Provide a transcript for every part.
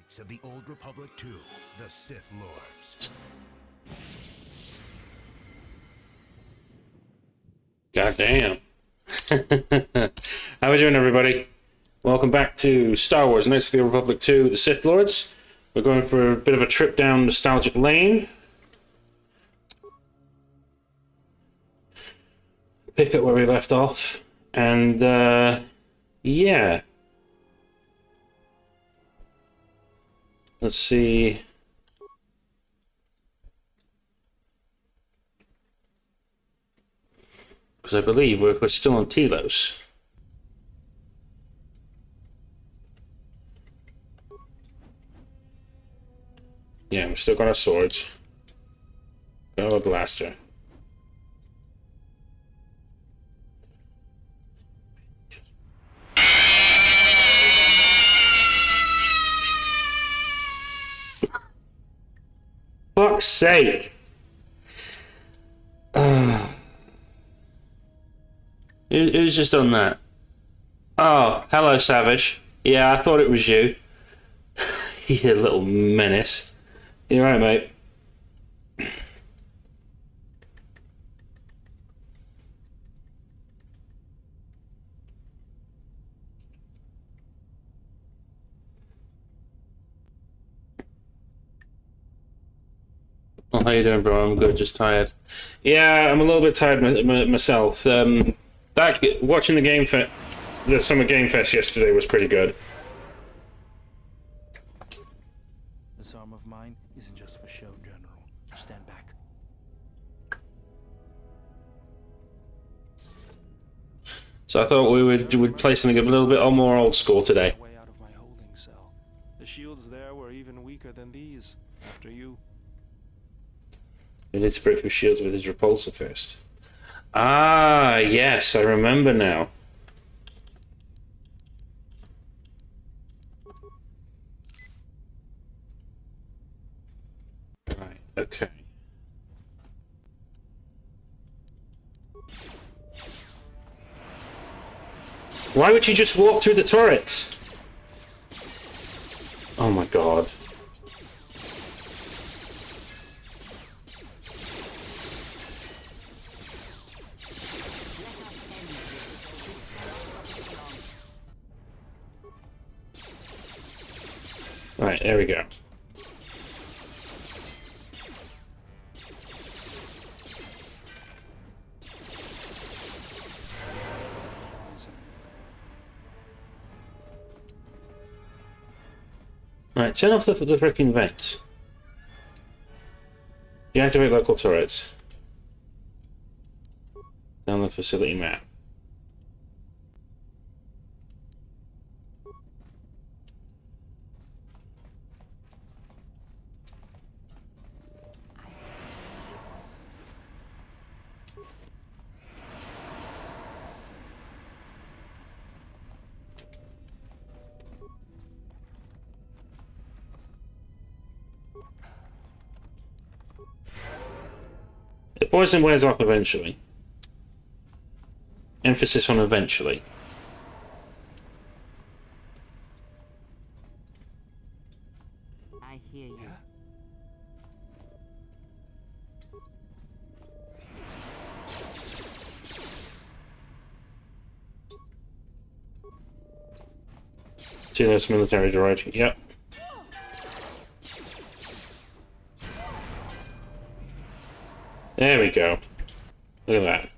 Knights of the Old Republic 2, the Sith Lords. Goddamn. How we doing, everybody? Welcome back to Star Wars Knights of the Old Republic 2, the Sith Lords. We're going for a bit of a trip down nostalgic lane. Pick up where we left off. And, yeah. Let's see. Because I believe we're still on Telos. Yeah, we've still got our swords. Got a blaster. Fuck's sake! Who's just done that? Oh, hello, Savage. Yeah, I thought it was you. You little menace. You right, mate? Oh, how you doing, bro? I'm good, just tired. Yeah, I'm a little bit tired myself. Watching the Summer Game Fest yesterday was pretty good. This arm of mine isn't just for show, General. Stand back. So I thought we would play something a little bit more old school today. Way out of my holding cell. The shields there were even weaker than these. After you. He did break through shields with his repulsor fist. Ah, yes, I remember now. Right, okay. Why would you just walk through the turrets? Oh my god. Right, there we go. Right, turn off the freaking vents. Deactivate local turrets. Down the facility map. The poison wears off eventually. Emphasis on eventually. I hear you. Telos military droid. Yep. There we go. Look at that.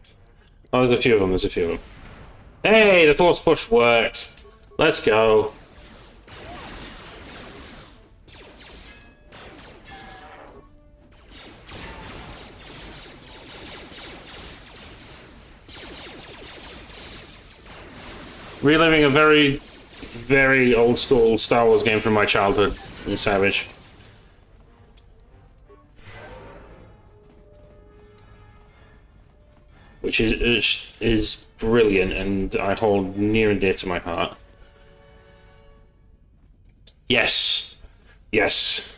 Oh, there's a few of them, there's a few of them. Hey, the force push worked. Let's go. Reliving a very, very old school Star Wars game from my childhood in Savage. Which is brilliant, and I hold near and dear to my heart. Yes, yes.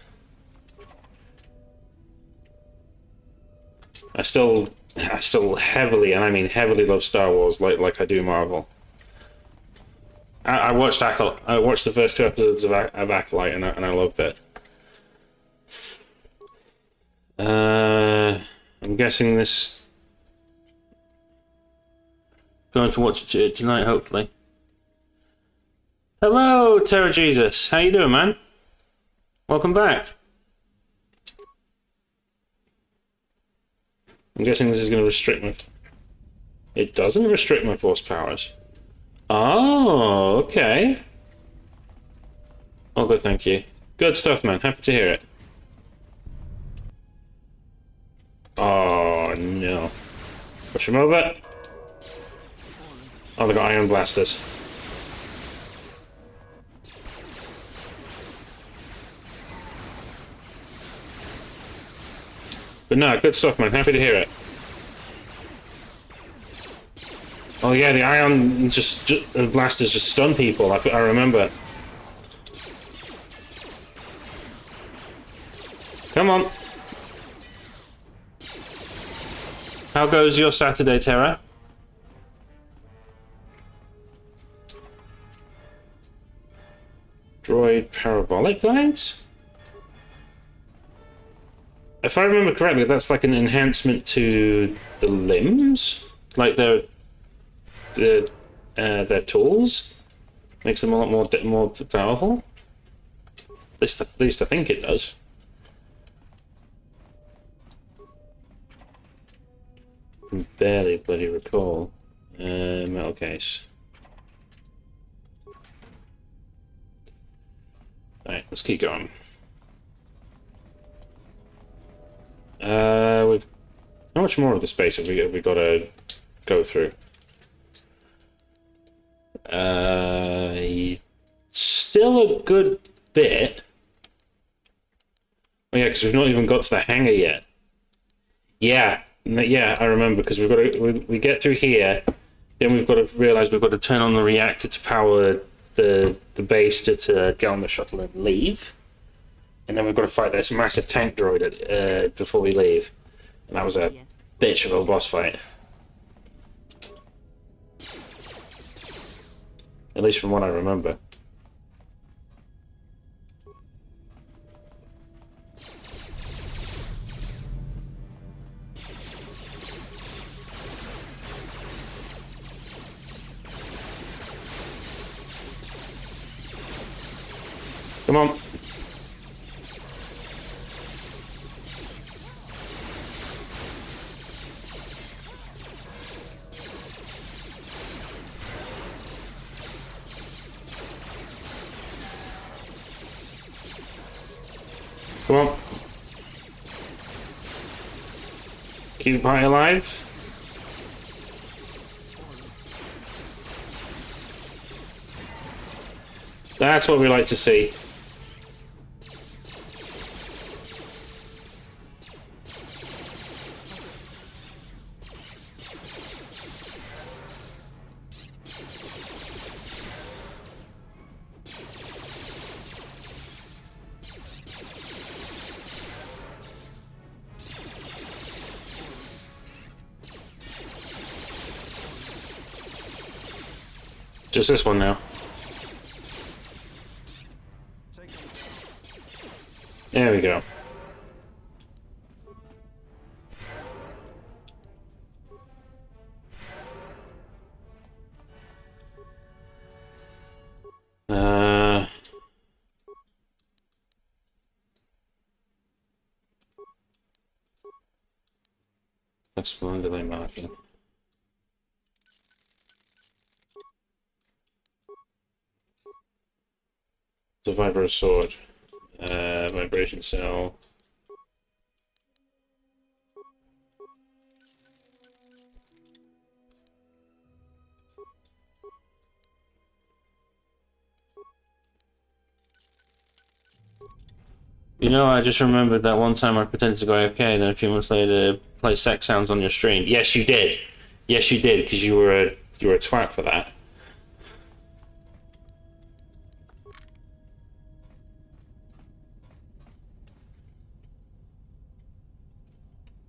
I still heavily, and I mean heavily, love Star Wars like I do Marvel. I watched I watched the first 2 episodes of Acolyte, and I loved it. I'm guessing this. Going to watch it tonight, hopefully. Hello, Terra Jesus. How you doing, man? Welcome back. I'm guessing this is going to restrict my... It doesn't restrict my force powers. Oh, okay. Oh, good, thank you. Good stuff, man. Happy to hear it. Oh, no. Push him over. Oh, they got iron blasters. But no, good stuff, man. Happy to hear it. Oh yeah, the ion blasters just stun people. I remember. Come on. How goes your Saturday, Terra? Droid parabolic guides? If I remember correctly, that's like an enhancement to the limbs, like their tools, makes them a lot more powerful. At least I think it does. Can barely bloody recall. Metal case. Alright, let's keep going. We've... How much more of the space have we got to go through? Still a good bit. Oh yeah, because we've not even got to the hangar yet. Yeah, I remember, because we've got to... We get through here, then we've got to realise we've got to turn on the reactor to power the base to get on the shuttle and leave. And then we've got to fight this massive tank droid before we leave. And that was a bitch of a boss fight. At least from what I remember. Come on. Come on. Keep the party alive. That's what we like to see. Just this one now. There we go. Flexible delay marking. The vibro sword, vibration cell. You know, I just remembered that one time I pretended to go AFK, and then a few months later play sex sounds on your stream. Yes, you did. Yes, you did, because you were a twat for that.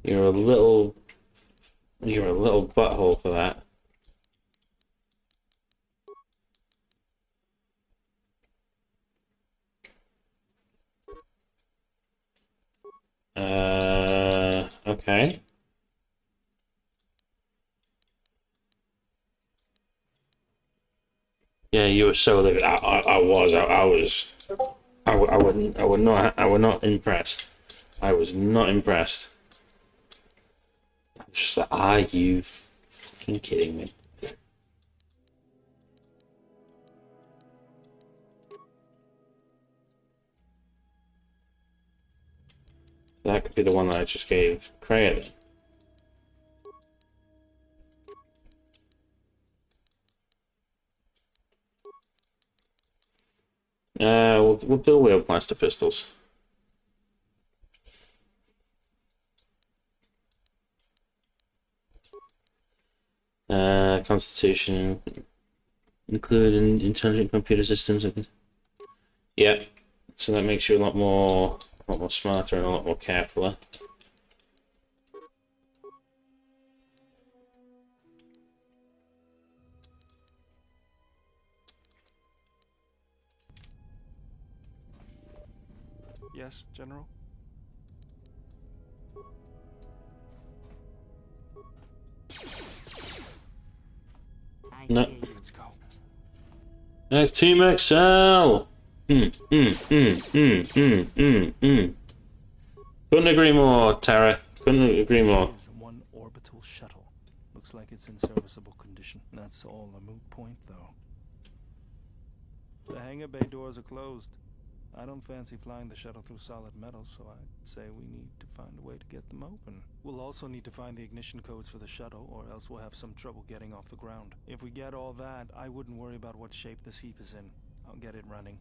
You're a little butthole for that. Okay. Yeah, you were so livid. I was. I was. I wouldn't. I would not. I was not impressed. I was not impressed. I'm just like, are you fucking kidding me? That could be the one that I just gave credit. We'll build wheel blaster pistols. Constitution, including intelligent computer systems. Yeah, so that makes you a lot more smarter and a lot more carefuler. Yes, General? No. Hear you. Let's go. Team XL. Couldn't agree more, Tara. Couldn't agree more. Here's one orbital shuttle. Looks like it's in serviceable condition. That's all a moot point, though. The hangar bay doors are closed. I don't fancy flying the shuttle through solid metal, so I'd say we need to find a way to get them open. We'll also need to find the ignition codes for the shuttle, or else we'll have some trouble getting off the ground. If we get all that, I wouldn't worry about what shape this heap is in. I'll get it running.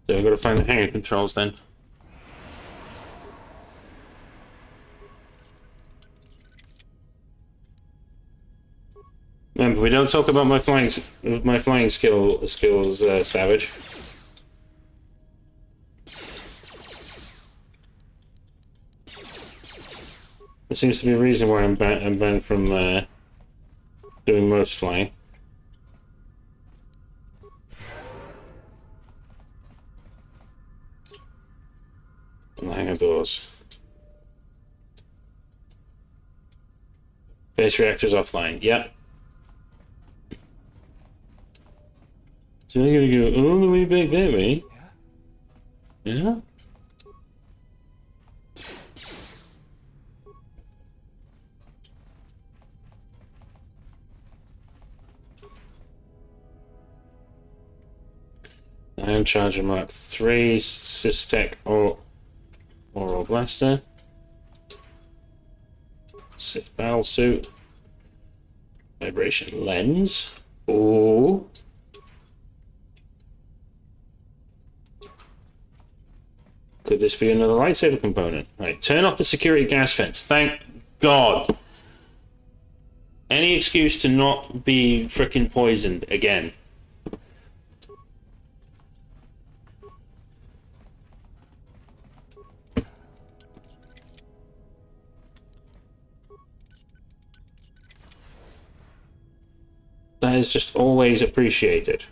So we've got to find the hangar controls then. Remember, we don't talk about my flying skills, Savage. There seems to be a reason why I'm banned from doing most flying. And the hangar doors. Base reactors offline. Yep. So I gotta go all the way back that way. Yeah? Ion Charger Mark 3, Systech Oral Blaster, Sith Battle Suit, Vibration Lens. Ooh. Could this be another lightsaber component? Right, turn off the security gas fence. Thank God. Any excuse to not be frickin' poisoned again. That is just always appreciated.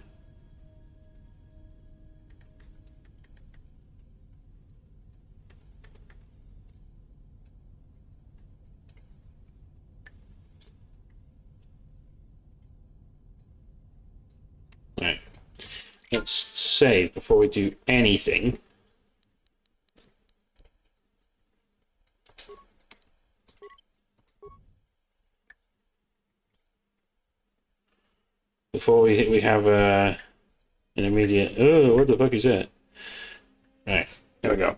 Right. Let's save before we do anything. Before we have an immediate... Oh, what the fuck is that? Right, here we go.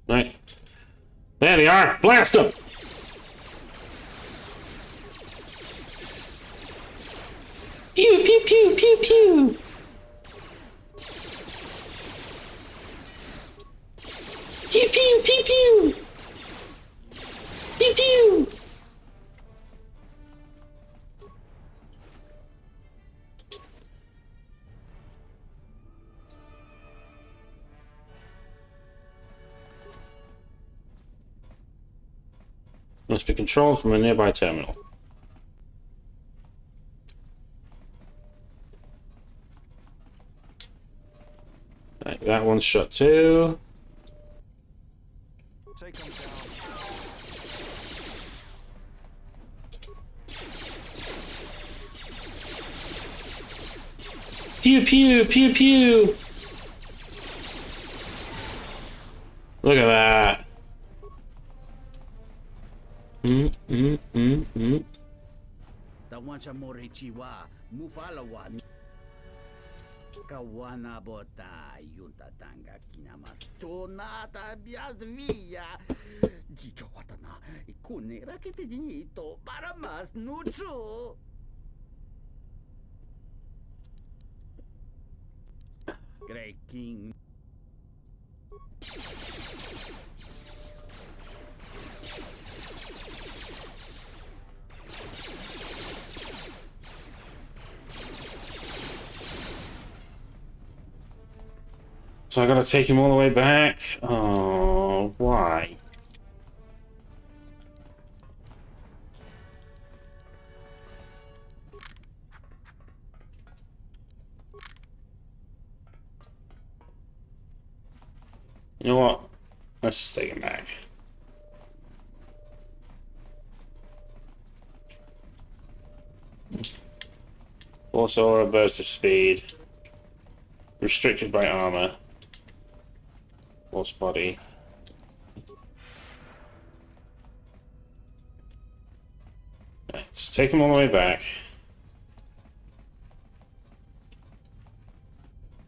Right. There they are! Blast them! Pew, pew, pew, pew, pew! Pew, pew, pew, pew! Pew, pew! Must be controlled from a nearby terminal. Right, that one's shut too. Take them down. Pew pew pew pew. Look at that. Tawancha morichiwa mufalawa kawana bota yunta tanga kinama tonata biasvia jicho watana kunera que te dinito para más nucho. Grey King. So I gotta take him all the way back? Oh, why? You know what? Let's just take him back. Force aura, burst of speed. Restricted by armor. Force body. Right, just take him all the way back.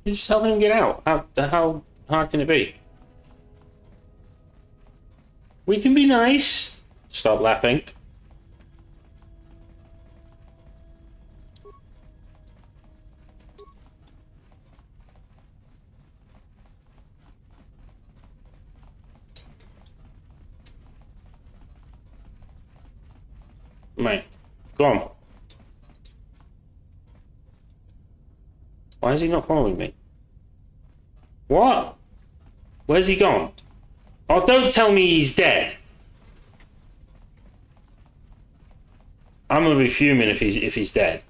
You just help him get out. How hard can it be? We can be nice. Stop laughing. Mate, go on. Why is he not following me? What? Where's he gone? Oh, don't tell me he's dead. I'm gonna be fuming if he's dead.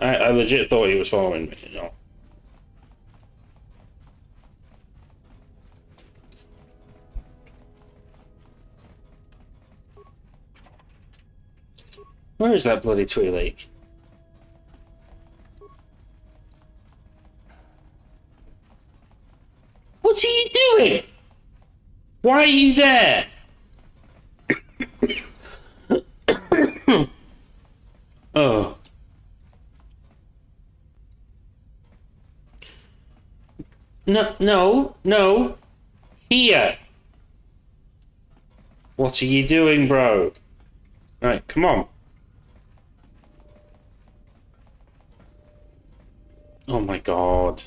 I legit thought he was following me, you know. Where is that bloody Twi'lek? What are you doing? Why are you there? Oh. No. Here. What are you doing, bro? Right, come on. Oh my god.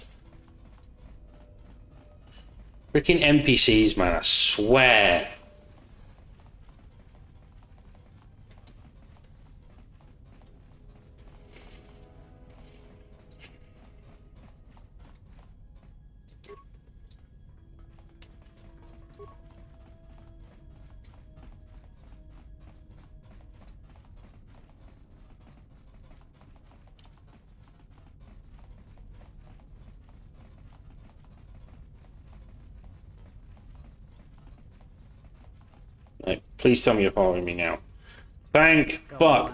Freaking NPCs, man, I swear. Like, please tell me you're following me now. Thank fuck.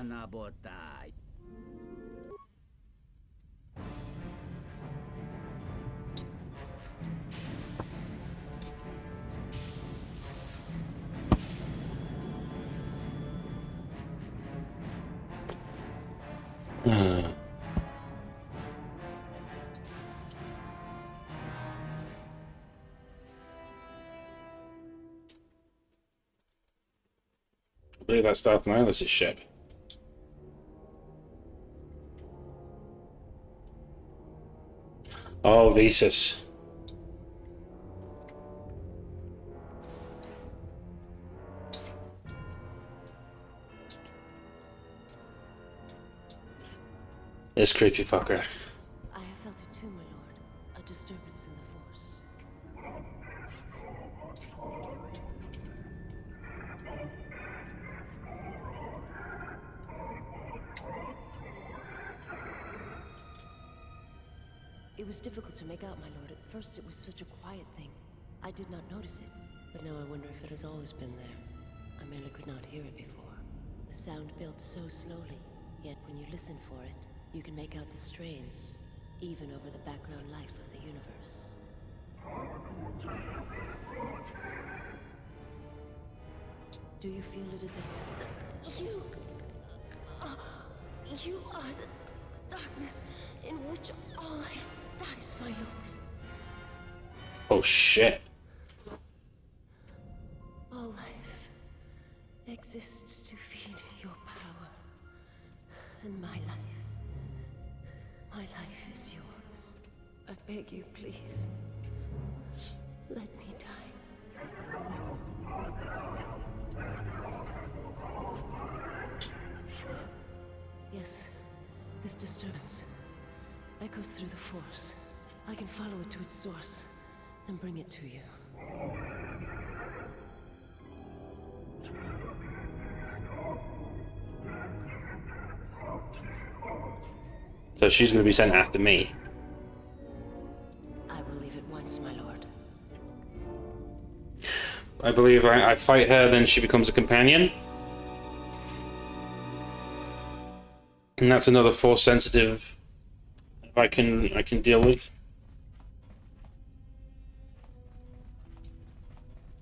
I believe that's Darth Nihilus' ship. Oh, Visas. This creepy fucker. I have felt it too, my lord. A disturbance in the It was difficult to make out, my lord. At first it was such a quiet thing. I did not notice it. But now I wonder if it has always been there. I merely could not hear it before. The sound built so slowly, yet when you listen for it, you can make out the strains, even over the background life of the universe. Do you feel it as a... You are the darkness in which all life dies, my lord. Oh shit. All life exists to feed your power. And my life is yours. I beg you, please. Let me die. Yes, this disturbance echoes through the Force. I can follow it to its source and bring it to you. So she's going to be sent after me. I will leave at once, my lord. I believe I fight her, then she becomes a companion. And that's another Force sensitive I can deal with.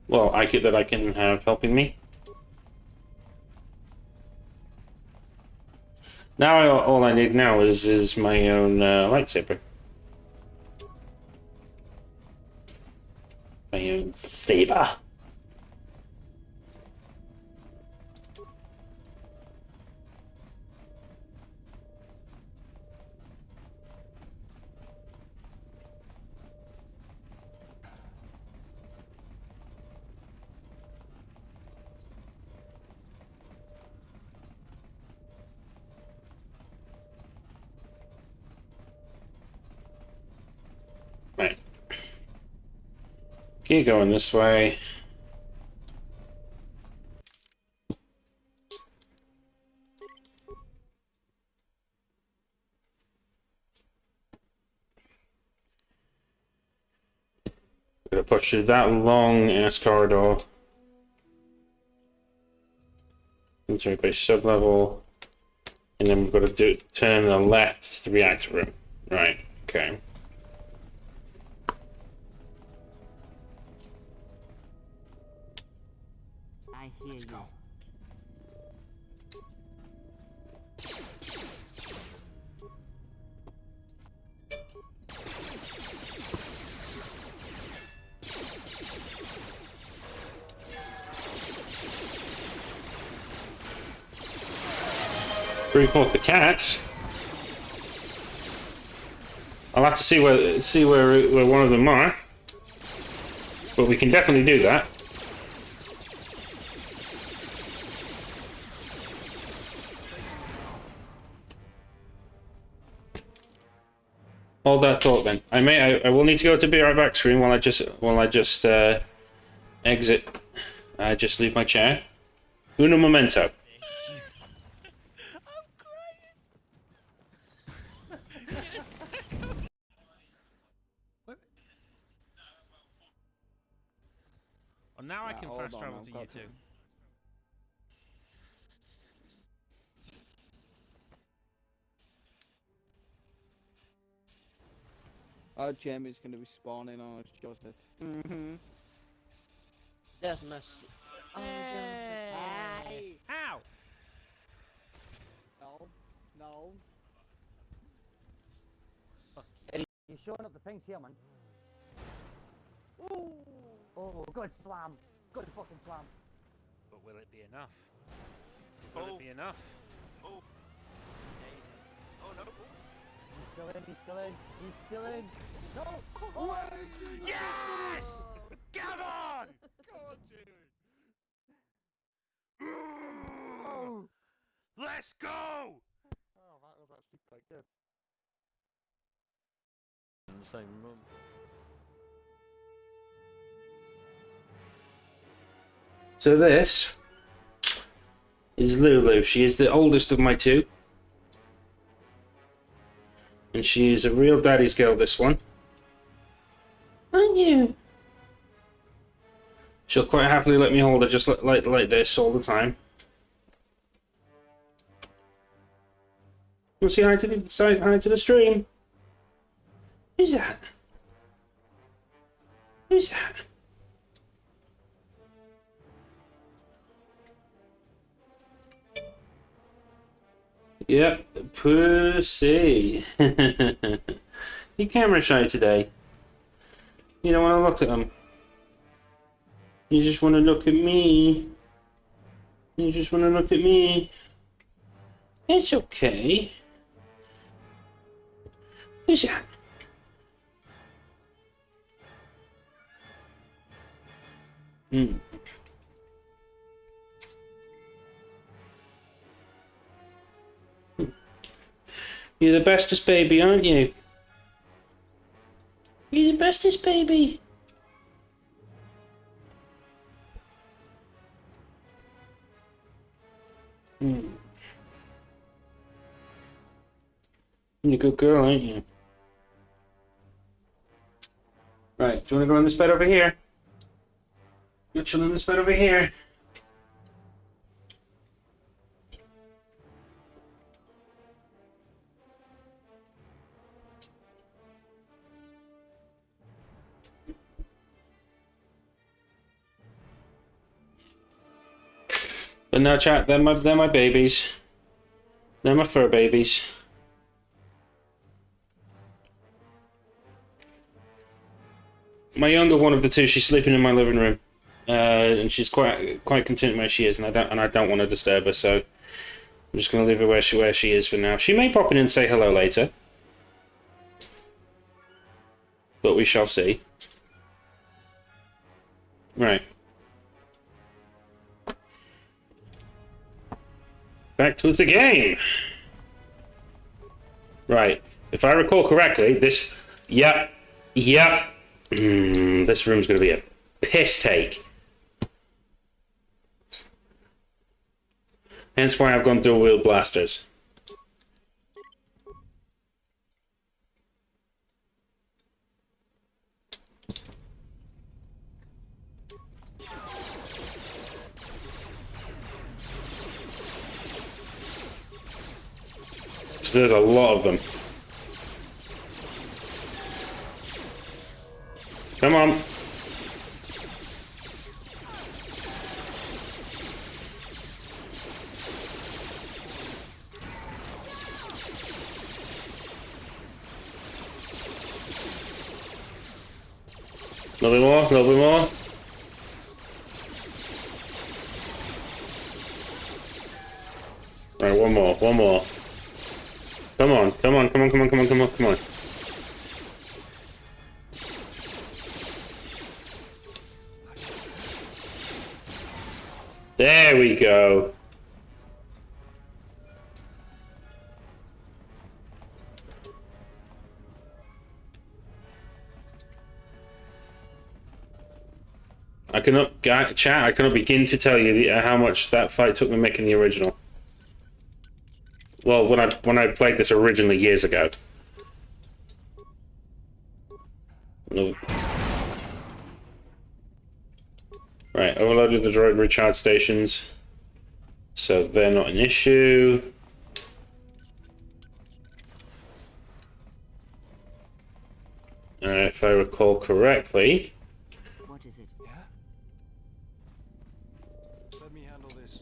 Well, I can have helping me. Now all I need now is my own lightsaber. My own saber. Right. Keep going this way. Gonna push through that long ass corridor. Into a sub level. And then we've got to turn on the left to the reactor room. Right, okay. I hear you. Bring forth the cats. I'll have to see where one of them are. But we can definitely do that. Hold that thought then. I will need to go to be right back screen while I just exit. I just leave my chair. Uno momento. Well, now I can fast travel to you two. Oh, Jamie's going to be spawning on us, Joseph. Mm-hmm. There's mercy. Oh, Hey! Ow! No. No. you're showing up the things here, man. Ooh. Oh, good slam. Good fucking slam. But will it be enough? Will it be enough? Oh. Oh no. He's still in, he's still in, he's still in. No! Oh. Yes! Come on! God, Jamie. Oh. Let's go! Oh, that was actually quite good. Same month. So this is Lulu. She is the oldest of my two. And she is a real daddy's girl, this one. Aren't you? She'll quite happily let me hold her just like this all the time. We'll say hi to the stream. Who's that? Who's that? Yep, pussy. You camera shy today. You don't want to look at them. You just want to look at me. You just want to look at me. It's okay. Who's that? Hmm. You're the bestest baby, aren't you? You're the bestest baby. Hmm. You're a good girl, aren't you? Right, do you want to go in this bed over here? You're chilling in this bed over here. But no, chat, they're my babies. They're my fur babies. My younger one of the two, she's sleeping in my living room, and she's quite content where she is, and I don't want to disturb her, so I'm just gonna leave her where she is for now. She may pop in and say hello later, but we shall see. Right. Back towards the game. Right. If I recall correctly, this... Yep. This room's going to be a piss take. Hence why I've gone dual wield blasters. Because there's a lot of them. Come on. A little bit more, a little bit more. Right, one more, one more. Come on, come on, come on, come on, come on, come on, come on. There we go. I cannot begin to tell you how much that fight took me making the original. Well, when I played this originally years ago. No. Right, overloaded the droid recharge stations, so they're not an issue. If I recall correctly. What is it? Yeah? Let me handle this.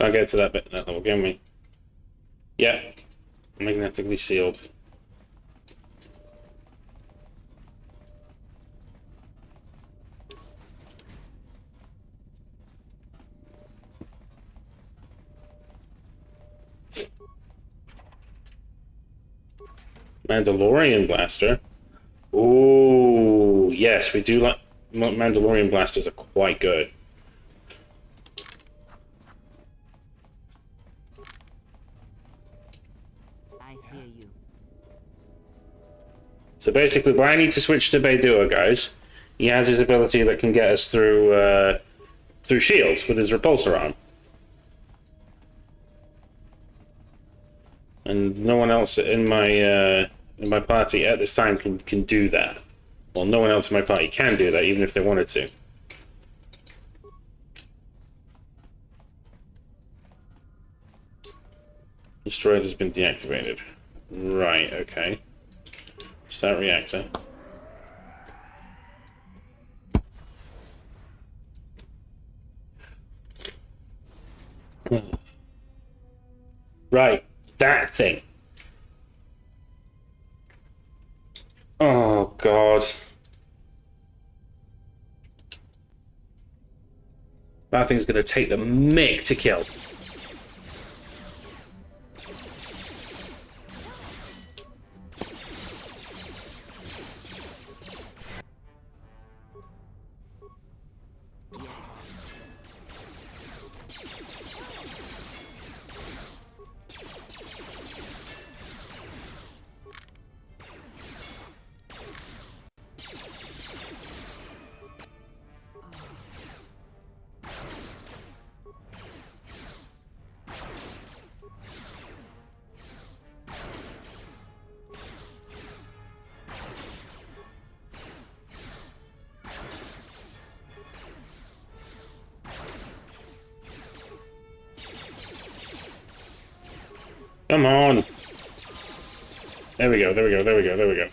I'll get to that bit. That will give me. Yeah, magnetically sealed. Mandalorian blaster. Ooh, yes, we do like Mandalorian blasters are quite good. I hear you. So basically, why I need to switch to Beidua, guys, he has his ability that can get us through through shields with his repulsor arm. And no one else in my party at this time can do that. Well, no one else in my party can do that, even if they wanted to. Destroyed has been deactivated. Right, okay. Start reactor. Right, that thing. Oh, God. That thing's gonna take the mick to kill. Come on. There we go, there we go, there we go, there we go.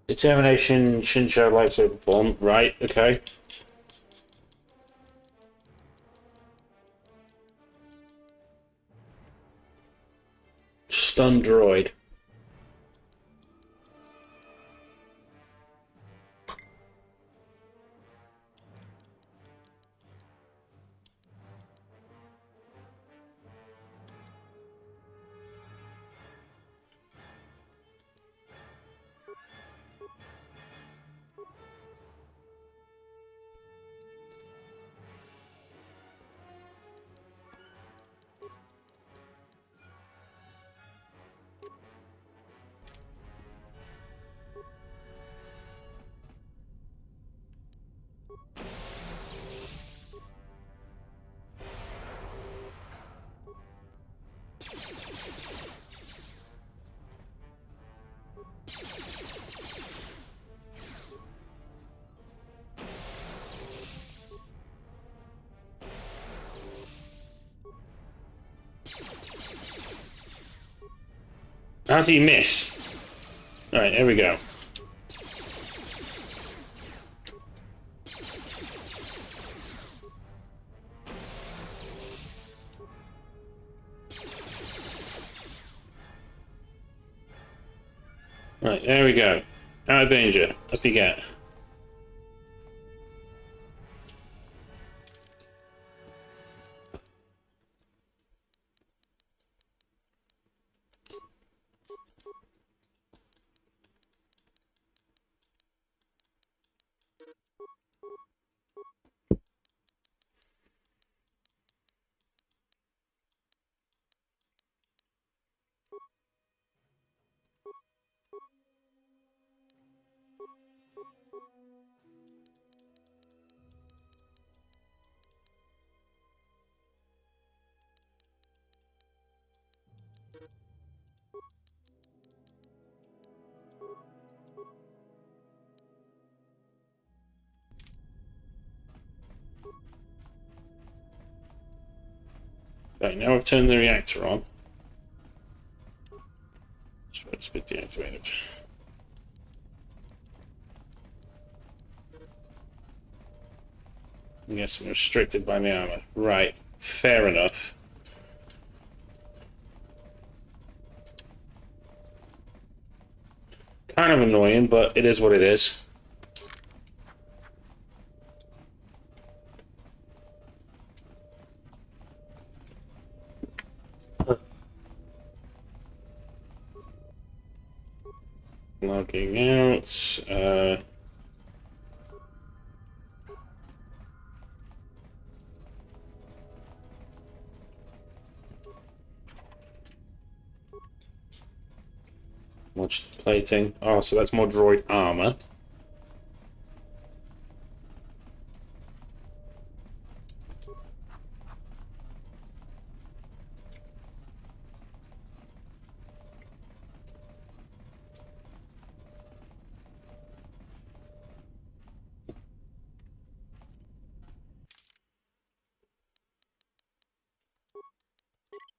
Determination, Shinsha lightsaber form. Right, okay. Stun droid. How do you miss? Alright, here we go. Right, there we go. Out of danger. Up you get. Right, now I've turned the reactor on. So it's been deactivated. I guess I'm restricted by my armor. Right, fair enough. Kind of annoying, but it is what it is. logging out. Watch the plating. Oh, so that's more droid armor.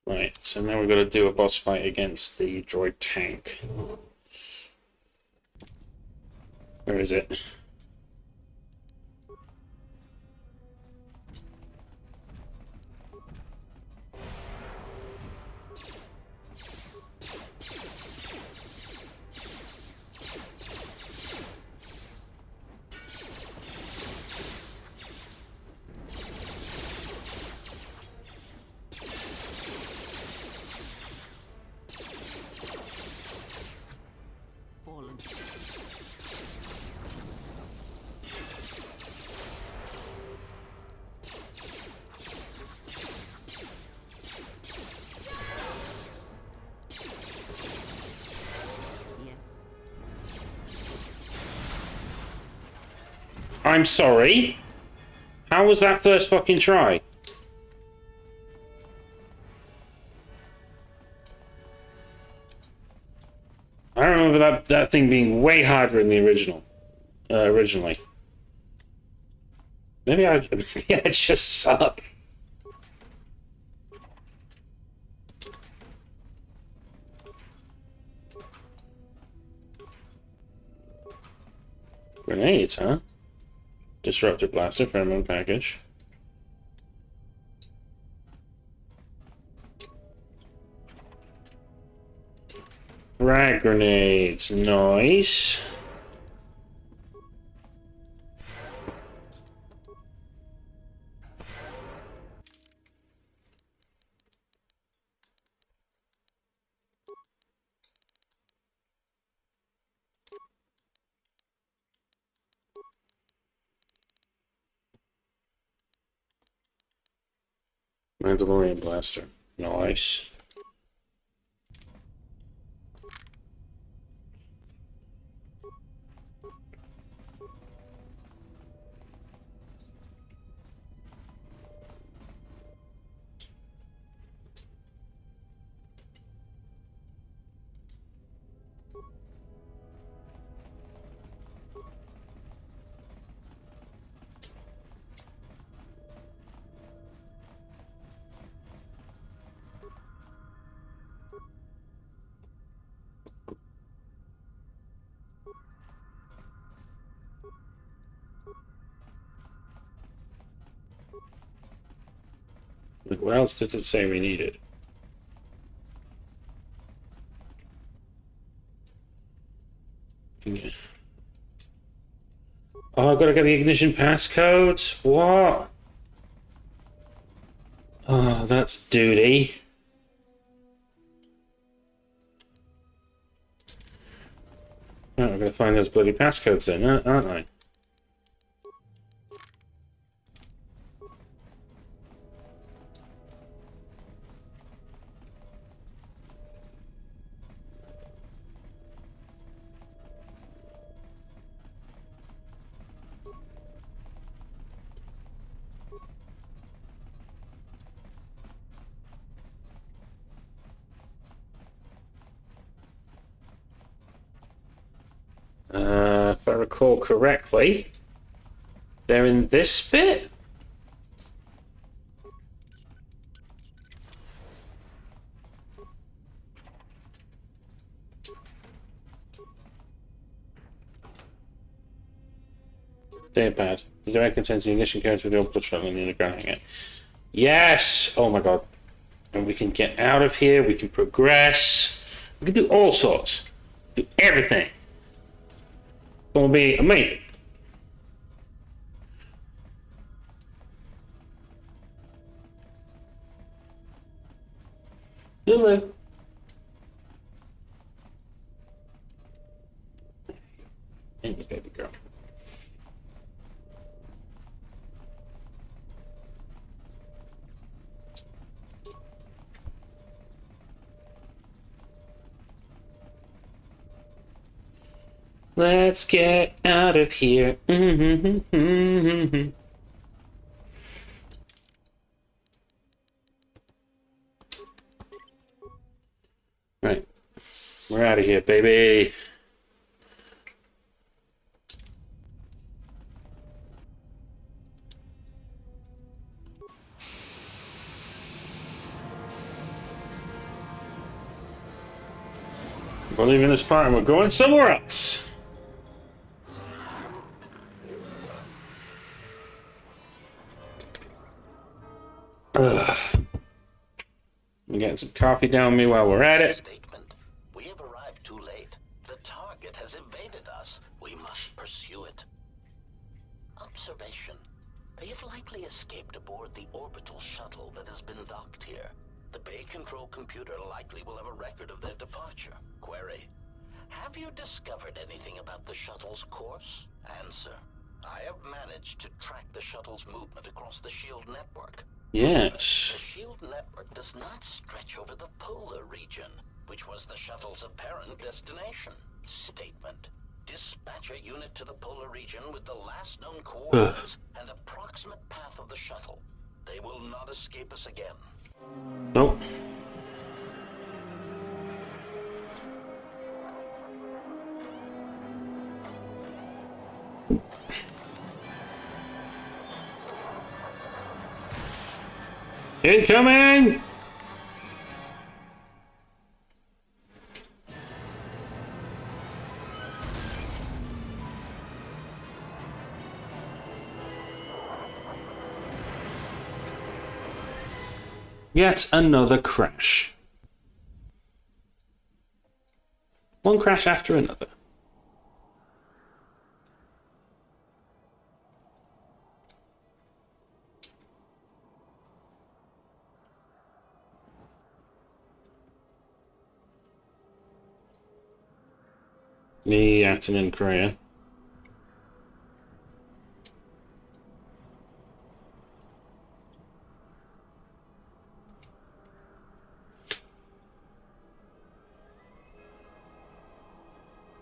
Right, so now we've got to do a boss fight against the droid tank. Where is it? Fallen. Yes. I'm sorry? How was that first fucking try? I remember that thing being way harder in the originally. Maybe I just suck. Grenades, huh? Disruptor blaster, pheromone package. Frag grenades, nice. Mandalorian blaster, nice. What else did it say we needed? Oh, I've got to get the ignition passcodes? What? Oh, that's duty. Oh, I'm going to find those bloody passcodes then, aren't I? If I recall correctly, they're in this bit? Datapad. The device contains the ignition codes with the orbital shuttle and the underground hangar. Yes! Oh my god. And we can get out of here, we can progress. We can do all sorts. Do everything. It's gonna be amazing. Hello. Let's get out of here. Right. We're out of here, baby. We're leaving this part and we're going somewhere else. Ugh. I'm getting some coffee down me while we're at it. Statement. We have arrived too late. The target has evaded us. We must pursue it. Observation. They have likely escaped aboard the orbital shuttle that has been docked here. The bay control computer likely will have a record of their departure. Query. Have you discovered anything about the shuttle's course? Answer. I have managed to track the shuttle's movement across the SHIELD network. Yes. The SHIELD network does not stretch over the polar region, which was the shuttle's apparent destination. Statement. Dispatch a unit to the polar region with the last known coordinates and approximate path of the shuttle. They will not escape us again. Nope. Incoming! Yet another crash. One crash after another. Me, Atten, and Korea.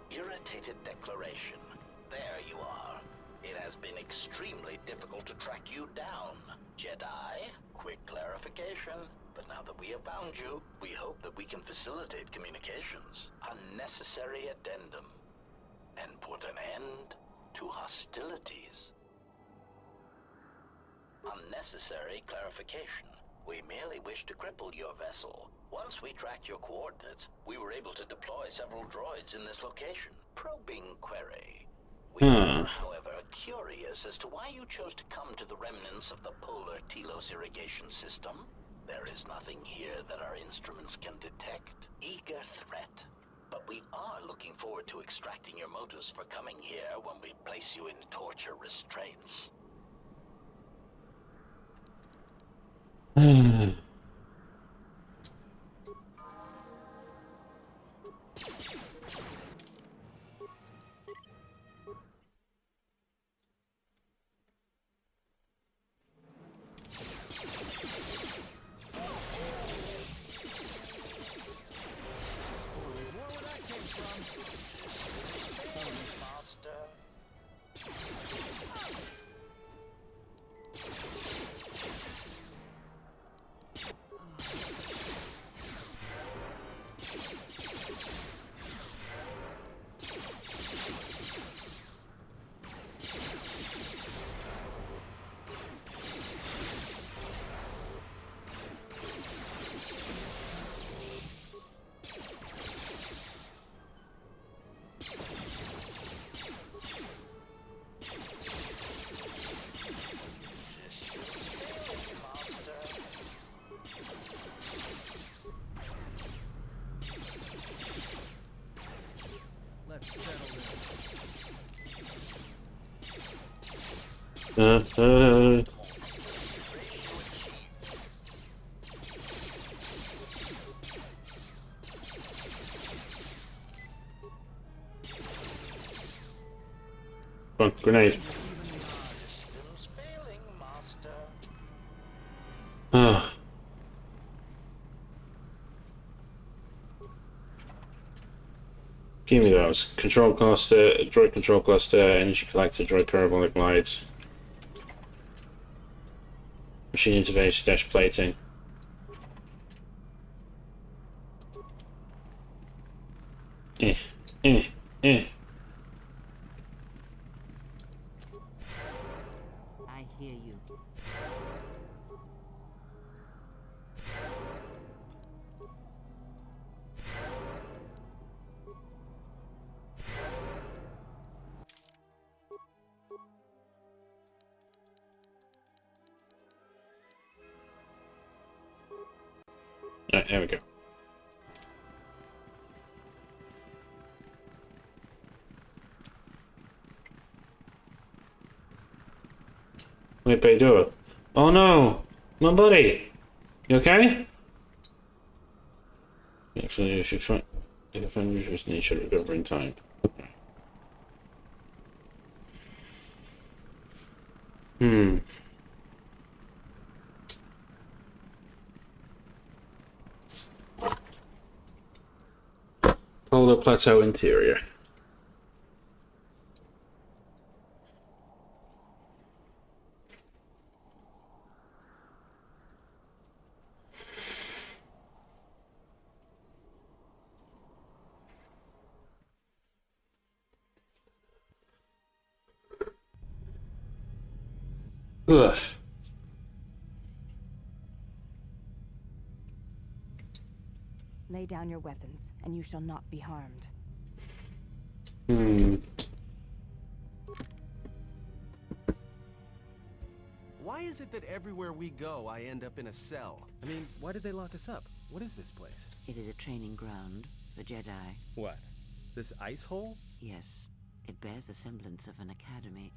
Irritated declaration. There you are. It has been extremely difficult to track you down, Jedi. Quick clarification. But now that we have found you, we hope that we can facilitate communications. Unnecessary addendum. And put an end to hostilities. Unnecessary clarification. We merely wish to cripple your vessel. Once we tracked your coordinates, we were able to deploy several droids in this location. Probing query. We are, however, curious as to why you chose to come to the remnants of the polar Telos irrigation system. There is nothing here that our instruments can detect. Eager threat. But we are looking forward to extracting your motives for coming here when we place you in torture restraints. Oh, grenade. Oh. Give me those. Control cluster, droid control cluster, energy collector, droid parabolic lights. Machine interface, dash plating. Eh, eh, eh. I hear you. Alright, there we go. Wait, Beidou. Oh no! My buddy! You okay? Actually, if you find interest in nature, recover in time. Hmm. Polar plateau interior. Ugh. Lay down your weapons, and you shall not be harmed. Hmm. Why is it that everywhere we go, I end up in a cell? I mean, why did they lock us up? What is this place? It is a training ground for Jedi. What? This ice hole? Yes, it bears the semblance of an academy.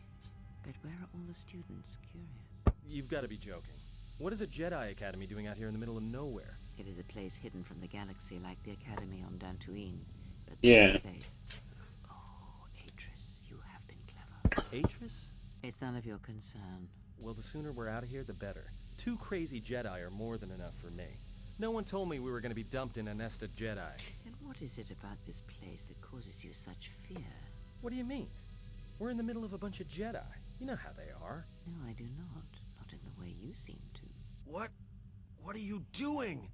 But where are all the students? Curious. You've got to be joking. What is a Jedi Academy doing out here in the middle of nowhere? It is a place hidden from the galaxy like the academy on Dantooine. But Yeah. this place... Oh, Atris, you have been clever. Atris? It's none of your concern. Well, the sooner we're out of here, the better. 2 crazy Jedi are more than enough for me. No one told me we were going to be dumped in a nest of Jedi. And what is it about this place that causes you such fear? What do you mean? We're in the middle of a bunch of Jedi. You know how they are. No, I do not. Not in the way you seem to. What? What are you doing?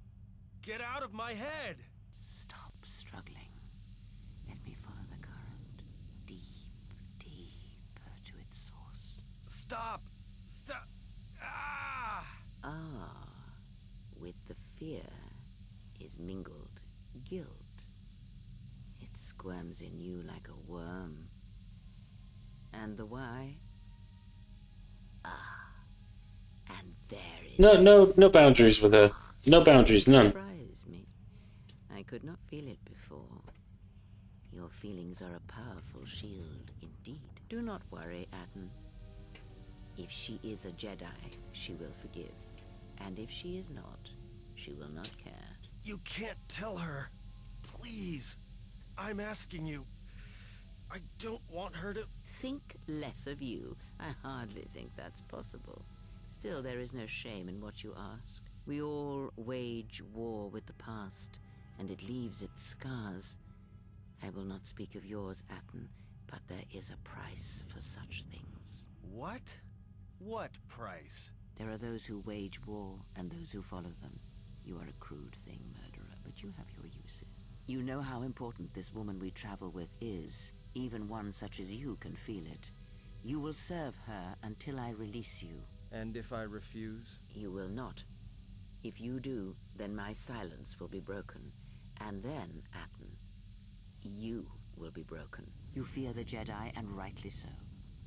Get out of my head! Stop struggling. Let me follow the current. Deeper to its source. Stop! Stop! Ah! Ah, with the fear is mingled guilt. It squirms in you like a worm. And the why? Ah, and there is... No boundaries with her. No boundaries, none. Surprise me. I could not feel it before. Your feelings are a powerful shield indeed. Do not worry, Atten. If she is a Jedi, she will forgive. And if she is not, she will not care. You can't tell her. Please. I'm asking you. I don't want her to... Think less of you. I hardly think that's possible. Still, there is no shame in what you ask. We all wage war with the past, and it leaves its scars. I will not speak of yours, Atten, but there is a price for such things. What? What price? There are those who wage war, and those who follow them. You are a crude thing, murderer, but you have your uses. You know how important this woman we travel with is. Even one such as you can feel it. You will serve her until I release you. And if I refuse? You will not. If you do, then my silence will be broken. And then, Atten, you will be broken. You fear the Jedi, and rightly so.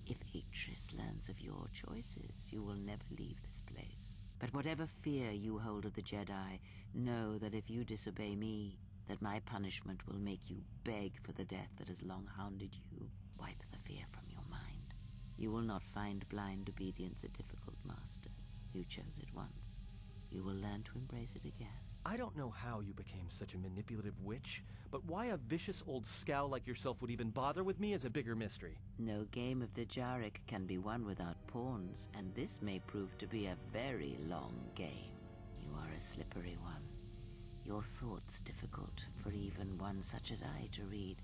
If Atris learns of your choices, you will never leave this place. But whatever fear you hold of the Jedi, know that if you disobey me, that my punishment will make you beg for the death that has long hounded you. Wipe the fear from your mind. You will not find blind obedience a difficult master. You chose it once. You will learn to embrace it again. I don't know how you became such a manipulative witch, but why a vicious old scowl like yourself would even bother with me is a bigger mystery. No game of Dajaric can be won without pawns, and this may prove to be a very long game. You are a slippery one. Your thoughts difficult for even one such as I to read.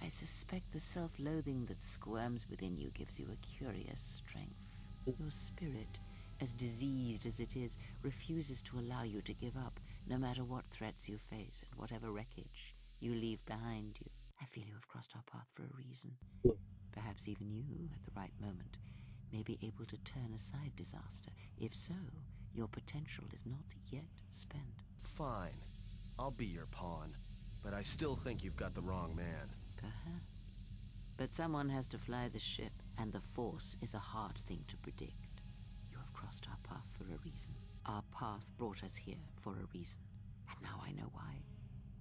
I suspect the self-loathing that squirms within you gives you a curious strength. Your spirit, as diseased as it is, refuses to allow you to give up, no matter what threats you face and whatever wreckage you leave behind you. I feel you have crossed our path for a reason. Perhaps even you, at the right moment, may be able to turn aside disaster. If so, your potential is not yet spent. Fine. I'll be your pawn. But I still think you've got the wrong man. Perhaps. But someone has to fly the ship, and the Force is a hard thing to predict. You have crossed our path for a reason. Our path brought us here for a reason. And now I know why.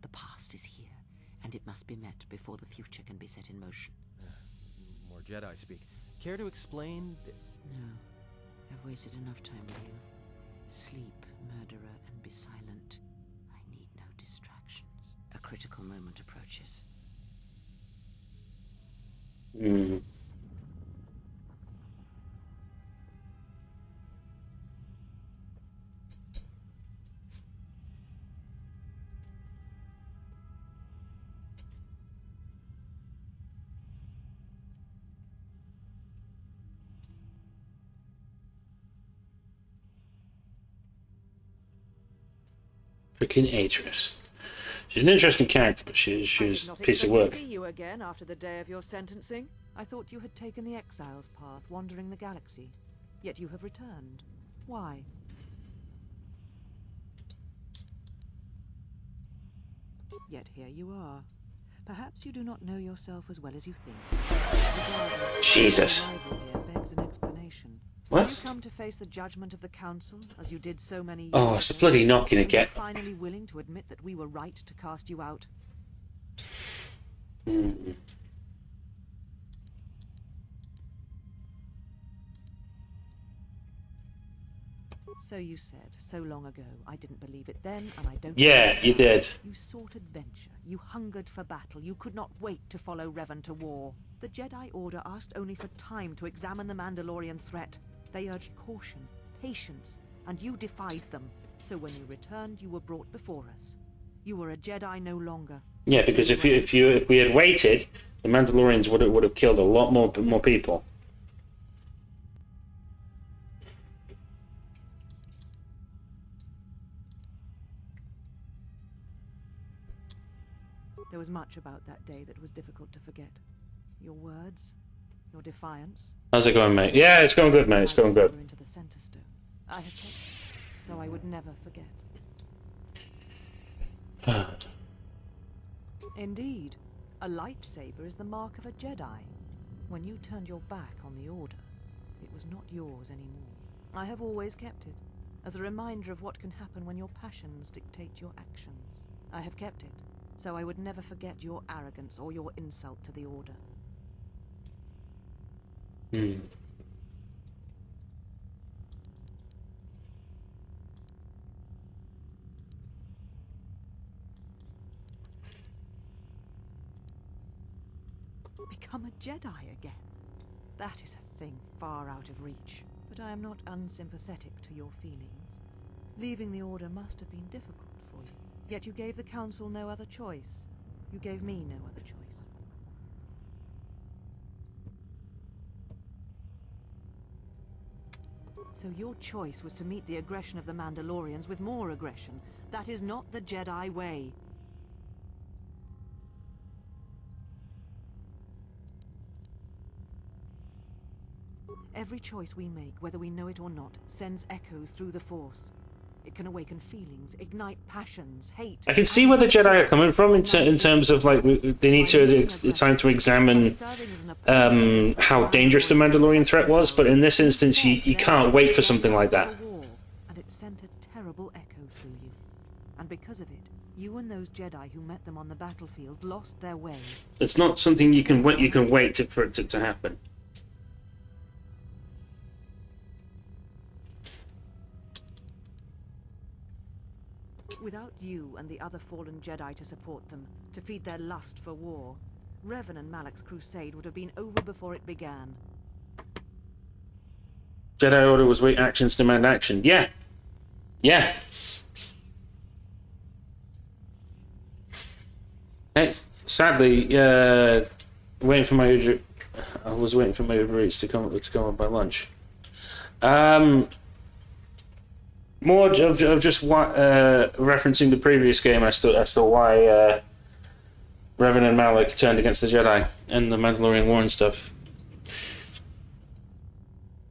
The past is here, and it must be met before the future can be set in motion. More Jedi speak. Care to explain? No. I've wasted enough time with you. Sleep, murderer, and be silent. I need no distractions. A critical moment approaches. Freaking Atris. She's an interesting character, but she's a piece of work. To see you again after the day of your sentencing. I thought you had taken the Exile's path, wandering the galaxy. Yet you have returned. Why? Yet here you are. Perhaps you do not know yourself as well as you think. Jesus. Begs an explanation. What? You come to face the judgment of the Council, as you did so many years Oh, it's the bloody knocking ago. again. Are you finally willing to admit that we were right to cast you out? So you said, so long ago. I didn't believe it then, and I don't. Yeah, you did. You sought adventure. You hungered for battle. You could not wait to follow Revan to war. The Jedi Order asked only for time to examine the Mandalorian threat. They urged caution, patience, and you defied them. So when you returned, you were brought before us. You were a Jedi no longer. Yeah, because if we had waited, the Mandalorians would have killed a lot more people. There was much about that day that was difficult to forget. Your words, your defiance. How's it going, mate? Yeah, it's going good, mate. It's going good. Into the center stone. I have kept it, so I would never forget. Indeed, a lightsaber is the mark of a Jedi. When you turned your back on the Order, it was not yours anymore. I have always kept it, as a reminder of what can happen when your passions dictate your actions. I have kept it, so I would never forget your arrogance or your insult to the Order. Become a Jedi again? That is a thing far out of reach. But I am not unsympathetic to your feelings. Leaving the Order must have been difficult for you. Yet you gave the Council no other choice. You gave me no other choice. So your choice was to meet the aggression of the Mandalorians with more aggression. That is not the Jedi way. Every choice we make, whether we know it or not, sends echoes through the Force. It can awaken feelings, ignite passions, hate. I can see where the Jedi are coming from in terms of like they need to. It's time to examine how dangerous the Mandalorian threat was, but in this instance, you can't wait for something like that. And it sent a terrible echo through you. And because of it, you and those Jedi who met them on the battlefield lost their way. It's not something you can wait. You can wait for it to happen. Without you and the other fallen Jedi to support them, to feed their lust for war, Revan and Malak's crusade would have been over before it began. Jedi Order was weak. Actions demand action. Yeah. Yeah. Hey, sadly, waiting for my Uber. I was waiting for my Uber Eats to come up by lunch. More of just referencing the previous game as to why Revan and Malak turned against the Jedi and the Mandalorian War and stuff.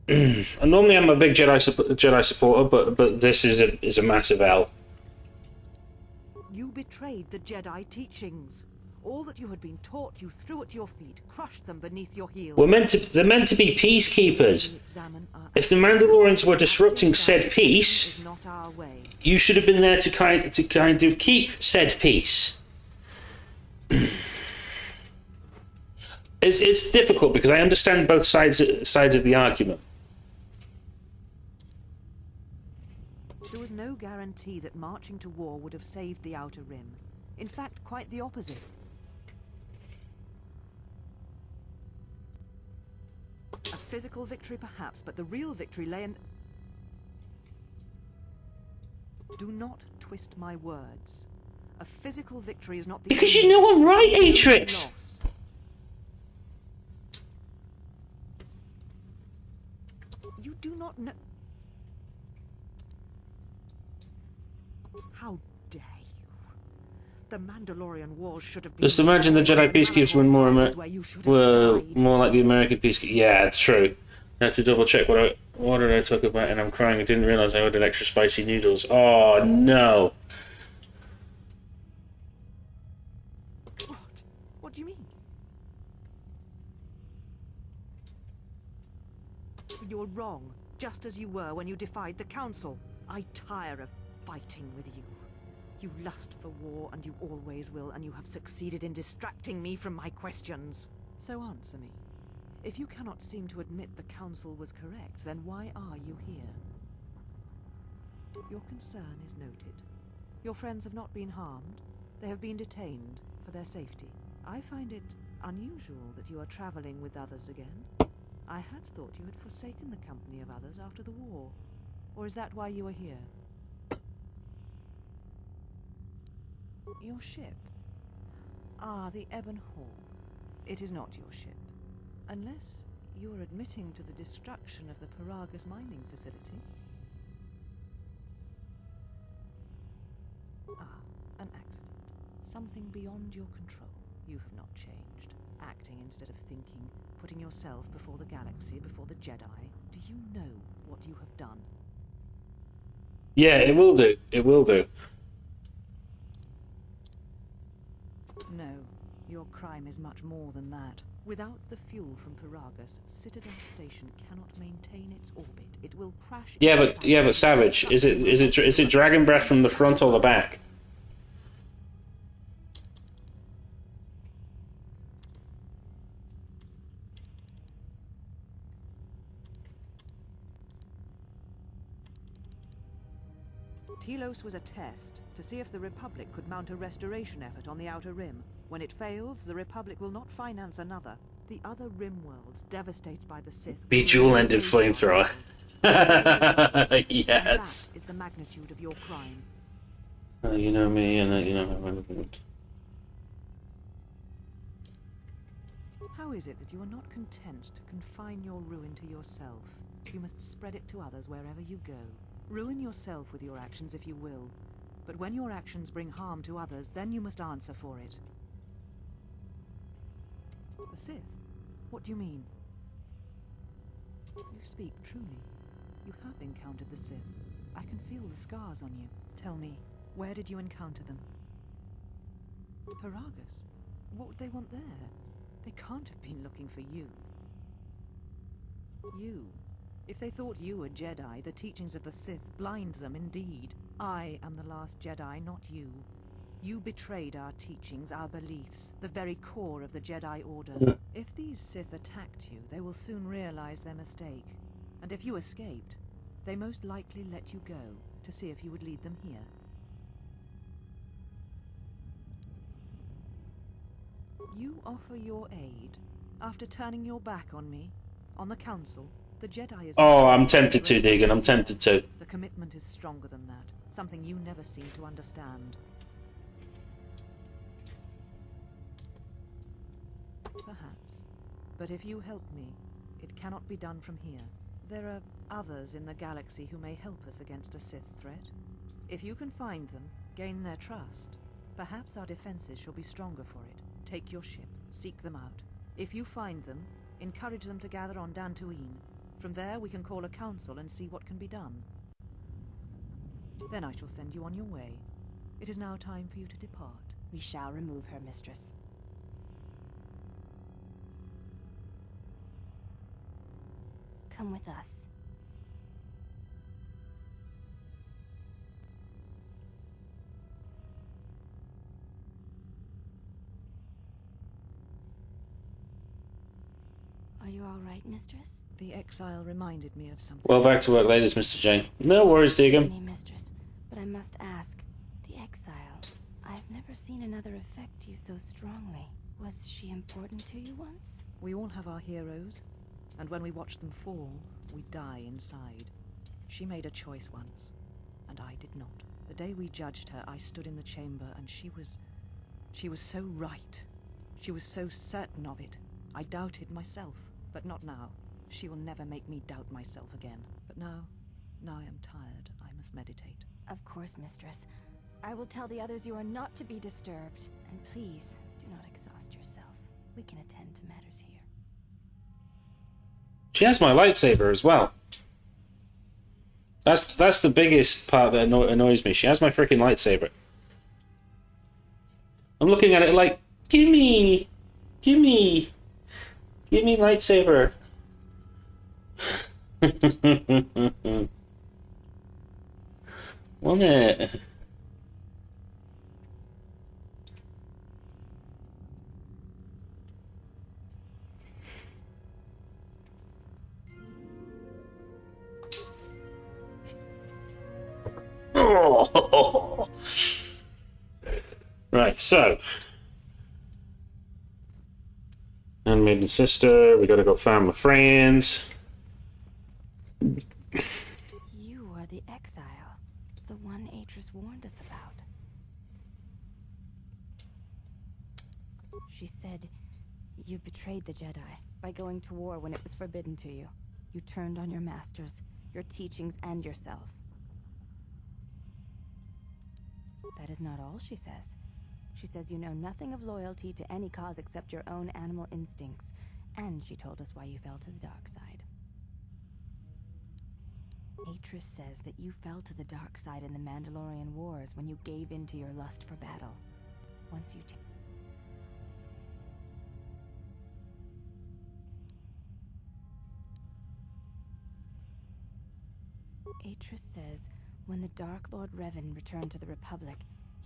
And normally I'm a big Jedi supporter, but this is a massive L. You betrayed the Jedi teachings. All that you had been taught, you threw at your feet, crushed them beneath your heels. They're meant to be peacekeepers. If the Mandalorians were disrupting said peace, you should have been there to kind of keep said peace. It's difficult because I understand both sides of the argument. There was no guarantee that marching to war would have saved the Outer Rim. In fact, quite the opposite. A physical victory, perhaps, but the real victory lay in... Do not twist my words. A physical victory is not the... Because you know I'm right, Atrix! You do not know... How dare you? The Mandalorian Wars should have been... Just imagine the Jedi peacekeepers were more like the American peacekeepers. Yeah, it's true. I had to double check what did I talk about, and I'm crying. I didn't realize I ordered extra spicy noodles. Oh no! What do you mean? You're wrong, just as you were when you defied the Council. I tire of fighting with you. You lust for war, and you always will, and you have succeeded in distracting me from my questions. So answer me. If you cannot seem to admit the Council was correct, then why are you here? Your concern is noted. Your friends have not been harmed. They have been detained for their safety. I find it unusual that you are traveling with others again. I had thought you had forsaken the company of others after the war. Or is that why you are here? Your ship? Ah, the Ebon Hawk. It is not your ship. Unless you are admitting to the destruction of the Paragus mining facility. Ah, an accident. Something beyond your control. You have not changed. Acting instead of thinking. Putting yourself before the galaxy, before the Jedi. Do you know what you have done? Yeah, it will do. It will do. No, your crime is much more than that. Without the fuel from Paragus, Citadel Station cannot maintain its orbit. It will crash. Yeah, but Savage, is it dragon breath from the front or the back? Telos was a test to see if the Republic could mount a restoration effort on the Outer Rim. When it fails, the Republic will not finance another. The other Rim worlds devastated by the Sith... Be dual-ended flamethrower. Yes. That is the magnitude of your crime. You know me, and you know how relevant. How is it that you are not content to confine your ruin to yourself? You must spread it to others wherever you go. Ruin yourself with your actions if you will. But when your actions bring harm to others, then you must answer for it. The Sith? What do you mean? You speak truly. You have encountered the Sith. I can feel the scars on you. Tell me, where did you encounter them? Paragus? What would they want there? They can't have been looking for you. You. If they thought you were Jedi, the teachings of the Sith blind them indeed. I am the last Jedi, not you. You betrayed our teachings, our beliefs, the very core of the Jedi Order. If these Sith attacked you, they will soon realize their mistake. And if you escaped, they most likely let you go to see if you would lead them here. You offer your aid after turning your back on me, on the Council. The Jedi is... Oh, I'm tempted to, Deegan. I'm tempted to. The commitment is stronger than that. Something you never seem to understand. Perhaps. But if you help me, it cannot be done from here. There are others in the galaxy who may help us against a Sith threat. If you can find them, gain their trust, perhaps our defenses shall be stronger for it. Take your ship, seek them out. If you find them, encourage them to gather on Dantooine. From there we can call a council and see what can be done. Then I shall send you on your way. It is now time for you to depart. We shall remove her, mistress. Come with us. Are you all right, mistress? The exile reminded me of something. Well, back to work, ladies, Mr. J. No worries, Deegan. Me, mistress, but I must ask. The exile. I've never seen another affect you so strongly. Was she important to you once? We all have our heroes, and when we watch them fall, we die inside. She made a choice once, and I did not. The day we judged her, I stood in the chamber, and she was so right. She was so certain of it. I doubted myself, but not now. She will never make me doubt myself again. But now I am tired. I must meditate. Of course, mistress. I will tell the others you are not to be disturbed. And please, do not exhaust yourself. We can attend to matters here. She has my lightsaber as well. That's the biggest part that annoys me. She has my freaking lightsaber. I'm looking at it like, gimme lightsaber. Want it? Oh. Right, so handmaiden sister, we gotta go find my friends. You are the exile, the one Atris warned us about. She said you betrayed the Jedi by going to war when it was forbidden to you. You turned on your masters, your teachings, and yourself. That is not all she says. She says you know nothing of loyalty to any cause except your own animal instincts, and she told us why you fell to the dark side. Atris says that you fell to the dark side in the Mandalorian Wars when you gave in to your lust for battle. Once you Atris says when the Dark Lord Revan returned to the Republic,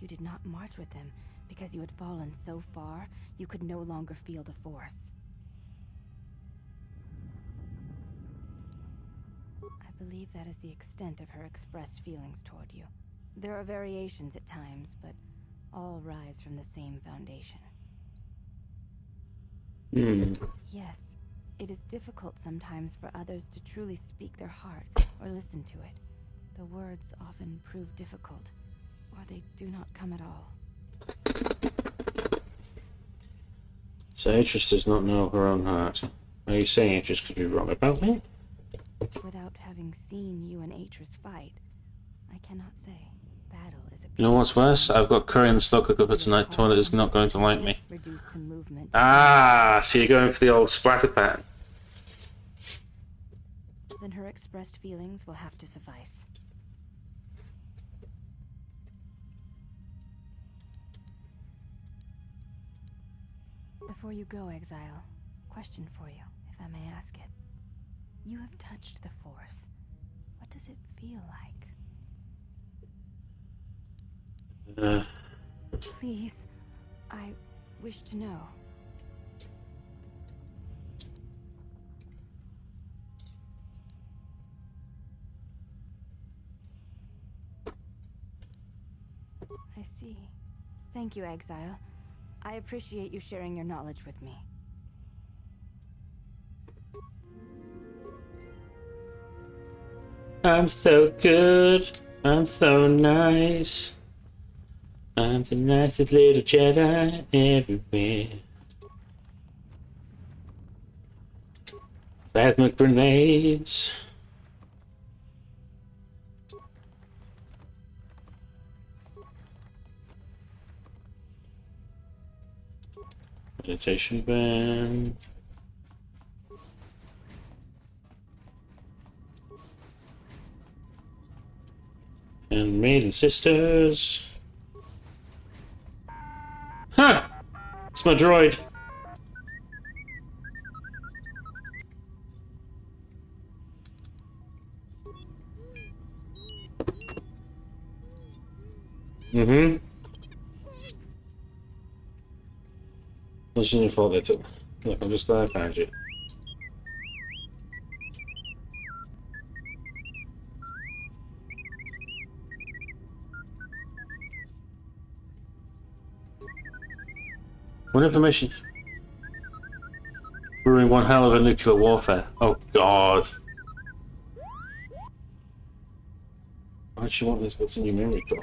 you did not march with him because you had fallen so far you could no longer feel the Force. I believe that is the extent of her expressed feelings toward you. There are variations at times, but all rise from the same foundation. Yes, it is difficult sometimes for others to truly speak their heart or listen to it. The words often prove difficult, or they do not come at all. So Atris does not know her own heart. Are you saying Atris could be wrong about me? Without having seen you and Atris fight, I cannot say. Battle is a... You know what's worse? I've got curry in the slow cooker for tonight. Toilet is not going to like me. Reduced to movement. Ah, so you're going for the old splatter pattern. Then her expressed feelings will have to suffice. Before you go, Exile, question for you, if I may ask it. You have touched the Force. What does it feel like? Please, I wish to know. I see. Thank you, Exile. I appreciate you sharing your knowledge with me. I'm so good. I'm so nice. I'm the nicest little Jedi everywhere. Plasma grenades. Meditation band. And maiden sisters. Huh! It's my droid. Mm-hmm. What's your fault they took? Look, I'm just glad I found you. What information? We're in one hell of a nuclear warfare. Oh god. Why'd you want this? What's in your memory card?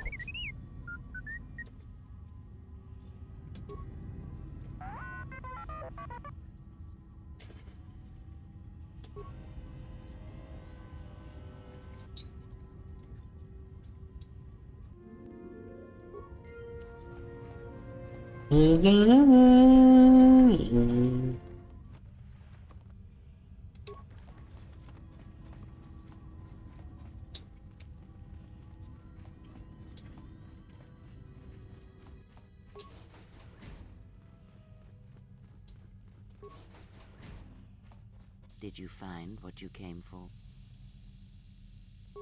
Did you find what you came for?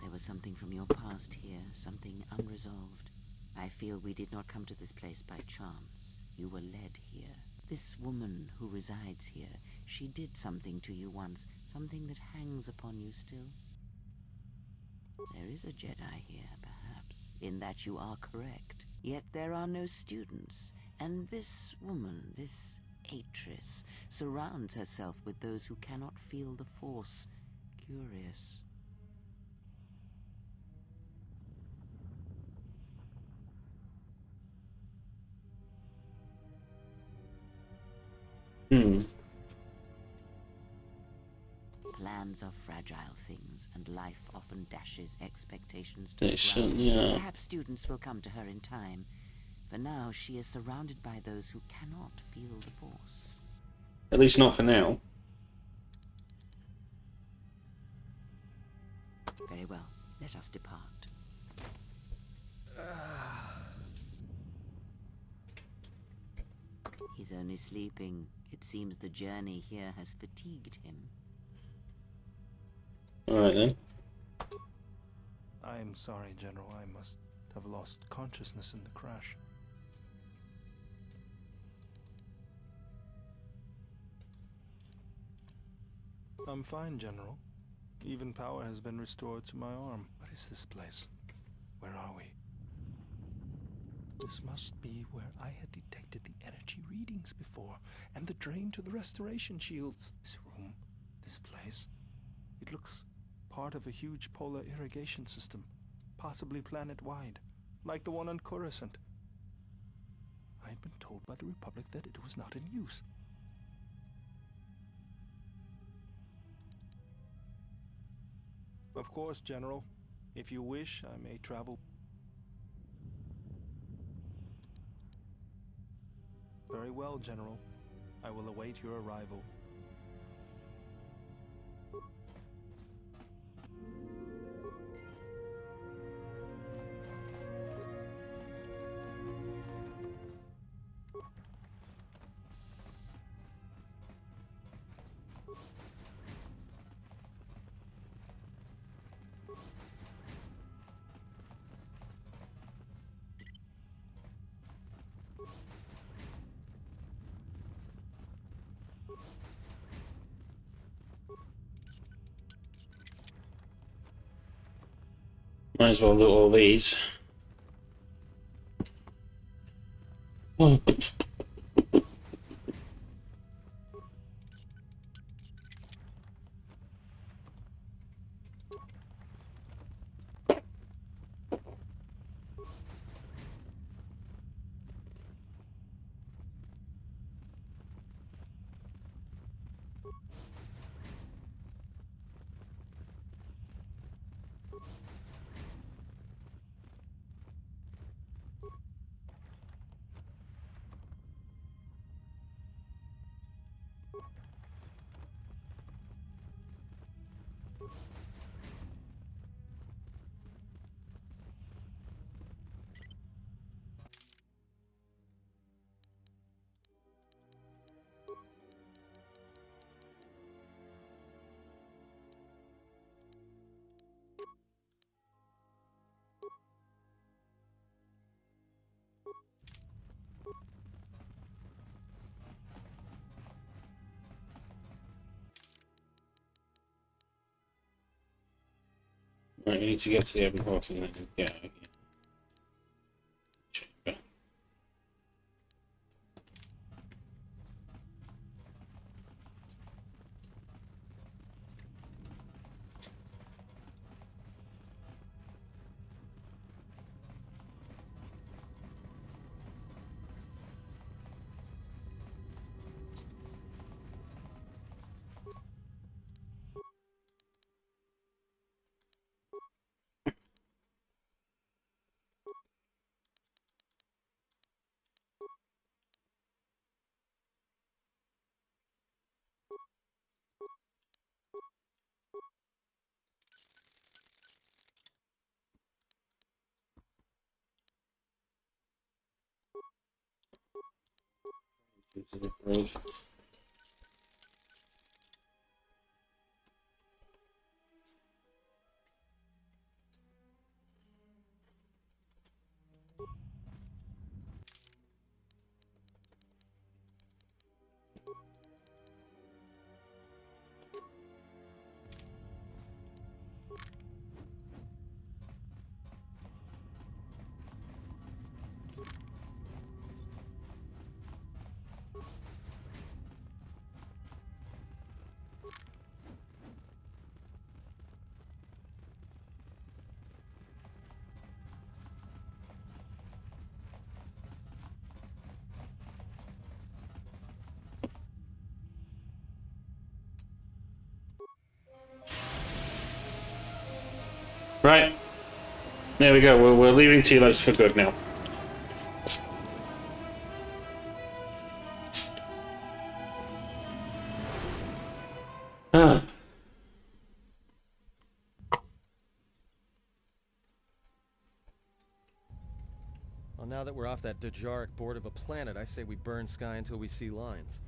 There was something from your past here, something unresolved. I feel we did not come to this place by chance. You were led here. This woman who resides here, she did something to you once, something that hangs upon you still. There is a Jedi here, perhaps, in that you are correct. Yet there are no students, and this woman, this Atris, surrounds herself with those who cannot feel the Force. Curious. Plans are fragile things, and life often dashes expectations to the ground. Yeah. Perhaps students will come to her in time. For now, she is surrounded by those who cannot feel the Force. At least not for now. Very well. Let us depart. He's only sleeping. It seems the journey here has fatigued him. Alright then. I am sorry, General. I must have lost consciousness in the crash. I'm fine, General. Even power has been restored to my arm. What is this place? Where are we? This must be where I had detected the energy readings before, and the drain to the restoration shields. This room, this place, it looks part of a huge polar irrigation system, possibly planet-wide, like the one on Coruscant. I had been told by the Republic that it was not in use. Of course, General. If you wish, I may travel. Very well, General. I will await your arrival. Might as well loot all these. Oh. Right, we need to get to the open portal and then get out of here. Chamber. To the road. Right. There we go. We're leaving Telos for good now. Ah. Well, now that we're off that Dejaric board of a planet, I say we burn sky until we see lines.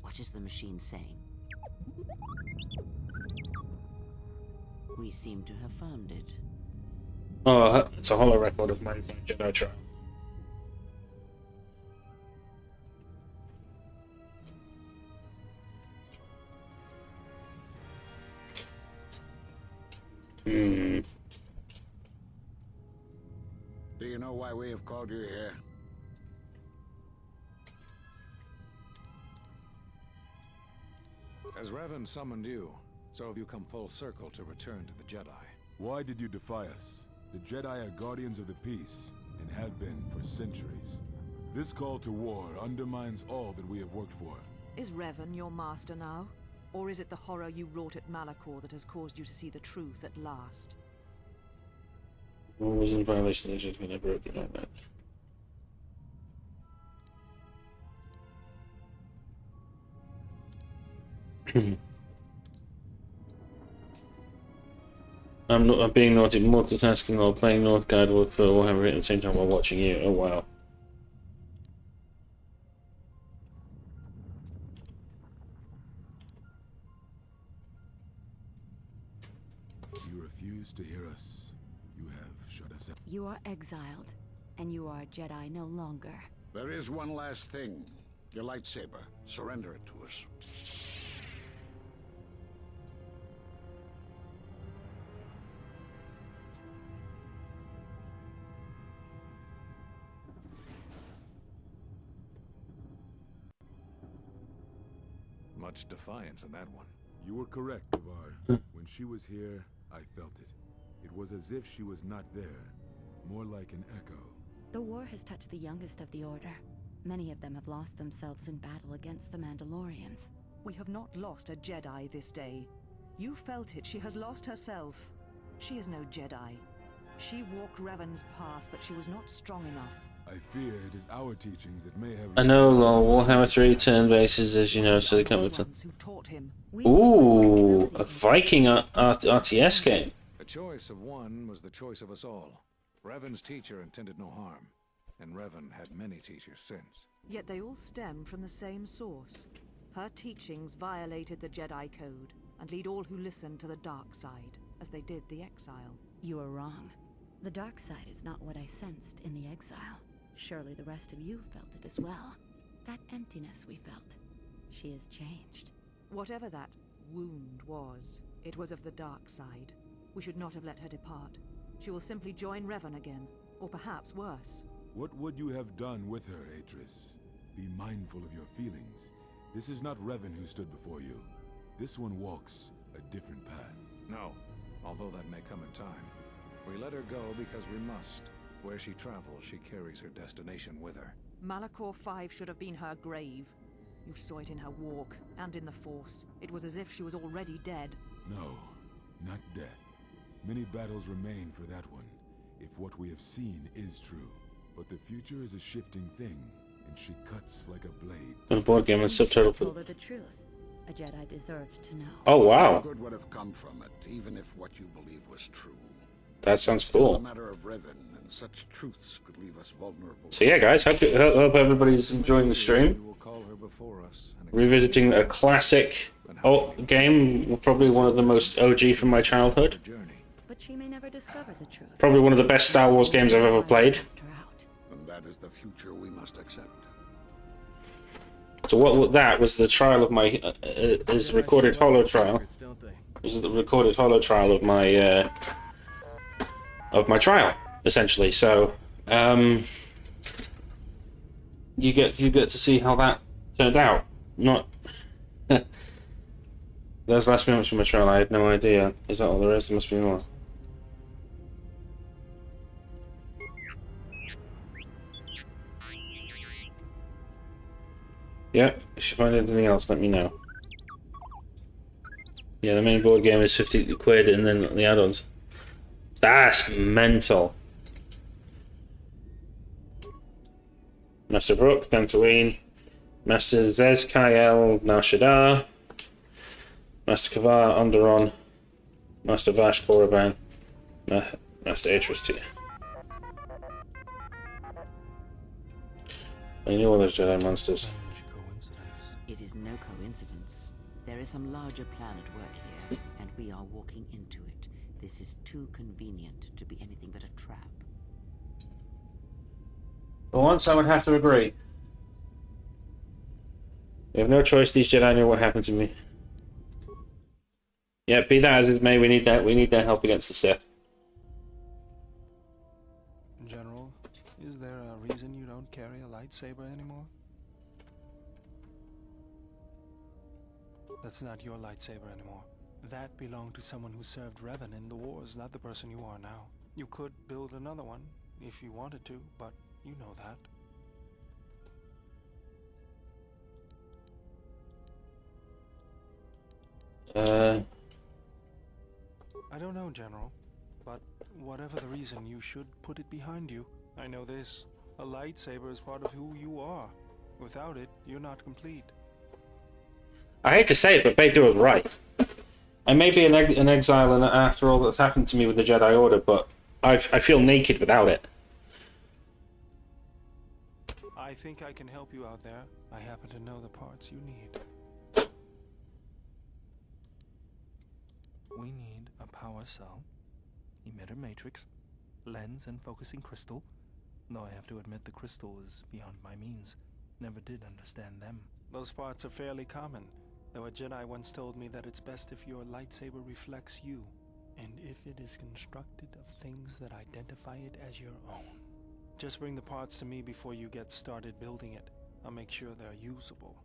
What is the machine saying? We seem to have found it. Oh, it's a hollow record of my Jedi trial. Hmm. Do you know why we have called you here? As Revan summoned you, so have you come full circle to return to the Jedi. Why did you defy us? The Jedi are guardians of the peace, and have been for centuries. This call to war undermines all that we have worked for. Is Revan your master now? Or is it the horror you wrought at Malachor that has caused you to see the truth at last? War was in violation of the Jedi, never broken like that. I'm being naughty, multitasking while playing Northgard for Warhammer at the same time while watching you. Oh wow. You refuse to hear us. You have shut us out. You are exiled, and you are a Jedi no longer. There is one last thing. Your lightsaber. Surrender it to us. Much defiance in that one. You were correct, Kavar. When she was here, I felt it. It was as if she was not there. More like an echo. The war has touched the youngest of the Order. Many of them have lost themselves in battle against the Mandalorians. We have not lost a Jedi this day. You felt it. She has lost herself. She is no Jedi. She walked Revan's path, but she was not strong enough. I fear it is our teachings that may have... I know, lol. Warhammer 3 turn bases, as you know, so they come with some... Ooh, a Viking RTS game. The choice of one was the choice of us all. Revan's teacher intended no harm, and Revan had many teachers since. Yet they all stem from the same source. Her teachings violated the Jedi Code and lead all who listen to the dark side, as they did the exile. You are wrong. The dark side is not what I sensed in the exile. Surely the rest of you felt it as well. That emptiness we felt. She has changed. Whatever that wound was, it was of the dark side. We should not have let her depart. She will simply join Revan again, or perhaps worse. What would you have done with her, Atris? Be mindful of your feelings. This is not Revan who stood before you. This one walks a different path. No, although that may come in time. We let her go because we must. Where she travels, she carries her destination with her. Malachor 5 should have been her grave. You saw it in her walk, and in the Force. It was as if she was already dead. No, not death. Many battles remain for that one, if what we have seen is true. But the future is a shifting thing, and she cuts like a blade. On a board game with subtitle. Told her the truth. A Jedi deserves to know. Oh wow. Good would have come from it, even if what you believe was true. That sounds A cool. matter of Revan, and such truths could leave us vulnerable. So yeah, guys, hope everybody's enjoying the stream. We will call her before us. Revisiting a classic game, probably one of the most OG from my childhood. But she may never discover the truth. Probably one of the best Star Wars games I've ever played. And that is the future we must accept. So that was the trial of my is recorded holo trial. This is the recorded holo trial of my trial, essentially. So you get to see how that turned out. Not those last moments from my trial. I had no idea. Is that all there is? There must be more. Yeah, if you find anything else, let me know. Yeah, the main board game is 50 quid and then the add-ons. That's mental. Master Brook, Dantooine. Master Zez, Kael, now Shadda. Master Kavar, Onderon. Master Vash, Korriban. Master Atris too. I knew all those Jedi monsters. It is no coincidence. There is some larger plan at work here, and we are walking into it. This is too convenient to be anything but a trap. For once, I would have to agree. We have no choice. These Jedi knew what happened to me. Yeah, be that as it may, we need that. We need their help against the Sith. General, is there a reason you don't carry a lightsaber anymore? That's not your lightsaber anymore. That belonged to someone who served Revan in the wars, not the person you are now. You could build another one if you wanted to, but you know that. I don't know, General, but whatever the reason, you should put it behind you. I know this. A lightsaber is part of who you are. Without it, you're not complete. I hate to say it, but Bader was right. I may be an exile and after all that's happened to me with the Jedi Order, but I feel naked without it. I think I can help you out there. I happen to know the parts you need. We need a power cell, emitter matrix, lens and focusing crystal. Though I have to admit the crystal is beyond my means. Never did understand them. Those parts are fairly common, though a Jedi once told me that it's best if your lightsaber reflects you, and if it is constructed of things that identify it as your own. Just bring the parts to me before you get started building it. I'll make sure they're usable.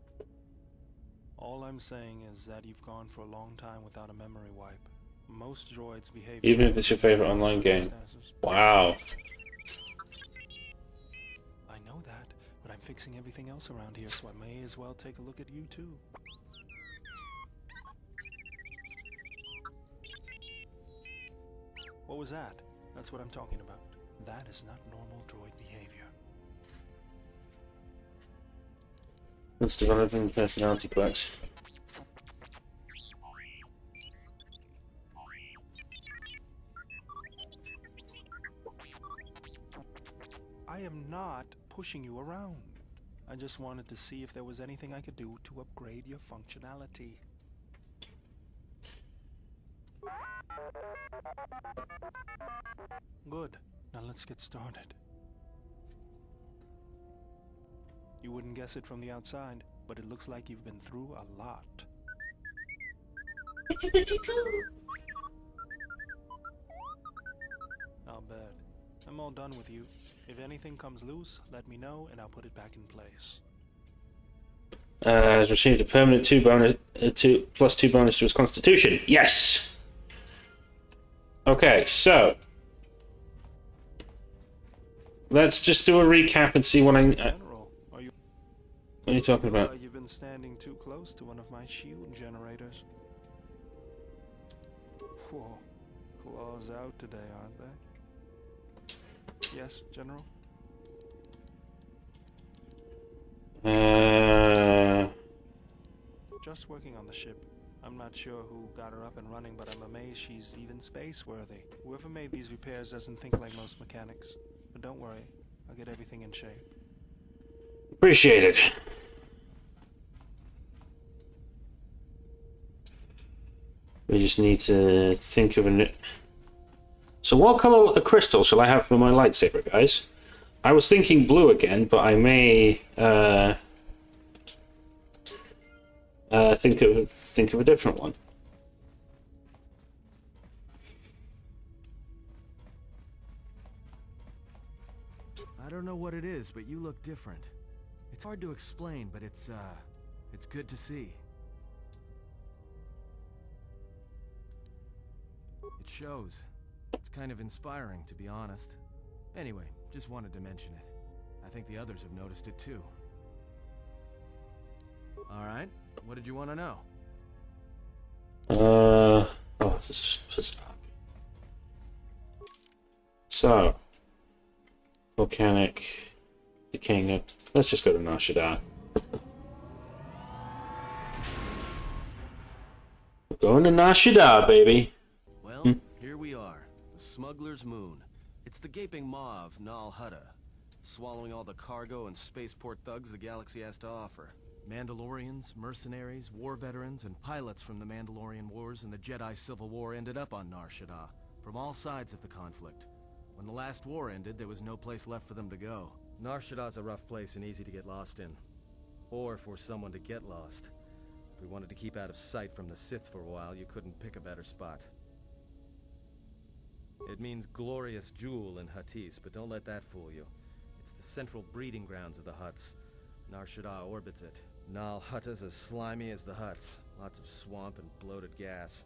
All I'm saying is that you've gone for a long time without a memory wipe. Most droids behave... Even if it's your favorite online game. Wow. I know that, but I'm fixing everything else around here, so I may as well take a look at you too. What was that? That's what I'm talking about. That is not normal droid behavior. It's developing personality quirks. I am not pushing you around. I just wanted to see if there was anything I could do to upgrade your functionality. Good. Now let's get started. You wouldn't guess it from the outside, but it looks like you've been through a lot. I'll bet. I'm all done with you. If anything comes loose, let me know and I'll put it back in place. Has received a permanent 2 bonus, 2 bonus to his constitution. Yes! Okay, so let's just do a recap and see what I... General, are you... What are you talking about? You've been standing too close to one of my shield generators. Whoa. Claws out today, aren't they? Yes, General? Just working on the ship. I'm not sure who got her up and running, but I'm amazed she's even space-worthy. Whoever made these repairs doesn't think like most mechanics. But don't worry, I'll get everything in shape. Appreciate it. We just need to think of a... So what color crystal shall I have for my lightsaber, guys? I was thinking blue again, but I may think of a different one. I don't know what it is, but you look different. It's hard to explain, but it's good to see. It shows. It's kind of inspiring, to be honest. Anyway, just wanted to mention it. I think the others have noticed it too. Alright, what did you want to know? Oh, this is just bizarre. So, volcanic, decaying up. Let's just go to Nar Shadda. We're going to Nar Shadda, baby. Well, here we are. The Smuggler's Moon. It's the gaping maw of Nal Hutta, swallowing all the cargo and spaceport thugs the galaxy has to offer. Mandalorians, mercenaries, war veterans, and pilots from the Mandalorian Wars and the Jedi Civil War ended up on Nar Shadda, from all sides of the conflict. When the last war ended, there was no place left for them to go. Nar Shadda's a rough place and easy to get lost in. Or for someone to get lost. If we wanted to keep out of sight from the Sith for a while, you couldn't pick a better spot. It means glorious jewel in Huttese, but don't let that fool you. It's the central breeding grounds of the Hutts. Nar Shadda orbits it. Nal Hutta's as slimy as the Hutts. Lots of swamp and bloated gas.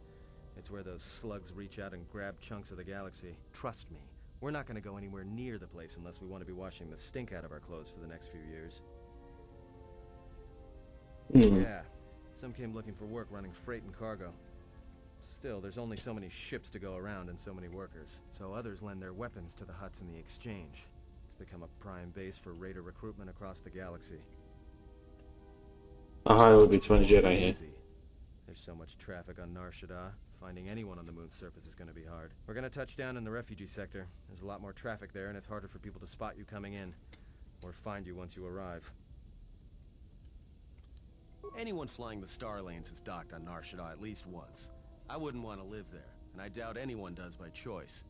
It's where those slugs reach out and grab chunks of the galaxy. Trust me, we're not going to go anywhere near the place unless we want to be washing the stink out of our clothes for the next few years. Yeah, some came looking for work running freight and cargo. Still, there's only so many ships to go around and so many workers, so others lend their weapons to the Hutts in the exchange. It's become a prime base for raider recruitment across the galaxy. There will be 20 Jedi here. There's so much traffic on Nar Shadda. Finding anyone on the moon's surface is going to be hard. We're going to touch down in the refugee sector. There's a lot more traffic there, and it's harder for people to spot you coming in, or find you once you arrive. Anyone flying the Star Lanes has docked on Nar Shadda at least once. I wouldn't want to live there, and I doubt anyone does by choice.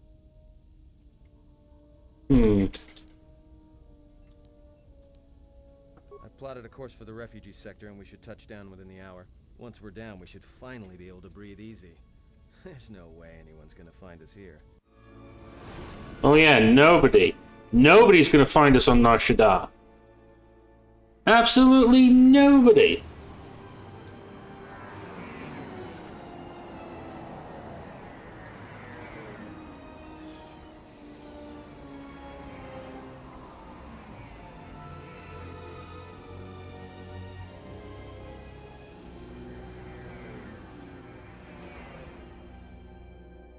I've plotted a course for the refugee sector, and we should touch down within the hour. Once we're down, we should finally be able to breathe easy. There's no way anyone's gonna find us here. Oh yeah, nobody. Nobody's gonna find us on Nar Shadda. Absolutely nobody.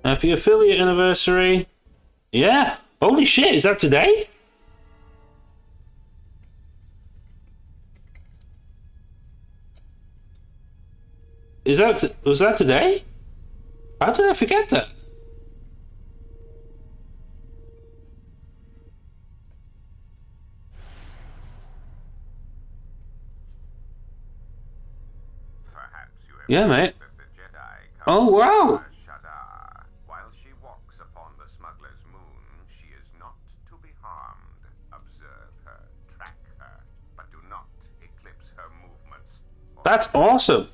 Happy affiliate anniversary. Yeah. Holy shit, is that today? Was that today? How did I forget that? Yeah, mate. that the Jedi Oh, wow. Shadda. While she walks upon the smuggler's moon, she is not to be harmed. Observe her, track her, but do not eclipse her movements. That's awesome.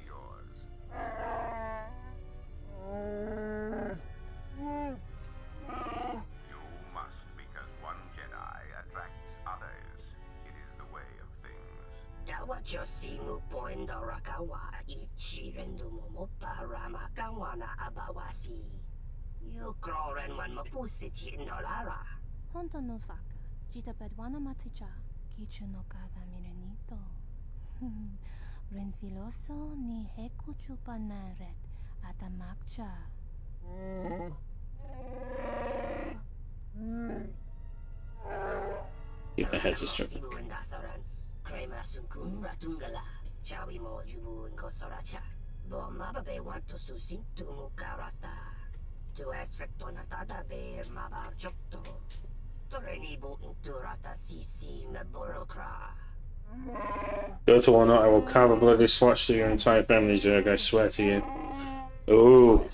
You must, because one Jedi attracts others. It is the way of things. Tawachosimu poindorakawa ichirendumo paramakawana abawasi. You croren one mapusiti nolara. Honto no saka, jita pedwana maticha, kichu no kada mirenito. Renfiloso ni heku chupanaret atamakcha. Keep their heads straight. Krema sunkun ratungala. Chawi mo jubu inkosoracha. Bo mababe wanto susintu mukarata. Tu esrectona tada beer mabar chokto. Torenibu inturata sisi meborokra. Go to or not, I will carve a bloody swatch to your entire family, Zerg, I swear to you. Ooh.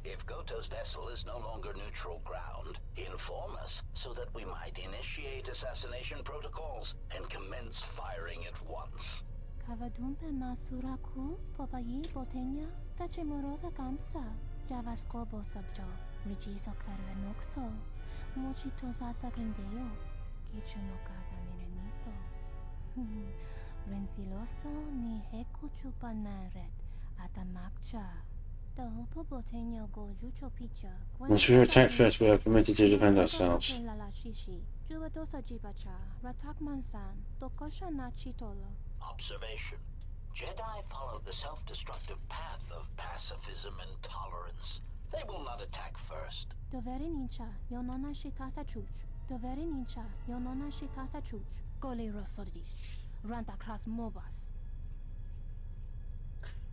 If Goto's vessel is no longer neutral ground, inform us so that we might initiate assassination protocols and commence firing at once. Kavadumpe masuraku popayi botenya tachimurota kamsa. Javaskobo subjo, rigiso carvenoxo. Mochito sasa grandeo. Kichu no kada mirenito. Renfiloso ni heku chupanaret atamakcha. Once we are attacked first, we are permitted to defend ourselves. Observation. Jedi follow the self-destructive path of pacifism and tolerance. They will not attack first. Doveri nincha, yonona shitasa chuch. Doveri nincha, yonona shitasa chuch. Gole rosodish. Ranta kras mobas.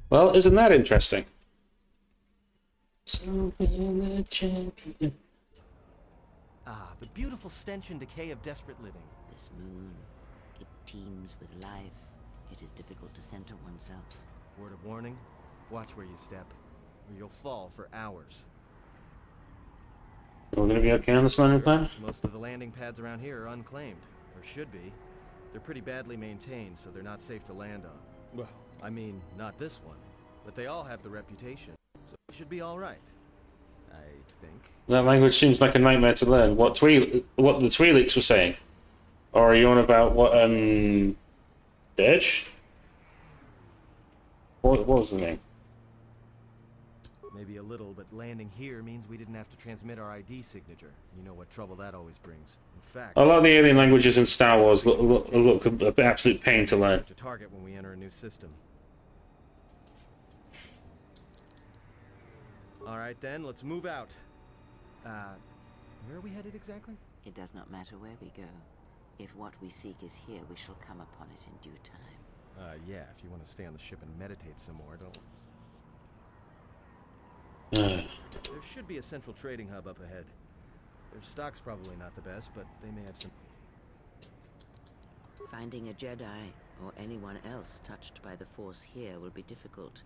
Well, isn't that interesting? Ah, the beautiful stench and decay of desperate living. This moon, it teems with life. It is difficult to center oneself. Word of warning, watch where you step, or you'll fall for hours. We're gonna be okay on this landing plan? Most of the landing pads around here are unclaimed, or should be. They're pretty badly maintained, so they're not safe to land on. Well, I mean, not this one, but they all have the reputation, so it should be all right. I think. That language seems like a nightmare to learn. What the Twi'leks were saying? Or are you on about what, Dirge? What was the name? Maybe a little, but landing here means we didn't have to transmit our ID signature. You know what trouble that always brings. In fact, A lot of the alien languages in Star Wars look an absolute pain to learn. to target when we enter a new system. All right then, let's move out. Where are we headed exactly? It does not matter where we go. If what we seek is here, we shall come upon it in due time. Yeah, if you want to stay on the ship and meditate some more, don't... There should be a central trading hub up ahead. Their stock's probably not the best, but they may have some... Finding a Jedi, or anyone else touched by the Force here, will be difficult.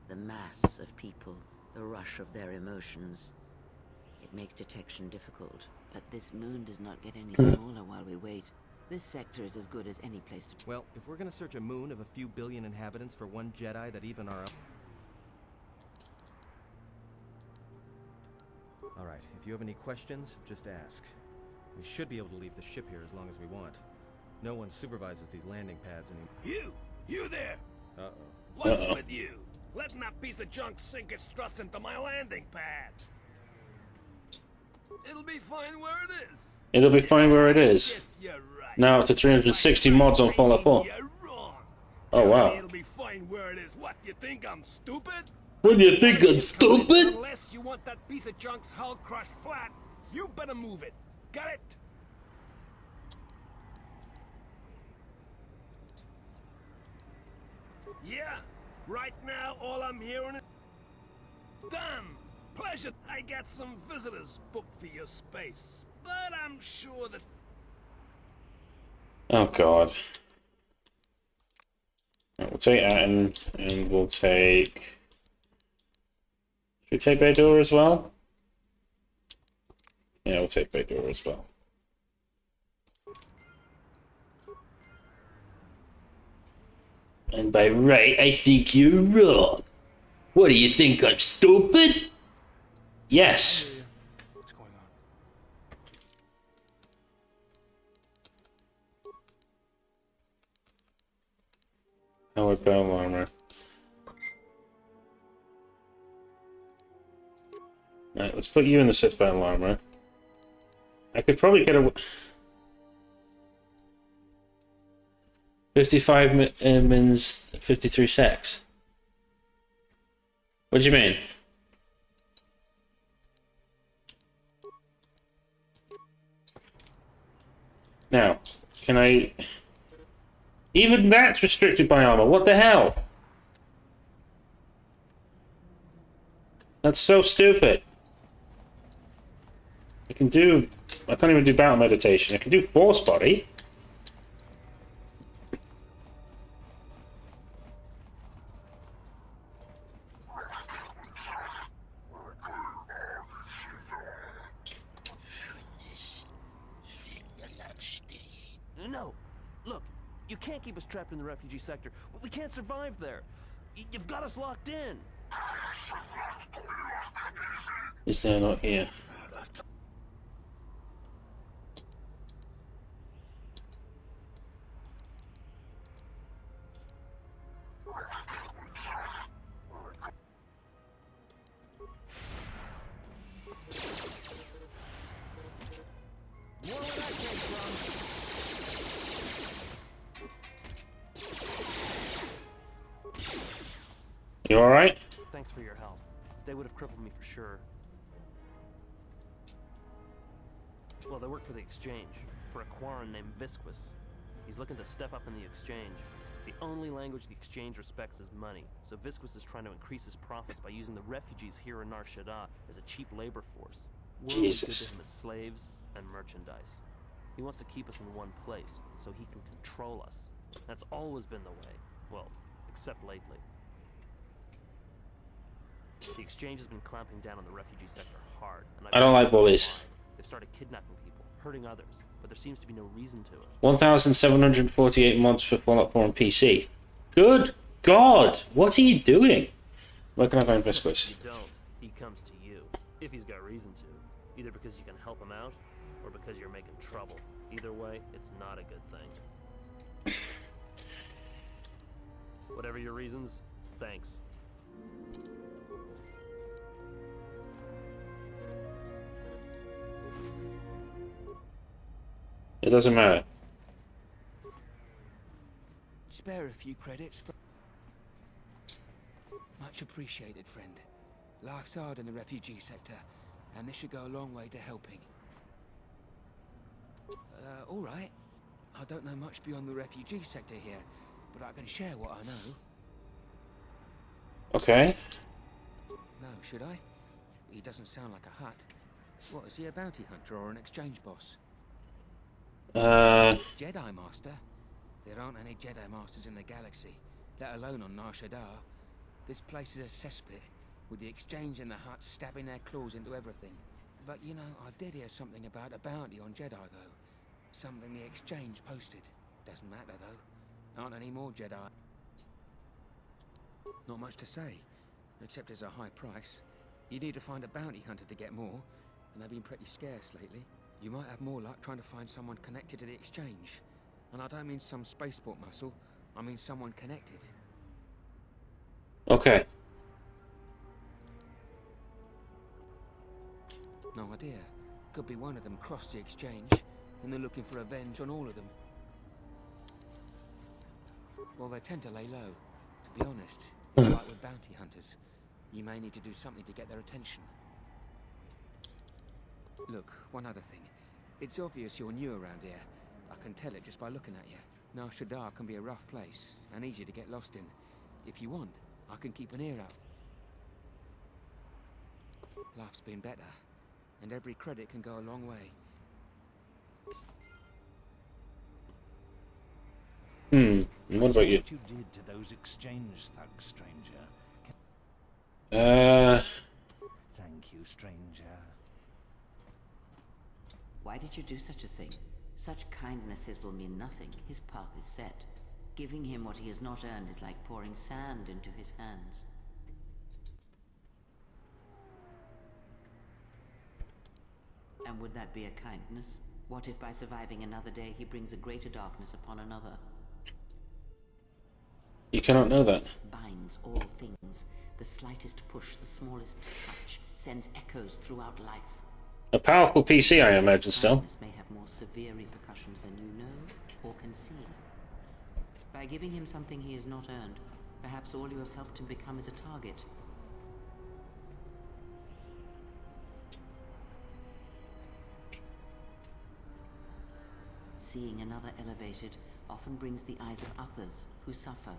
The mass of people, the rush of their emotions. It makes detection difficult, but this moon does not get any smaller while we wait. This sector is as good as any place to... Well, if we're gonna search a moon of a few billion inhabitants for one Jedi that even are... Alright, if you have any questions, just ask. We should be able to leave the ship here as long as we want. No one supervises these landing pads anymore. You there! Uh-oh. What's with you? Letting that piece of junk sink its struts into my landing pad! It'll be fine where it is! It'll be fine where it is. Now up to 360 mods on Fallout 4. Oh wow. It'll be fine where it is. What, you think I'm stupid? What do you think, I'm stupid? Unless you want that piece of junk's hull crushed flat, you better move it. Got it? Yeah, right now all I'm hearing is... Done! Pleasure. I got some visitors booked for your space, but I'm sure that... Oh god. Right, we'll take Atten, and we'll take... Should we take Baydor as well? Yeah, we'll take Baydor as well. And by right, I think you're wrong. What do you think, I'm stupid? Yes. What's going on? Hello, bell armor. Right, let's put you in the Sith battle armor. I could probably get a 55 mins, 53 sex. What do you mean? Now, can I... Even that's restricted by armor. What the hell? That's so stupid. I can do... I can't even do battle meditation. I can do force body. No, look, you can't keep us trapped in the refugee sector. We can't survive there. You've got us locked in. Is there not here? You alright? Thanks for your help. They would have crippled me for sure. Well, they work for the Exchange, for a Quarren named Visquis. He's looking to step up in the Exchange. The only language the Exchange respects is money, so Visquis is trying to increase his profits by using the refugees here in Nar Shaddaa as a cheap labor force. We're only good to him as slaves and merchandise. He wants to keep us in one place, so he can control us. That's always been the way. Well, except lately. The Exchange has been clamping down on the refugee sector hard. And I don't like bullies. They've started kidnapping people, hurting others, but there seems to be no reason to it. 1,748 mods for Fallout 4 on PC. Good God! What are you doing? Where can I find Visquis? If you don't, he comes to you. If he's got reason to. Either because you can help him out, or because you're making trouble. Either way, it's not a good thing. Whatever your reasons, thanks. It doesn't matter. Spare a few credits for... Much appreciated, friend. Life's hard in the refugee sector, and this should go a long way to helping. All right. I don't know much beyond the refugee sector here, but I can share what I know. Okay. No, should I? He doesn't sound like a Hutt. What, is he a bounty hunter or an exchange boss? Jedi Master? There aren't any Jedi Masters in the galaxy, let alone on Nar Shaddaa. This place is a cesspit, with the Exchange and the Hutts stabbing their claws into everything. But you know, I did hear something about a bounty on Jedi, though. Something the Exchange posted. Doesn't matter, though. Aren't any more Jedi. Not much to say, except it's a high price. You need to find a bounty hunter to get more, and they've been pretty scarce lately. You might have more luck trying to find someone connected to the Exchange. And I don't mean some spaceport muscle, I mean someone connected. Okay. No idea. Could be one of them crossed the Exchange, and they're looking for revenge on all of them. Well, they tend to lay low, to be honest. It's like with bounty hunters. You may need to do something to get their attention. Look, one other thing. It's obvious you're new around here. I can tell it just by looking at you. Nar Shaddaa can be a rough place, and easy to get lost in. If you want, I can keep an ear out. Life's been better, and every credit can go a long way. And what about you? What you did to those exchange thugs, stranger. Thank you, stranger. Why did you do such a thing? Such kindnesses will mean nothing. His path is set. Giving him what he has not earned is like pouring sand into his hands. And would that be a kindness? What if by surviving another day he brings a greater darkness upon another? You cannot know that. Binds all things. The slightest push, the smallest touch, sends echoes throughout life. A powerful PC, I imagine, still. Kindness may have more severe repercussions than you know or can see. By giving him something he has not earned, perhaps all you have helped him become is a target. Seeing another elevated often brings the eyes of others who suffer.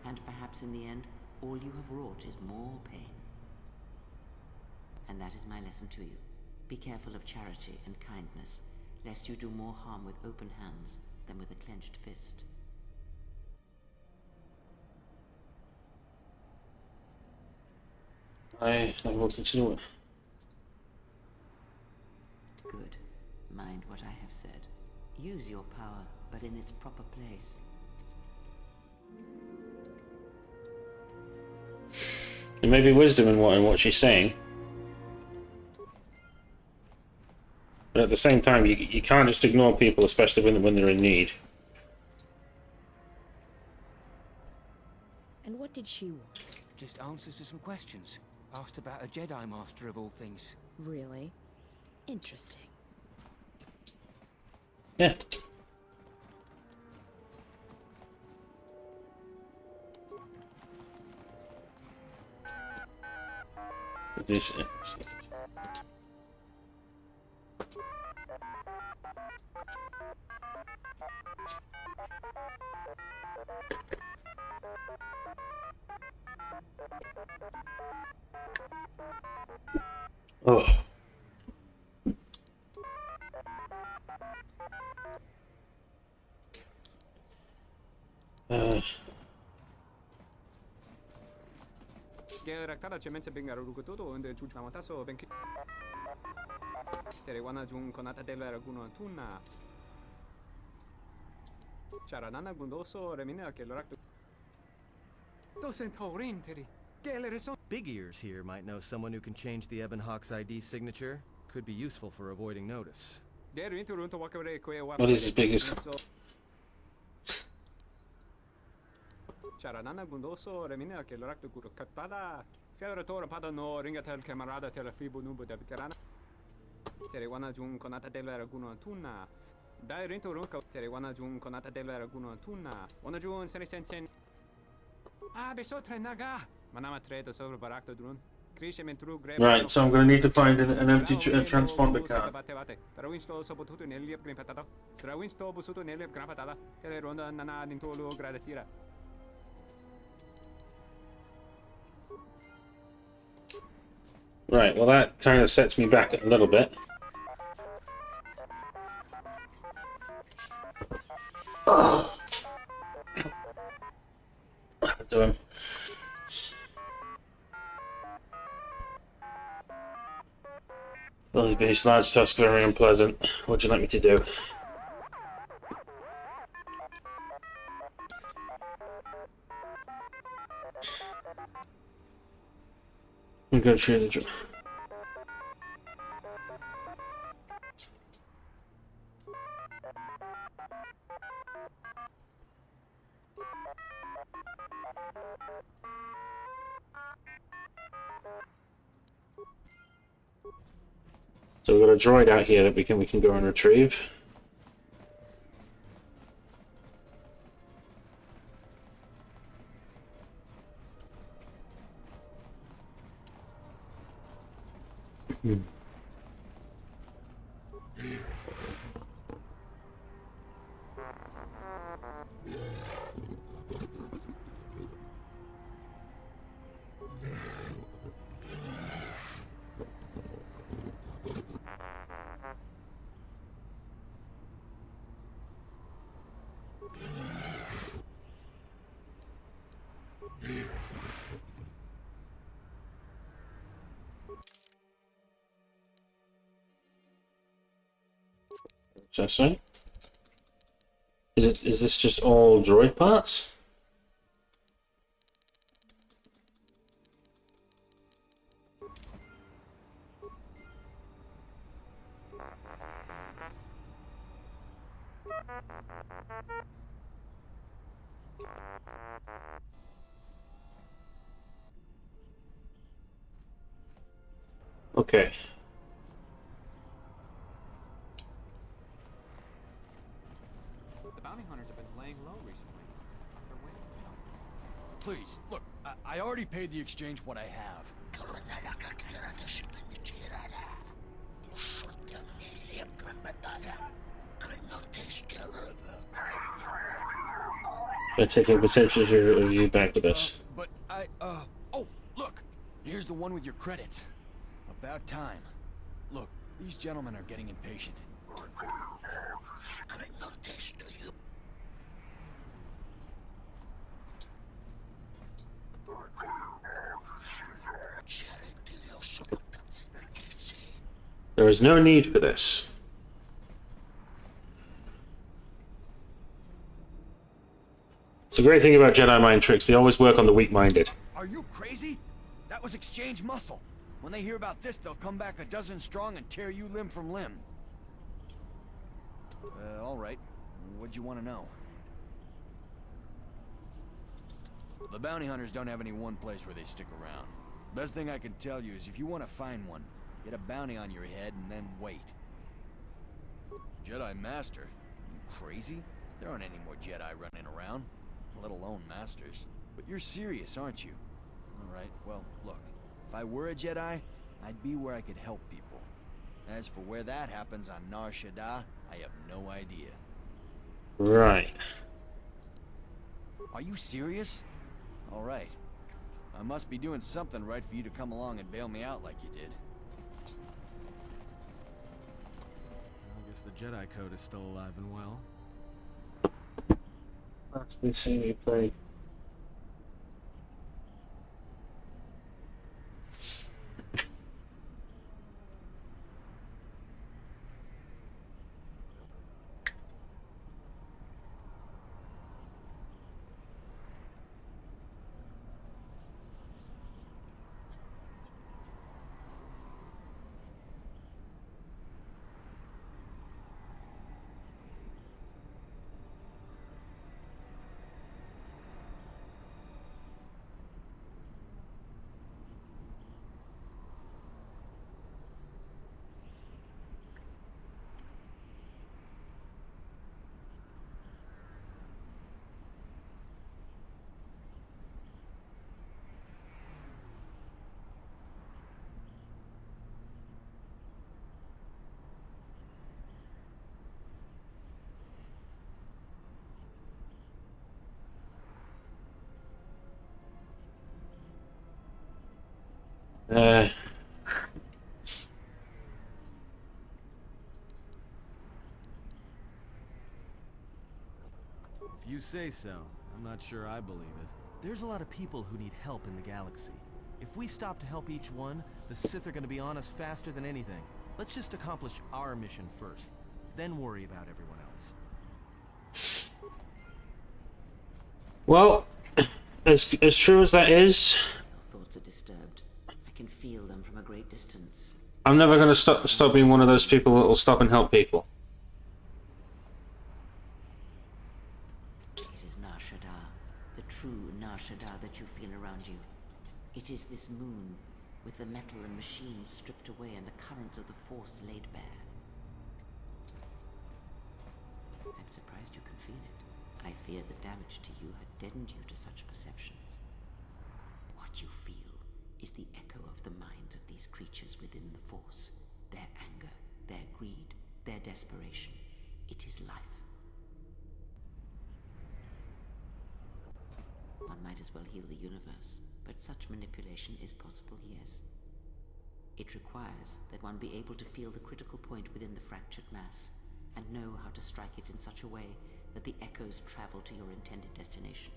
And perhaps in the end, all you have wrought is more pain. And that is my lesson to you. Be careful of charity and kindness, lest you do more harm with open hands than with a clenched fist. I will consider it. Good. Mind what I have said. Use your power, but in its proper place. There may be wisdom in what she's saying. But at the same time, you can't just ignore people, especially when they're in need. And what did she want? Just answers to some questions. Asked about a Jedi Master of all things. Really? Interesting. Yeah. This. Oh. Raktada cemense bengar rukutoto und chuchmamataso benki. Terewana jun konata della raguno tuna. Charanana gundoso remina che lorakto. Docentaurin. Big Ears here might know someone who can change the Ebon Hawk's ID signature. Could be useful for avoiding notice. What is his biggest? Charanana gundoso remina che lorakto guru katada. Fiadoratore pada no ringatel camarada telefibo nubo da veterana. Terewana jun konata della raguno tuna. Dai rinto runka terewana jun konata della raguno tuna. Ona jun sensen. Ah, besotre naga. Manama treto sobre barakto drun. Right, so I'm going to need to find an empty transponder card. Right, well that kind of sets me back a little bit. Oh. To him. Well, these large tasks very unpleasant. What would you like me to do? I'm going to choose a job. So we've got a droid out here that we can go and retrieve. Is that so? Is this just all droid parts? Okay. The bounty hunters have been laying low recently. They're waiting for something. Please, look, I already paid the exchange what I have. They're taking a percentage of you back with us. But oh, look, here's the one with your credits. About time. Look, these gentlemen are getting impatient. There is no need for this. It's a great thing about Jedi mind tricks. They always work on the weak-minded. Are you crazy? That was exchange muscle. When they hear about this, they'll come back a dozen strong and tear you limb from limb. All right. What'd you want to know? The bounty hunters don't have any one place where they stick around. Best thing I can tell you is if you want to find one, get a bounty on your head and then wait. Jedi Master? You crazy? There aren't any more Jedi running around, let alone Masters. But you're serious, aren't you? Alright, well, look. If I were a Jedi, I'd be where I could help people. As for where that happens on Nar Shaddaa, I have no idea. Right. Are you serious? Alright. I must be doing something right for you to come along and bail me out like you did. I guess the Jedi Code is still alive and well. Let's be seeing you play. If you say so, I'm not sure I believe it. There's a lot of people who need help in the galaxy. If we stop to help each one, the Sith are gonna be on us faster than anything. Let's just accomplish our mission first, then worry about everyone else. Well, as true as that is, Your thoughts are disturbed. I can feel them from a great distance. I'm never going to stop being one of those people that will stop and help people. It is Nar Shaddaa, the true Nar Shaddaa that you feel around you. It is this moon, with the metal and machines stripped away and the currents of the Force laid bare. I'm surprised you can feel it. I feared the damage to you had deadened you to such perceptions. What you feel is the echo of the minds of these creatures within the Force. Their anger, their greed, their desperation. It is life. One might as well heal the universe, but such manipulation is possible, yes. It requires that one be able to feel the critical point within the fractured mass, and know how to strike it in such a way that the echoes travel to your intended destination.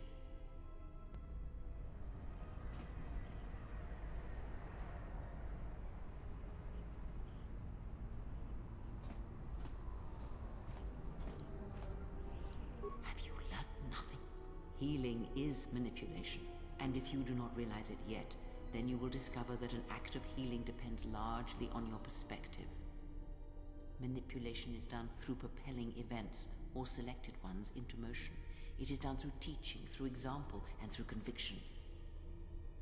Healing is manipulation, and if you do not realize it yet, then you will discover that an act of healing depends largely on your perspective. Manipulation is done through propelling events, or selected ones, into motion. It is done through teaching, through example, and through conviction.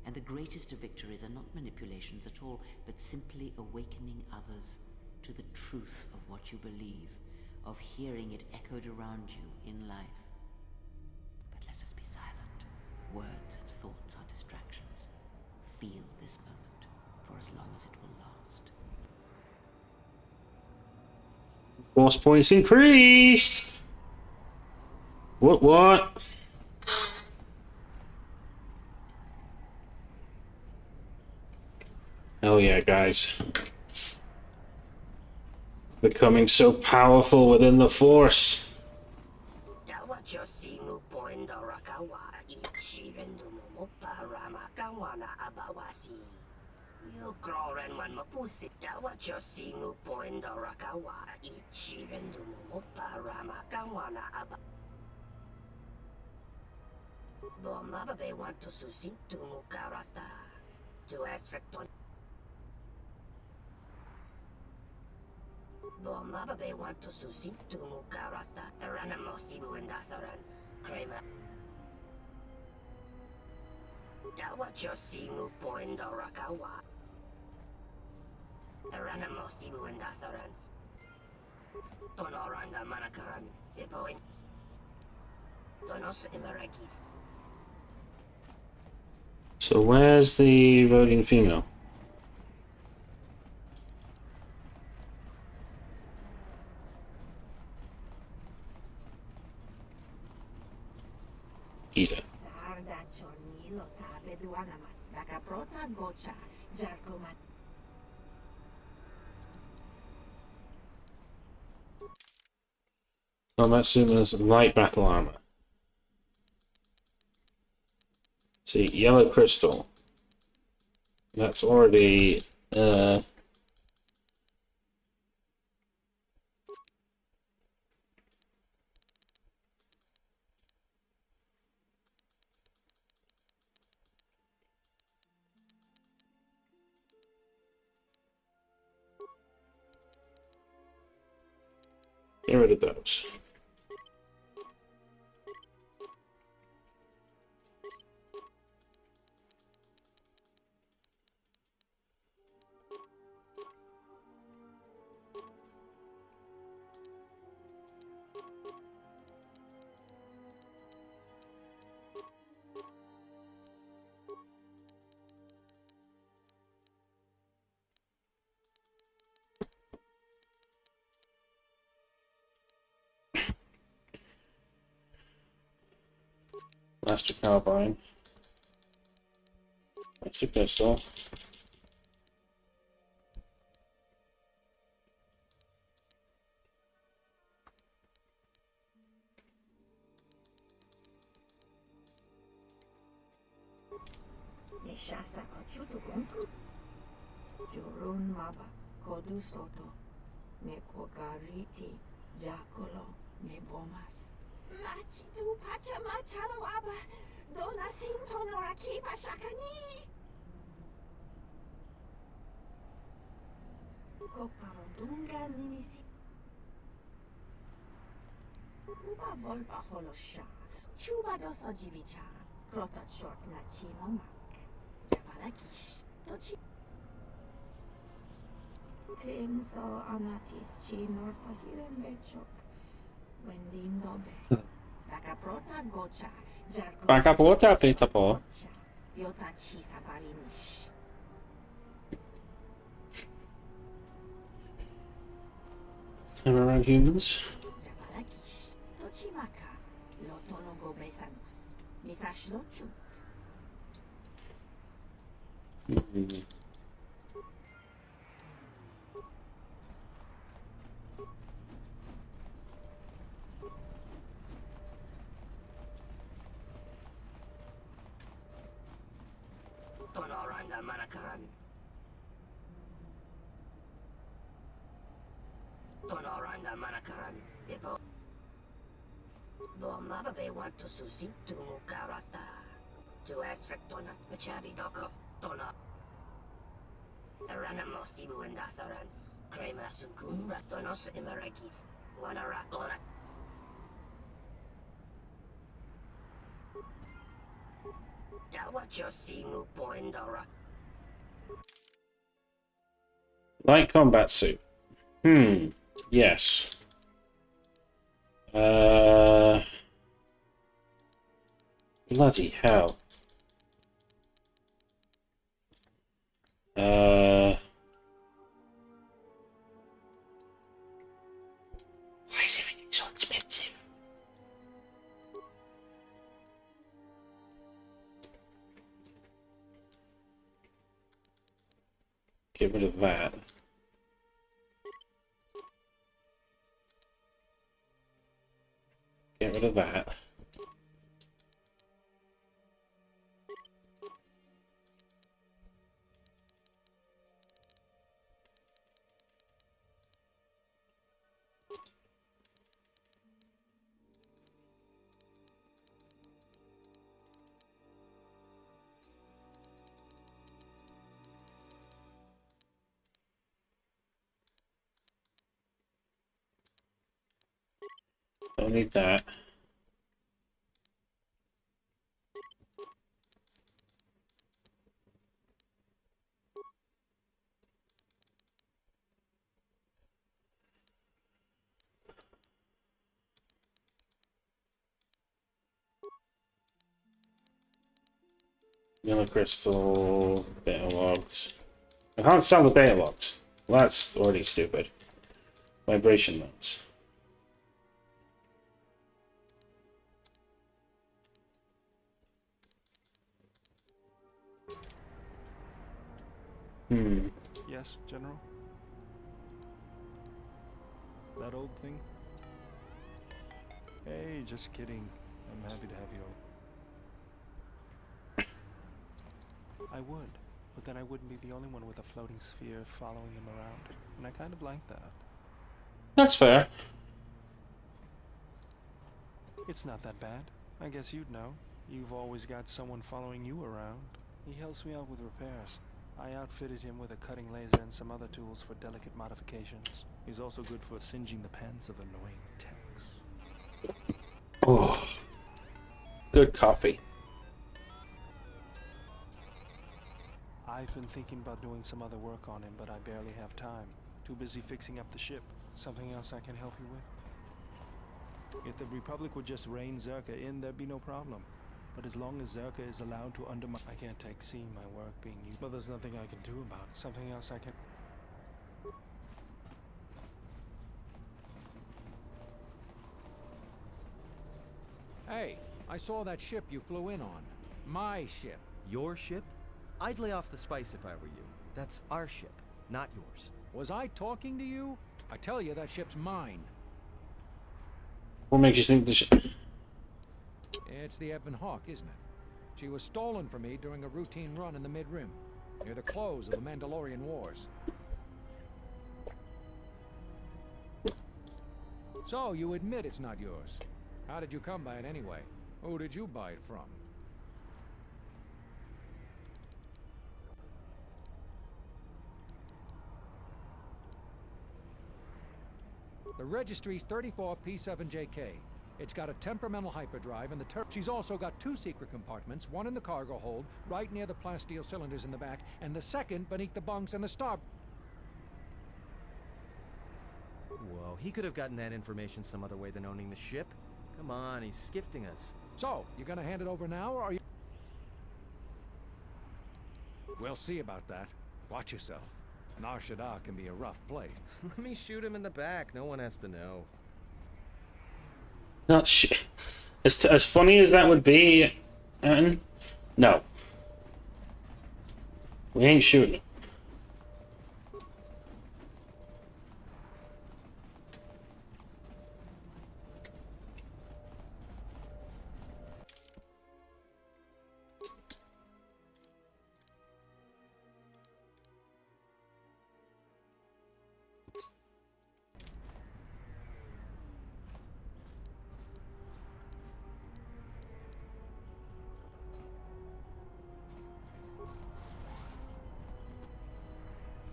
And the greatest of victories are not manipulations at all, but simply awakening others to the truth of what you believe, of hearing it echoed around you in life. But let us be silent. Words and thoughts are distractions. Feel this moment for as long as it will last. Force points increased! What? Hell yeah, guys. Becoming so powerful within the Force. Bombabe want to susintu mukarata ranamosibu and assurance Kramer Dawachosimu point Orakawa ranamosibu and assurance Tonoranga Manakan Hippo Donos Imaraki. So where's the voting female? Ida. Combat summons light battle armor. See, yellow crystal. That's already get rid of those. Master carbine. Master pistol. Mishasa achutu gonku. Jurun maba kodu soto. Me kogariti jakolo me bomas. Machitu pachama chalawaba. Dona sinto norakipa shakani. Koparodunga nimisi. Uba volpa holosha. Chuba doso jibicha. Prota short na chino mak. Jabalakish. Tochi. Crimso anatis chinor tahirem bechok. Wendin dobe. Takaprota gocha. Jarko. Bakaprota petapo. Yota chisa barinish. Time around humans. Jabalakish. Tochimaka. Lotono gobesanus. Misashlochut. Tonoranga Manakan. Tonoranga Manakan. Hippo. Bomababe want to susi to mukarata. To aspectona, machabi doko, dona. Aranamo sibu and dasarans. Crema sunkun ratonos imaragith. Wana ratora. Dawacho simu poindora. Light combat suit. Yes. Bloody hell. Why is everything so expensive? Get rid of that. Get rid of that. Don't need that. Yellow crystal, data logs. I can't sell the data logs. Well, that's already stupid. Vibration notes. Yes, General? That old thing? Hey, just kidding. I'm happy to have you over. I would, but then I wouldn't be the only one with a floating sphere following him around. And I kind of like that. That's fair. It's not that bad. I guess you'd know. You've always got someone following you around. He helps me out with repairs. I outfitted him with a cutting laser and some other tools for delicate modifications. He's also good for singeing the pants of annoying techs. Oh, good coffee. I've been thinking about doing some other work on him, but I barely have time. Too busy fixing up the ship. Something else I can help you with? If the Republic would just rein Zerka in, there'd be no problem. But as long as Zerka is allowed to undermine... I can't take seeing my work being used. But there's nothing I can do about it. Something else I can... Hey, I saw that ship you flew in on. My ship. Your ship? I'd lay off the spice if I were you. That's our ship, not yours. Was I talking to you? I tell you, that ship's mine. What makes you think this? It's the Ebon Hawk, isn't it? She was stolen from me during a routine run in the Mid-Rim, near the close of the Mandalorian Wars. So, you admit it's not yours. How did you come by it anyway? Who did you buy it from? The registry's 34P7JK. It's got a temperamental hyperdrive and the She's also got 2 secret compartments, one in the cargo hold, right near the plasteel cylinders in the back, and the second beneath the bunks and the star... Whoa, he could have gotten that information some other way than owning the ship. Come on, he's skifting us. So, you gonna hand it over now, or are you... We'll see about that. Watch yourself. Nar Shadda can be a rough place. Let me shoot him in the back. No one has to know. Not as funny as that would be, no. We ain't shooting.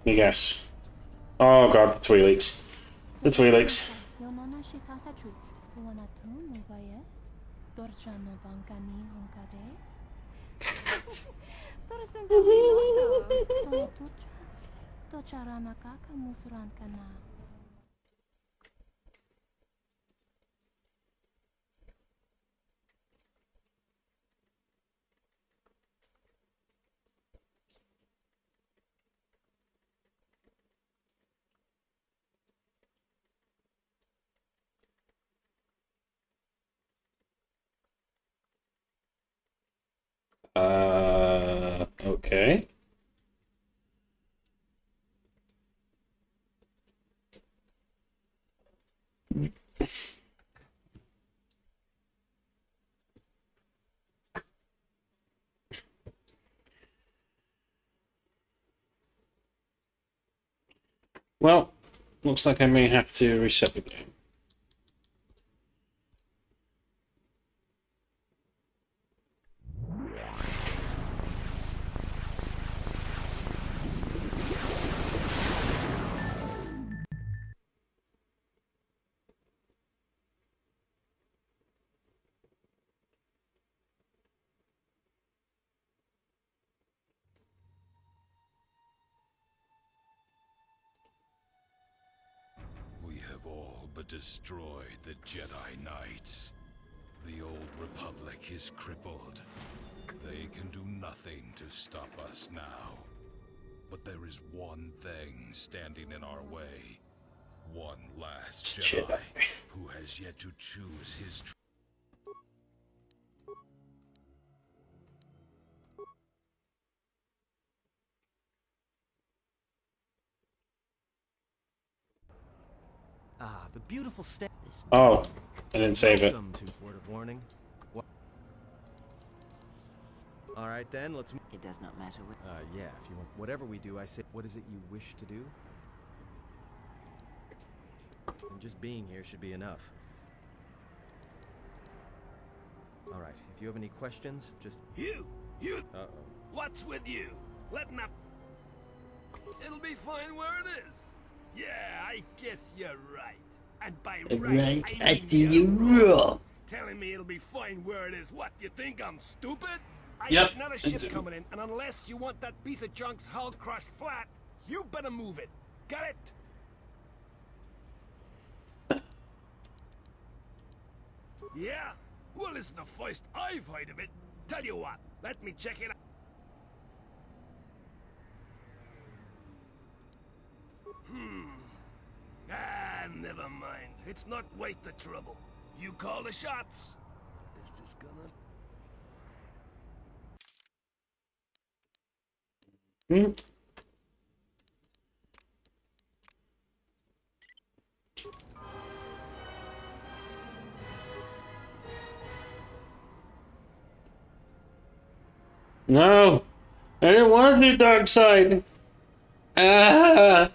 me guess. Oh god, the Twi'leks. The Twi'leks. Yonona shitasa chuch. Wana tu mugayes. Dorcha no bankani honkades. Torsen tapiloto. Tono tucha. Tocha ramakaka musran kana. Okay. Well, looks like I may have to reset the game. We have all but destroyed the Jedi Knights. The old Republic is crippled. They can do nothing to stop us now. But there is one thing standing in our way. One last Jedi who has yet to choose his Ah, the beautiful Oh, I didn't save it. Welcome to word of warning. All right then, let's. It does not matter what. Yeah, if you want. Whatever we do, I say. What is it you wish to do? And just being here should be enough. All right. If you have any questions, just. You. Uh-oh. What's with you? Letting up. It'll be fine where it is. Yeah, I guess you're right. And by right, I mean you're wrong. Telling me it'll be fine where it is. What, you think I'm stupid? I Yep. got another ship coming in, and unless you want that piece of junk's hull crushed flat, you better move it. Got it? Yeah? Well, it's the first I've heard of it. Tell you what, let me check it out. Never mind. It's not worth the trouble. You call the shots. This is gonna... No! I didn't want to do dark side! Ah!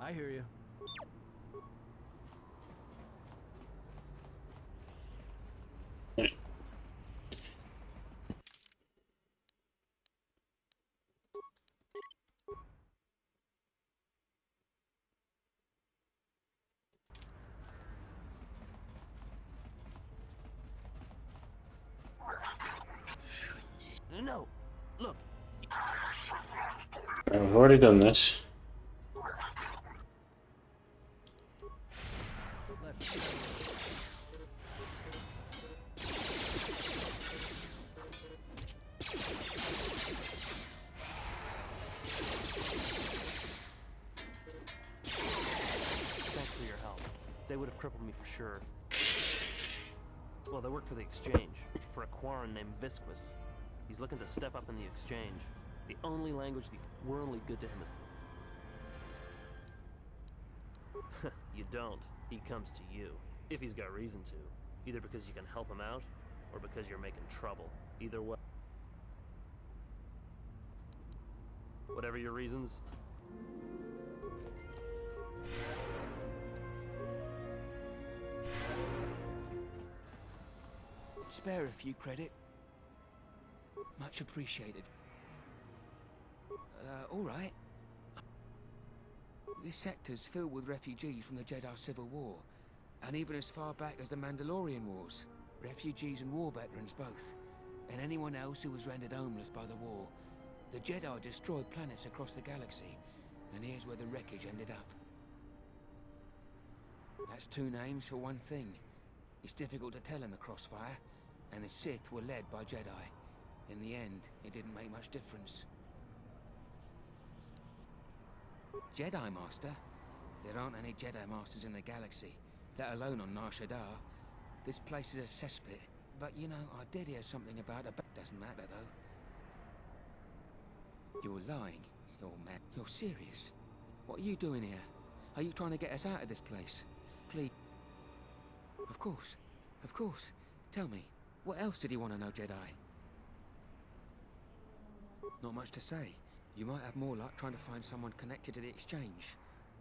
I hear you. No, look. I've already done this. They would have crippled me for sure. Well, they work for the Exchange, for a Quarren named Visquis. He's looking to step up in the Exchange. The only language we're only good to him is... You don't. He comes to you. If he's got reason to. Either because you can help him out, or because you're making trouble. Either way. Whatever your reasons. Spare a few credit. Much appreciated. All right. This sector's filled with refugees from the Jedi Civil War, and even as far back as the Mandalorian Wars. Refugees and war veterans both, and anyone else who was rendered homeless by the war. The Jedi destroyed planets across the galaxy, and here's where the wreckage ended up. That's two names for one thing. It's difficult to tell in the crossfire, and the Sith were led by Jedi. In the end, it didn't make much difference. Jedi Master? There aren't any Jedi Masters in the galaxy, let alone on Nar Shadda. This place is a cesspit, but you know, I did hear something about a... Doesn't matter, though. You're lying. You're mad. You're serious. What are you doing here? Are you trying to get us out of this place? Please. Of course. Of course. Tell me, what else did you want to know, Jedi? Not much to say. You might have more luck trying to find someone connected to the Exchange.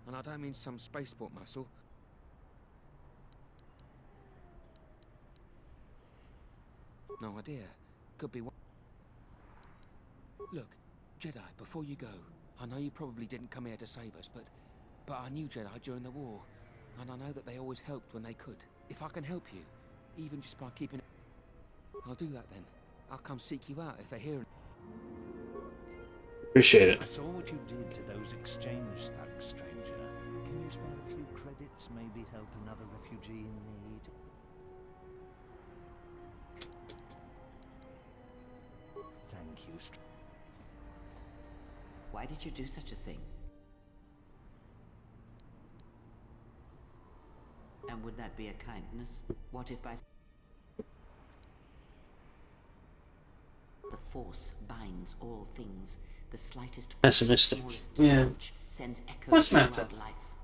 And I don't mean some spaceport muscle. No idea. Could be one. Look, Jedi, before you go, I know you probably didn't come here to save us, but I knew Jedi during the war, and I know that they always helped when they could. If I can help you, even just by keeping... I'll do that then. I'll come seek you out if I hear... Appreciate it. I saw what you did to those exchange thugs, stranger. Can you spare a few credits, maybe help another refugee in need? Thank you, Why did you do such a thing? And would that be a kindness? What if by... The Force binds all things. The slightest... Pessimistic. Yeah. Sends echoes What's the matter? throughout life.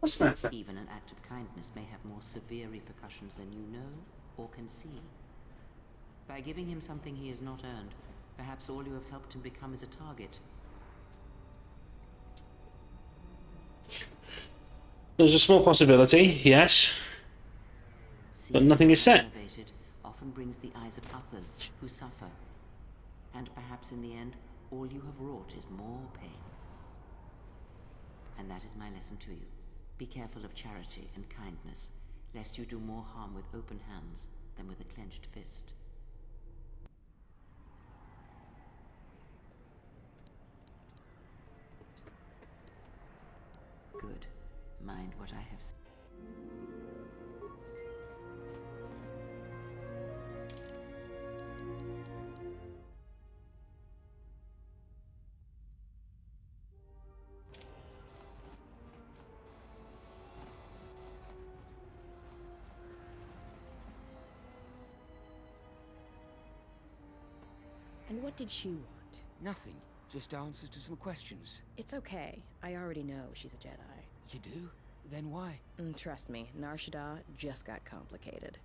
What's the matter? Even an act of kindness may have more severe repercussions than you know or can see. By giving him something he has not earned, perhaps all you have helped him become is a target. There's a small possibility, yes. But nothing is set. Often brings the eyes of others who suffer. And perhaps in the end, all you have wrought is more pain. And that is my lesson to you. Be careful of charity and kindness, lest you do more harm with open hands than with a clenched fist. Good. Mind what I have said. And what did she want? Nothing. Just answers to some questions. It's okay. I already know she's a Jedi. You do? Then why? Trust me, Nar Shadda just got complicated.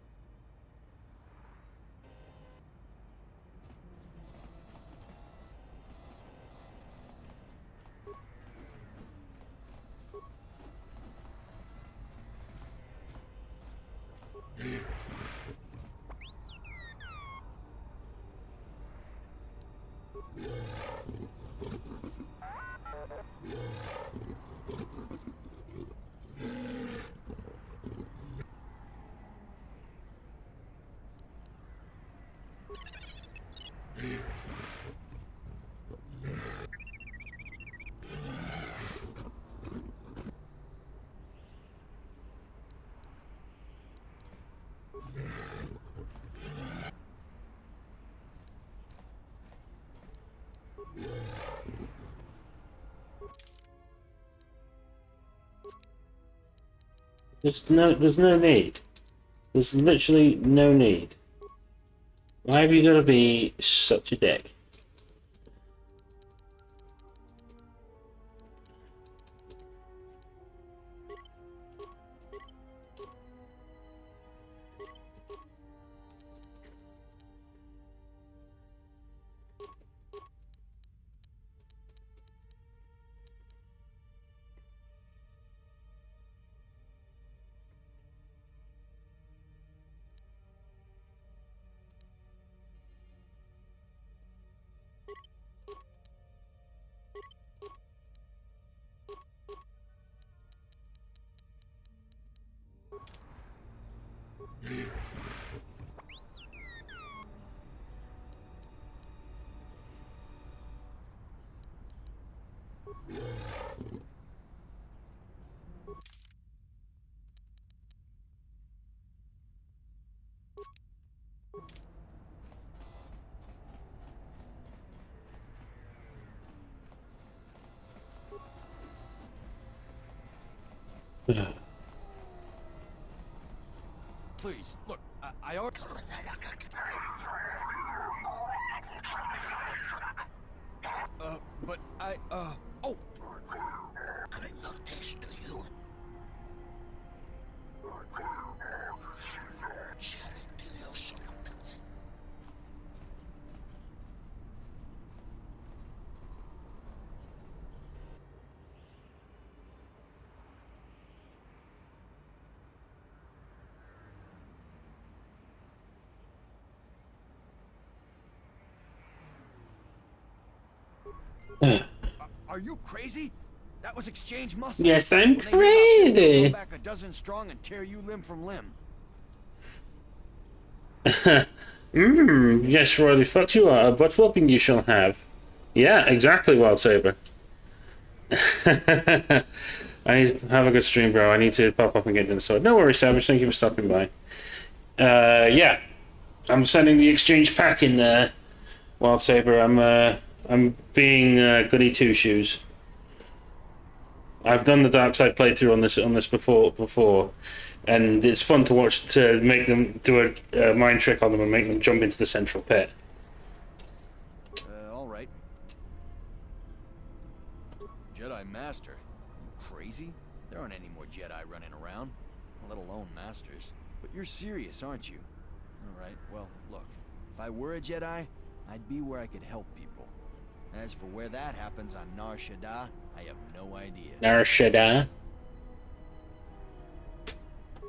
There's no need. There's literally no need. Why have you got to be such a dick? Please, look, I already... but oh! Are you crazy? That was exchange muscle. Yes, I'm When they hear about this, they'll crazy. go back a dozen strong and tear you limb from limb. Yes, Royally fucked you are, but whooping you shall have. Yeah, exactly, Wild Saber. I need to have a good stream, bro. I need to pop up and get dinner sorted. No worries, Savage. Thank you for stopping by. Yeah, I'm sending the exchange pack in there, Wild Saber. I'm being goody two shoes. I've done the dark side playthrough on this before, and it's fun to watch, to make them do a mind trick on them and make them jump into the central pit. All right. Jedi Master? You crazy? There aren't any more Jedi running around, let alone Masters. But you're serious, aren't you? All right, well, look. If I were a Jedi, I'd be where I could help people. As for where that happens on Nar Shadda, I have no idea. Nar Shadda?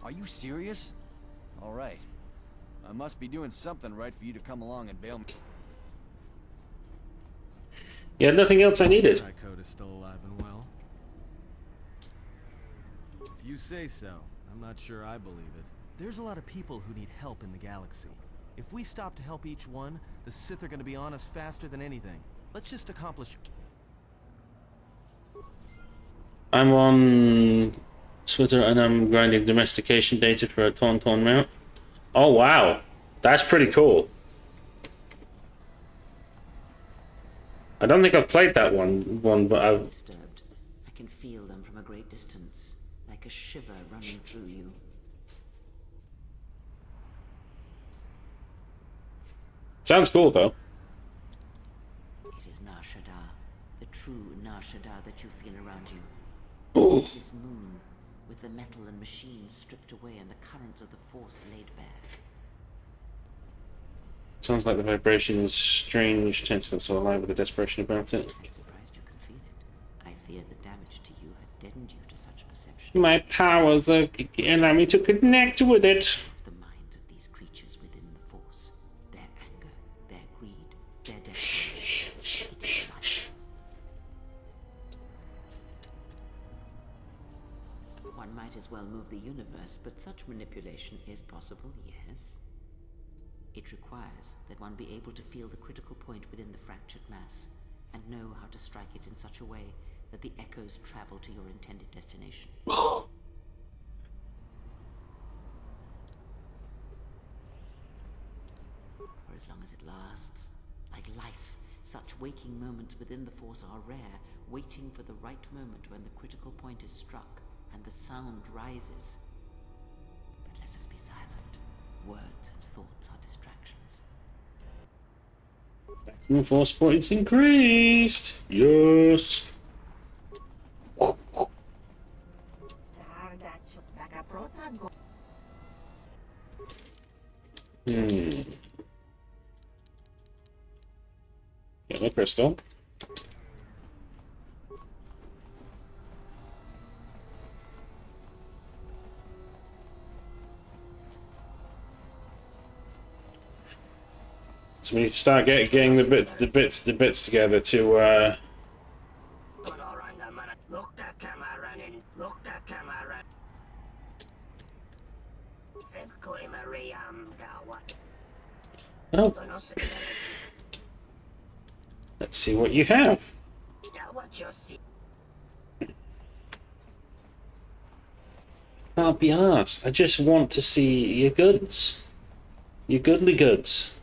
Are you serious? All right. I must be doing something right for you to come along and bail me. You had nothing else I needed. My code is still alive and well. If you say so, I'm not sure I believe it. There's a lot of people who need help in the galaxy. If we stop to help each one, the Sith are going to be on us faster than anything. Let's just accomplish... I'm on Twitter and I'm grinding domestication data for a Tauntaun mount. Oh wow, that's pretty cool. I don't think I've played that one, but I've... Disturbed. I can feel them from a great distance, like a shiver running through you. Sounds cool though. It is Nar Shadda, the true Nar Shadda that you feel around you. Ooh. It is this moon, with the metal and machines stripped away and the currents of the Force laid bare. Sounds like the vibration is strange, tense, but so alive with a desperation about it. I'm surprised you can feel it. I feared the damage to you had deadened you to such perception. My powers allow me to connect with it. The minds of these creatures within the Force, their anger, their greed, their desperation. One might as well move the universe, but such manipulation is possible, yes. It requires that one be able to feel the critical point within the fractured mass, and know how to strike it in such a way that the echoes travel to your intended destination. For as long as it lasts, like life, such waking moments within the Force are rare, waiting for the right moment when the critical point is struck and the sound rises. words and thoughts are distractions. Maximum force points increased. Yes. Yellow crystal. So we need to start getting the bits together to oh. Let's see what you have. Can't be asked. I just want to see your goods. Your goodly goods.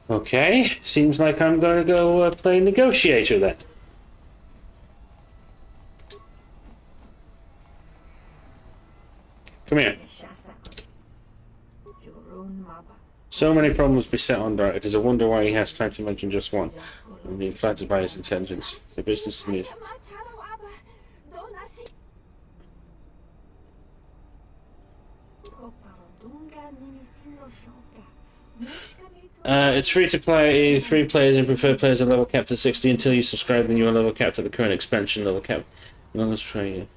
Okay, seems like I'm going to go play negotiator then. Come here. So many problems beset on Dart. It is a wonder why he has time to mention just one. And being flattered by his intelligence. The business to me. It's free to play. Free players and preferred players are level capped at 60 until you subscribe. Then you are level capped at the current expansion level cap. Let's try you.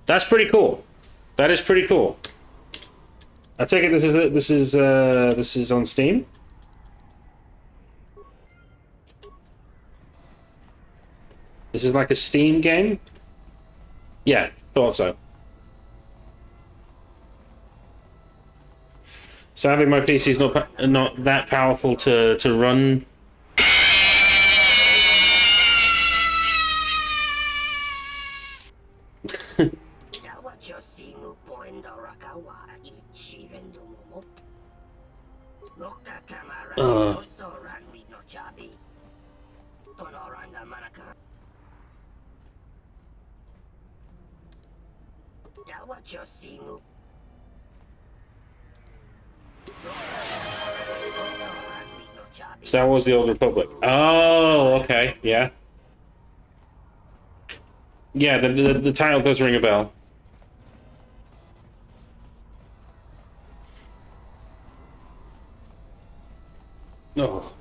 That's pretty cool. That is pretty cool. I take it this is on Steam. This is like a Steam game. Yeah, thought so. Sadly, my PC is not that powerful to run. Star Wars: The Old Republic. Oh, okay, yeah. Yeah, the title does ring a bell. Oh.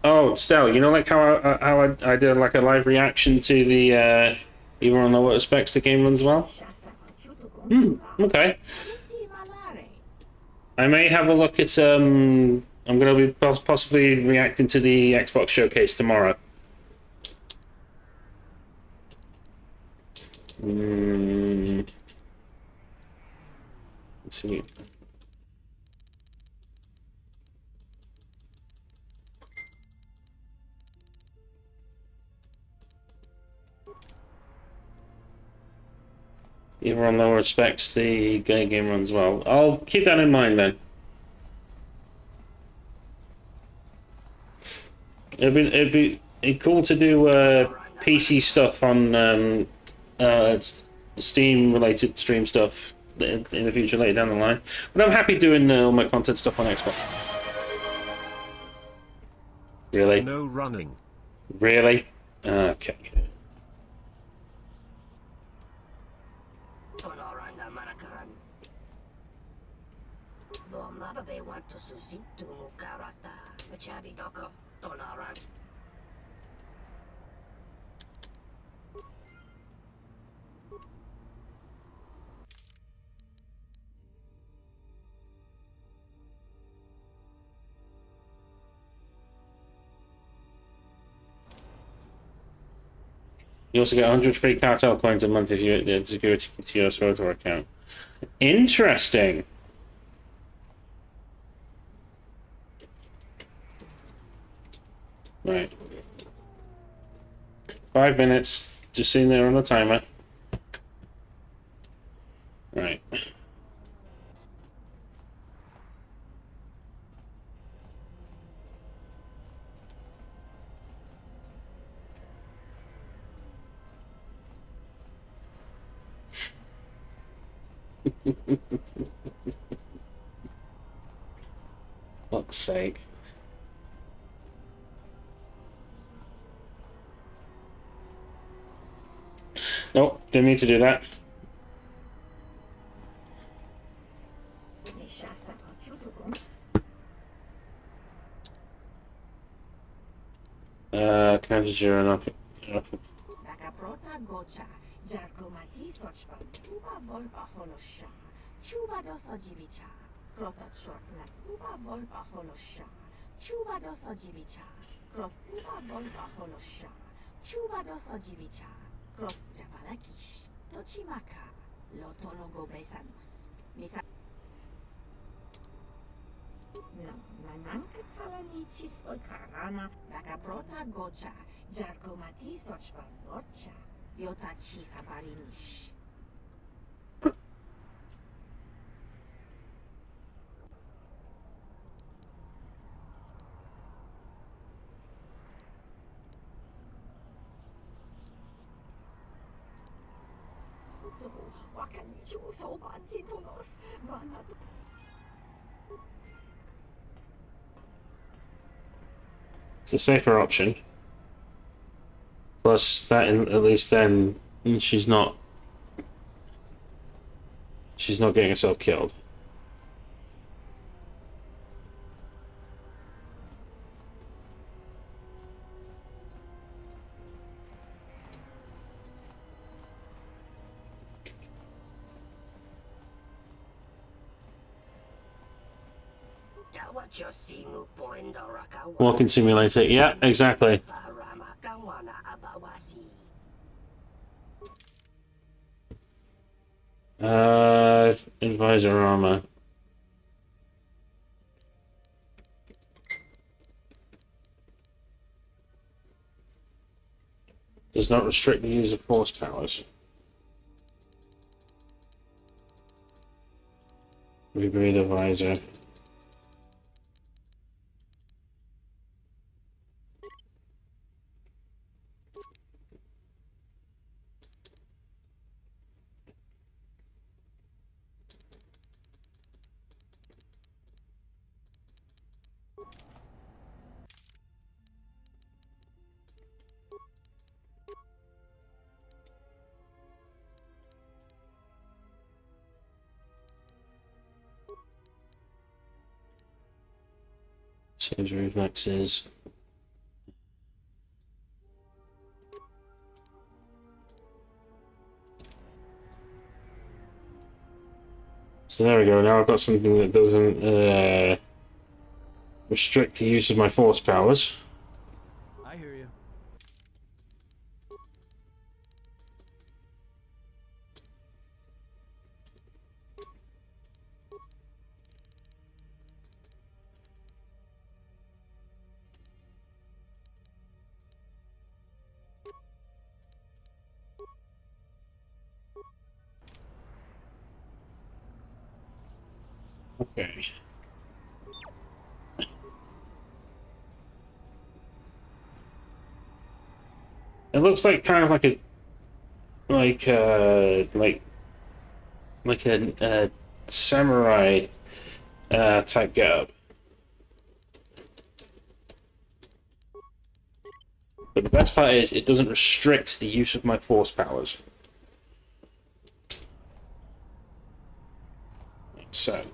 Oh, Stel, you know, like how I did like a live reaction to the even on lower specs the game runs well? Okay. I may have a look at I'm gonna be possibly reacting to the Xbox showcase tomorrow. Let's see. Even on lower specs, the game runs well. I'll keep that in mind then. It'd be cool to do PC stuff on Steam related stream stuff in the future later down the line. But I'm happy doing all my content stuff on Xbox. Really? No running. Really? Okay. You also get 100 free cartel coins a month if you add security to your Swotor account. Interesting. Right. 5 minutes. Just sitting there on the timer. Right. Fuck's sake. Nope, didn't mean to do that. Counter zero up. Nakaprota gocha, jarkomati sochpan, uba volpa holosha, chuba dosojibicha, krota shortla, uba volpa holosha, chuba dosojibicha, krot uba volpa holosha, chuba dosojibicha, krot japalakish, tochimaka, lotologo besanus, misa. No, nanankatalani chisko karana, nakaprota gocha, jarkomati sochpan gocha, yotachi sabarinish. Wakanichu soban sintonos, vanatu. It's a safer option. Plus, that at least then she's not getting herself killed. Walking simulator, yeah, exactly. Advisor armor. Does not restrict the use of force powers. Rebreather visor. Saves reflexes. So there we go, now I've got something that doesn't restrict the use of my force powers. I hear you. Okay. It looks like kind of like a samurai type getup. But the best part is it doesn't restrict the use of my force powers. So.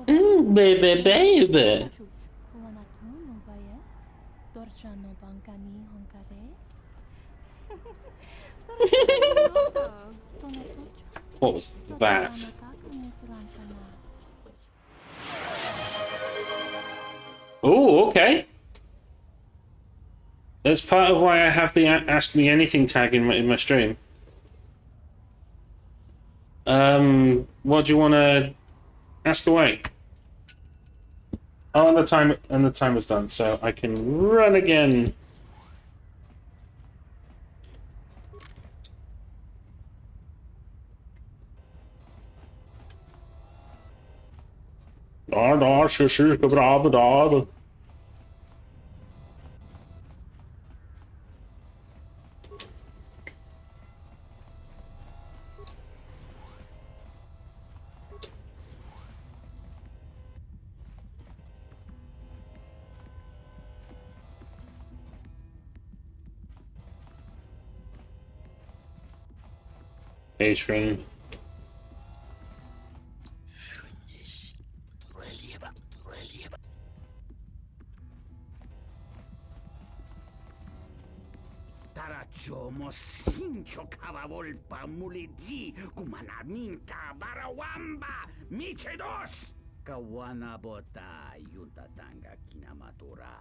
Baby, baby. What was that? Oh, okay. That's part of why I have the Ask Me Anything tag in my stream. What do you want to ask away? Oh, and the timer's done, so I can run again. Patron. Tarachomo sincho kavavolpa muliji kumanaminta barawamba michedos kawana bota yuntatanga kinamatura.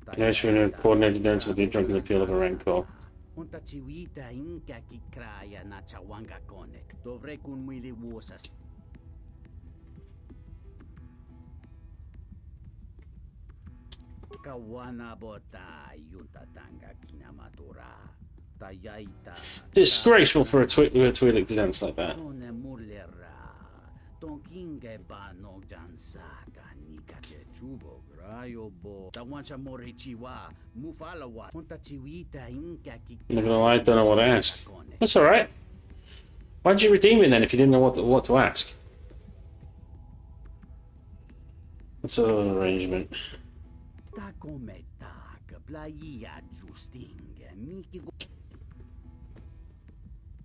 Patron coordinated dance with the drunken appeal of a rancor. Unta chiwita inka kikraya na chawanga kone. Dovre kun mwili wosas. Kawana bota yuntatanga kinamatura. Tayaita. Disgraceful for a Twi'lek to dance like that. Tonkinge ba no jansaka nikate chubo grayo bo. Tawancha morichiwa mufalawa. Unta chiwita inka I'm not gonna lie, I don't know what to ask. That's alright. Why'd you redeem it then if you didn't know what to ask? That's an arrangement.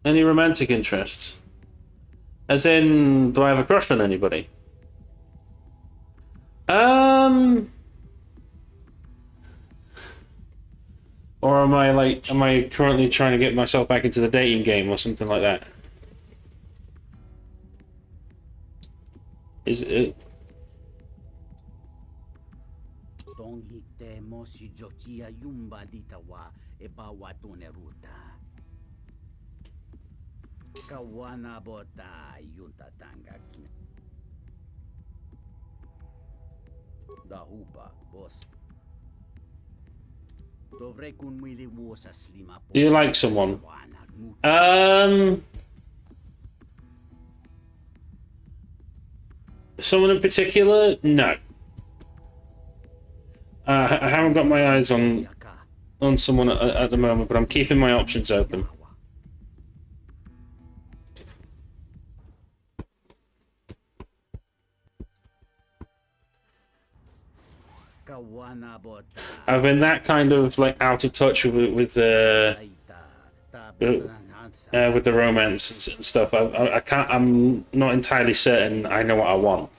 Any romantic interests? As in, do I have a crush on anybody? Or am I currently trying to get myself back into the dating game or something like that? Is it? Kawana bota yuntatanga kina. Dahupa boss. Dovre kun mwili wosa slima. Do you like someone? Someone in particular? No. I haven't got my eyes on someone at the moment, but I'm keeping my options open. I've been that kind of like out of touch with the romance and stuff. I can't. I'm not entirely certain. I know what I want,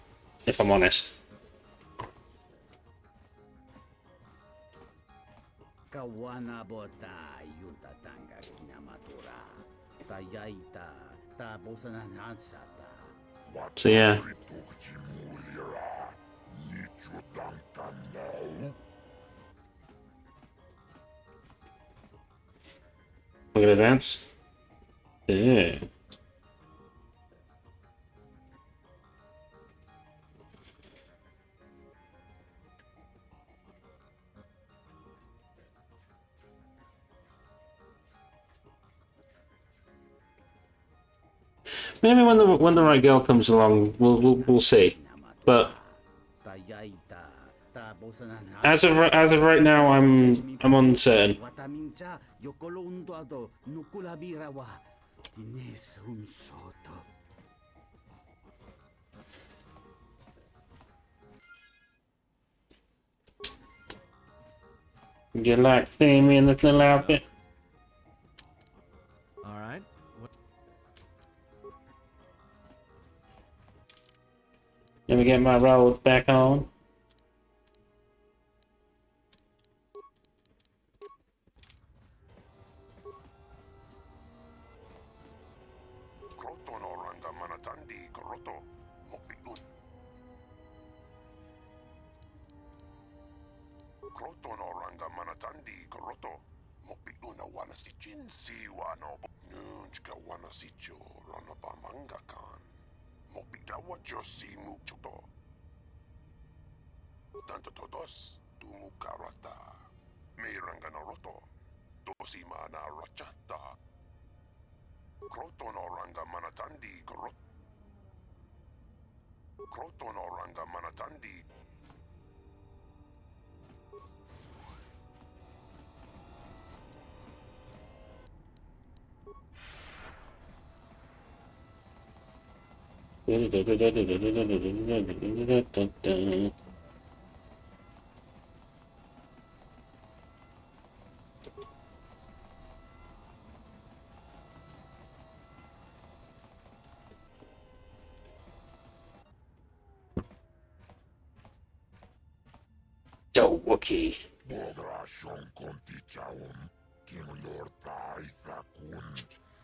if I'm honest. So yeah. We're gonna dance. Yeah. Maybe when the right girl comes along, we'll see. But as of right now, I'm uncertain. You like seeing me in this little outfit? All right. Let me get my rolls back on. Kroton oranga manatandi koroto. Mopikuna wana si jinsi wano. Nunchka wana si jo rono bamanga kan. Mopitawa josi muchoto. Tanto todos tumu karata. Meiranga naroto. Dosi mana rachata. Kroton oranga manatandi koroto. Kroton oranga manatandi. So, okay. Bodrashon konti chaum. King Lord Aitha kun.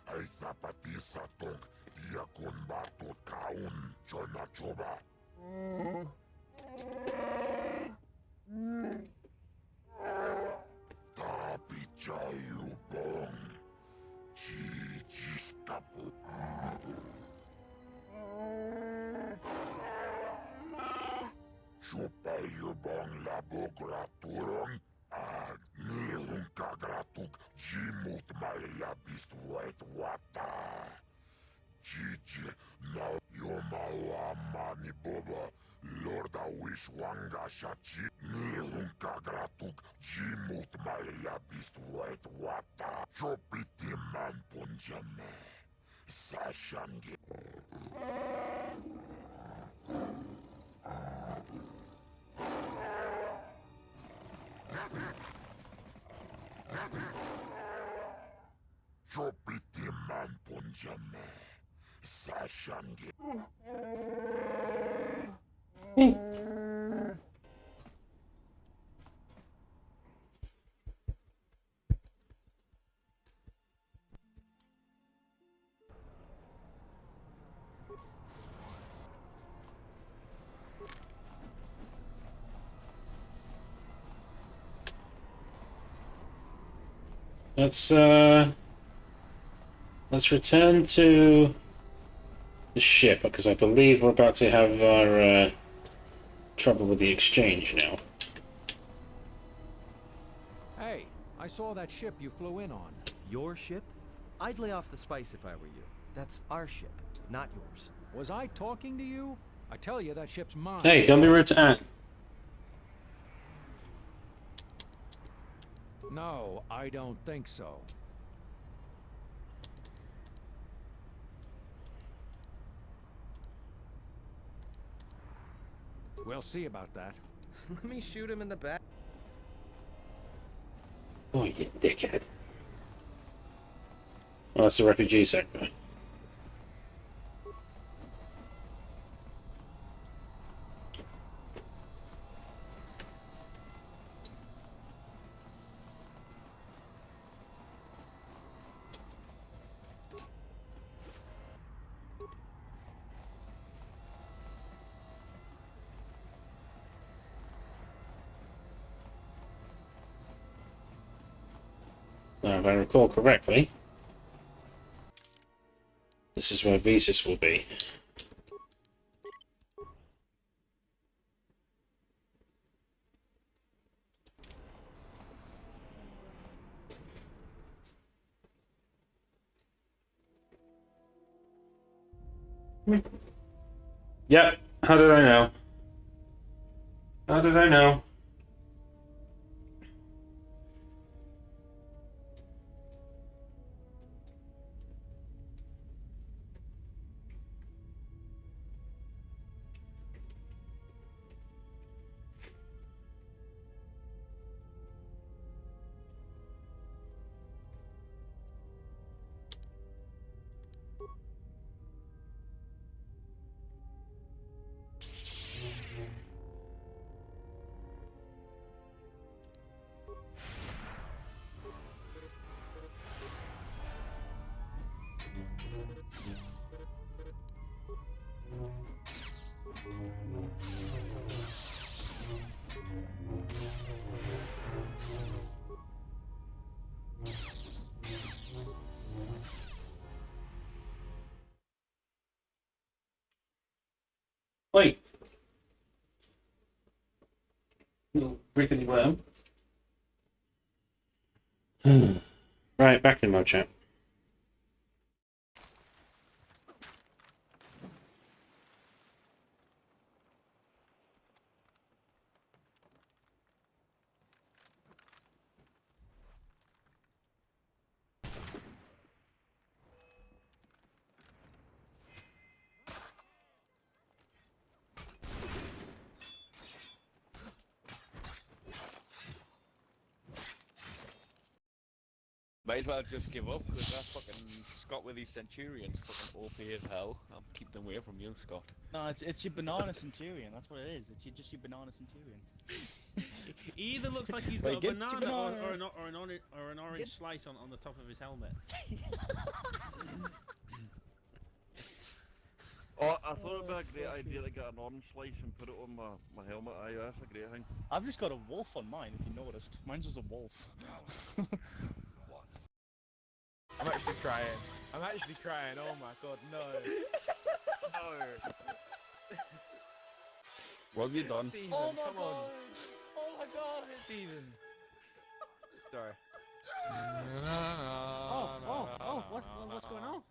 Aitha patisa tong. Diakon batot kaun. Chona choba. Tapi chayu bong. Chichistapu. Chupayu bong labo graturong. Nilunka gratuk. Jimut malia bist wet wata. Chichi na yomawa mani boba. Lorda wish wanga shachi. Nilunka gratuk. Jimut malia bist wet wata. Chopiti man punjame. Sashangi. Chopiti man punjame. Sashangi. Let's return to the ship, because I believe we're about to have our trouble with the exchange now. Hey, I saw that ship you flew in on. Your ship? I'd lay off the spice if I were you. That's our ship, not yours. Was I talking to you? I tell you, that ship's mine. Hey, don't be rude to Ant. No, I don't think so. We'll see about that. Let me shoot him in the back. Oh, you dickhead. Oh, that's the refugee sector. Now, if I recall correctly, this is where Visas will be. Yep, how did I know? How did I know? Rickety worm. Right, back in mode chat. Might as well just give up, because that fucking Scott with his Centurions fucking OP as hell. I'll keep them away from you, Scott. No, it's your banana Centurion. That's what it is. It's just your banana Centurion. He either looks like he's Wait, got a get banana, your or an orange slice on the top of his helmet. Oh, I thought it'd be a great idea to get an orange slice and put it on my helmet. Aye, that's a great thing. I've just got a wolf on mine, if you noticed. Mine's just a wolf. I'm actually crying. I'm actually crying. Oh my god, no. No. What have you done? Steven, Oh my come god! on. Oh my god! Steven. Sorry. What's going on?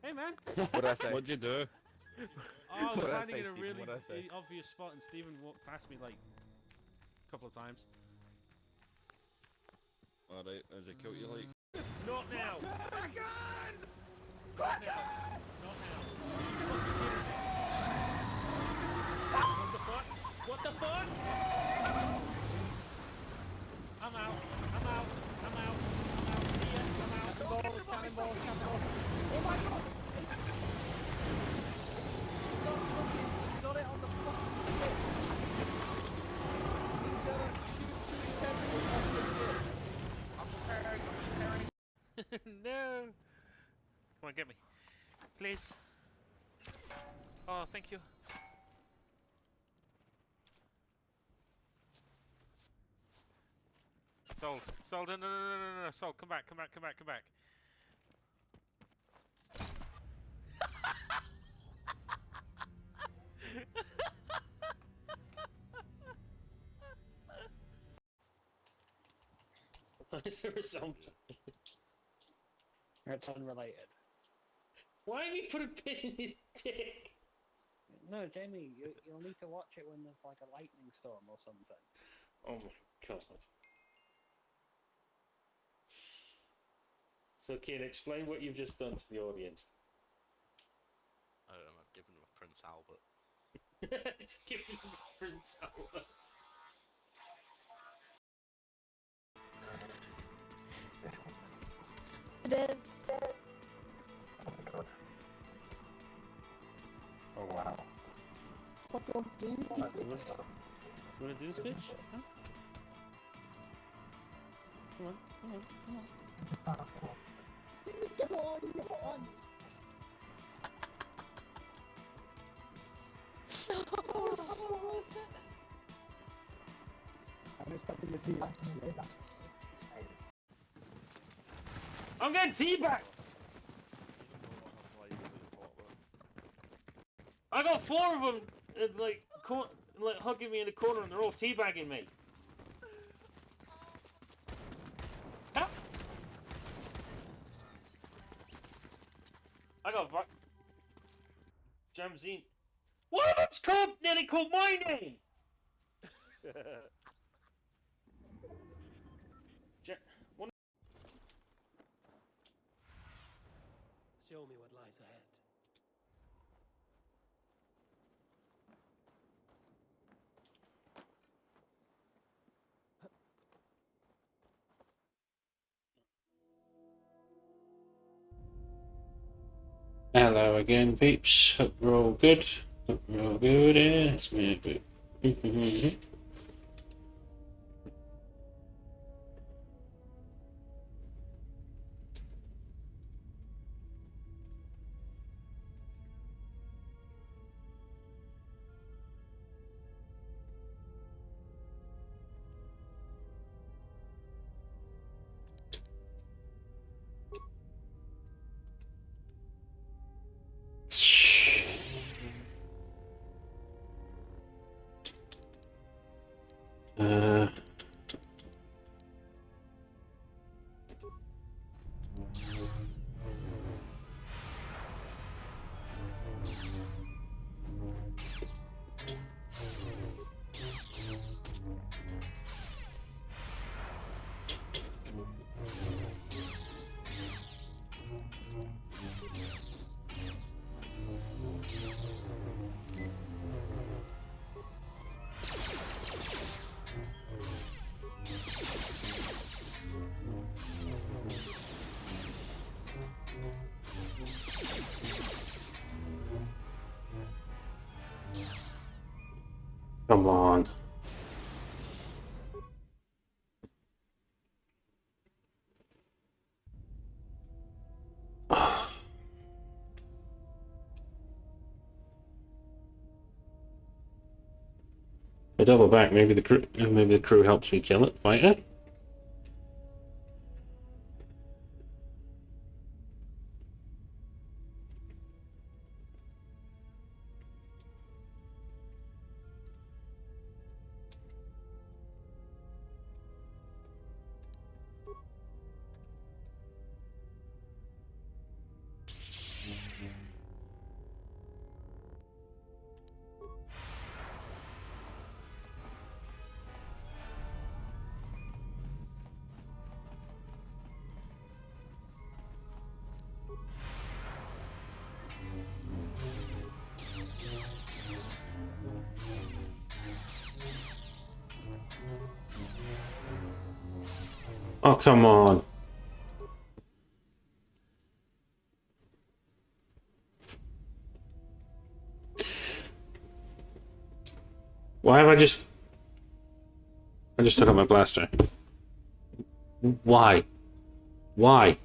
Hey, man. What did I say? What'd you do? I was What did I hiding say, in a Stephen? really What did I say? obvious spot, and Steven walked past me like a couple of times. Alright, as you kill you like. Not now! Kraken! Not now! Not now! What the fuck? What the fuck? I'm out. I'm out. I'm out. I'm out. See ya. I'm out. Cannonball. Oh my god! Got it on the fucking pit. He's gonna shoot his head off the pit. I'm preparing. No! Come on, get me. Please. Oh, thank you. Sold. Sold. No. Sold. Come back. What is the result? It's unrelated. Why have you put a pin in his dick? No, Jamie, you'll need to watch it when there's like a lightning storm or something. Oh my god. So, Kian, explain what you've just done to the audience. I don't know, I've given him a Prince Albert. Give him Prince Albert. It is. Oh wow. What do you want to do this bitch? Huh? Come on. Come on, you want. I'm expecting to see that. I'm getting teabagged! I got 4 of them, like hugging me in the corner, and they're all teabagging me. Help! I got Jamzine. One of them's nearly called my name! Show me what lies ahead. Hello again, peeps. Hope we're all good. Hope we're all good. It's me a bit. Come on. I double back. Maybe the crew helps me kill it. Fight it. Oh, come on. Why have I just took out my blaster. Why? Why?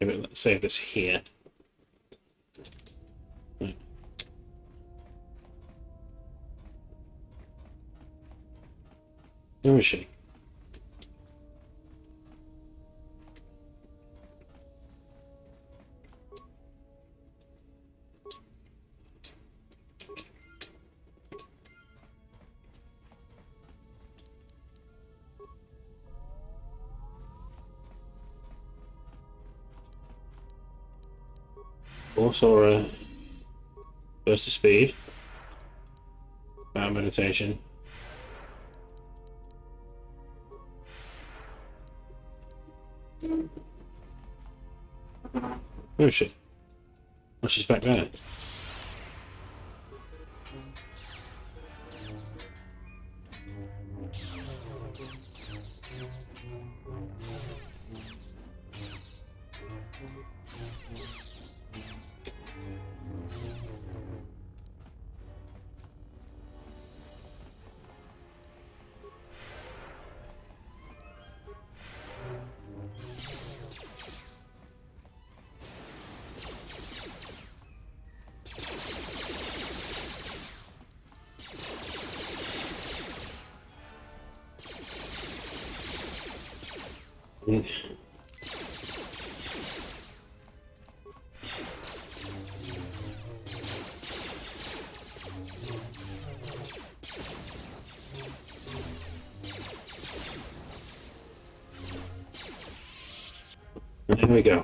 Let's save this here. Where is she? Also, burst of speed. Bow meditation. Where is she? Oh, she's back there. Mm. There we go.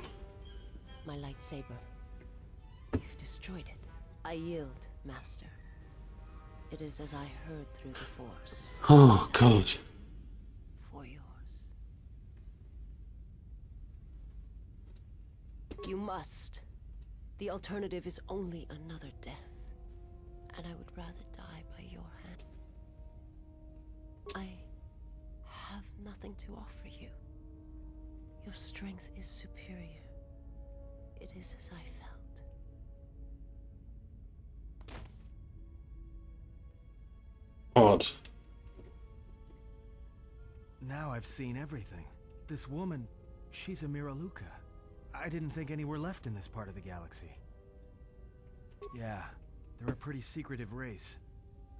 My lightsaber. You've destroyed it. I yield, Master. It is as I heard through the Force. Oh, God. For yours. You must. The alternative is only another death. And I would rather die by your hand. I have nothing to offer you. Your strength is superior. It is as I felt. Odd. Now I've seen everything. This woman, she's a Miraluka. I didn't think any were left in this part of the galaxy. Yeah, they're a pretty secretive race.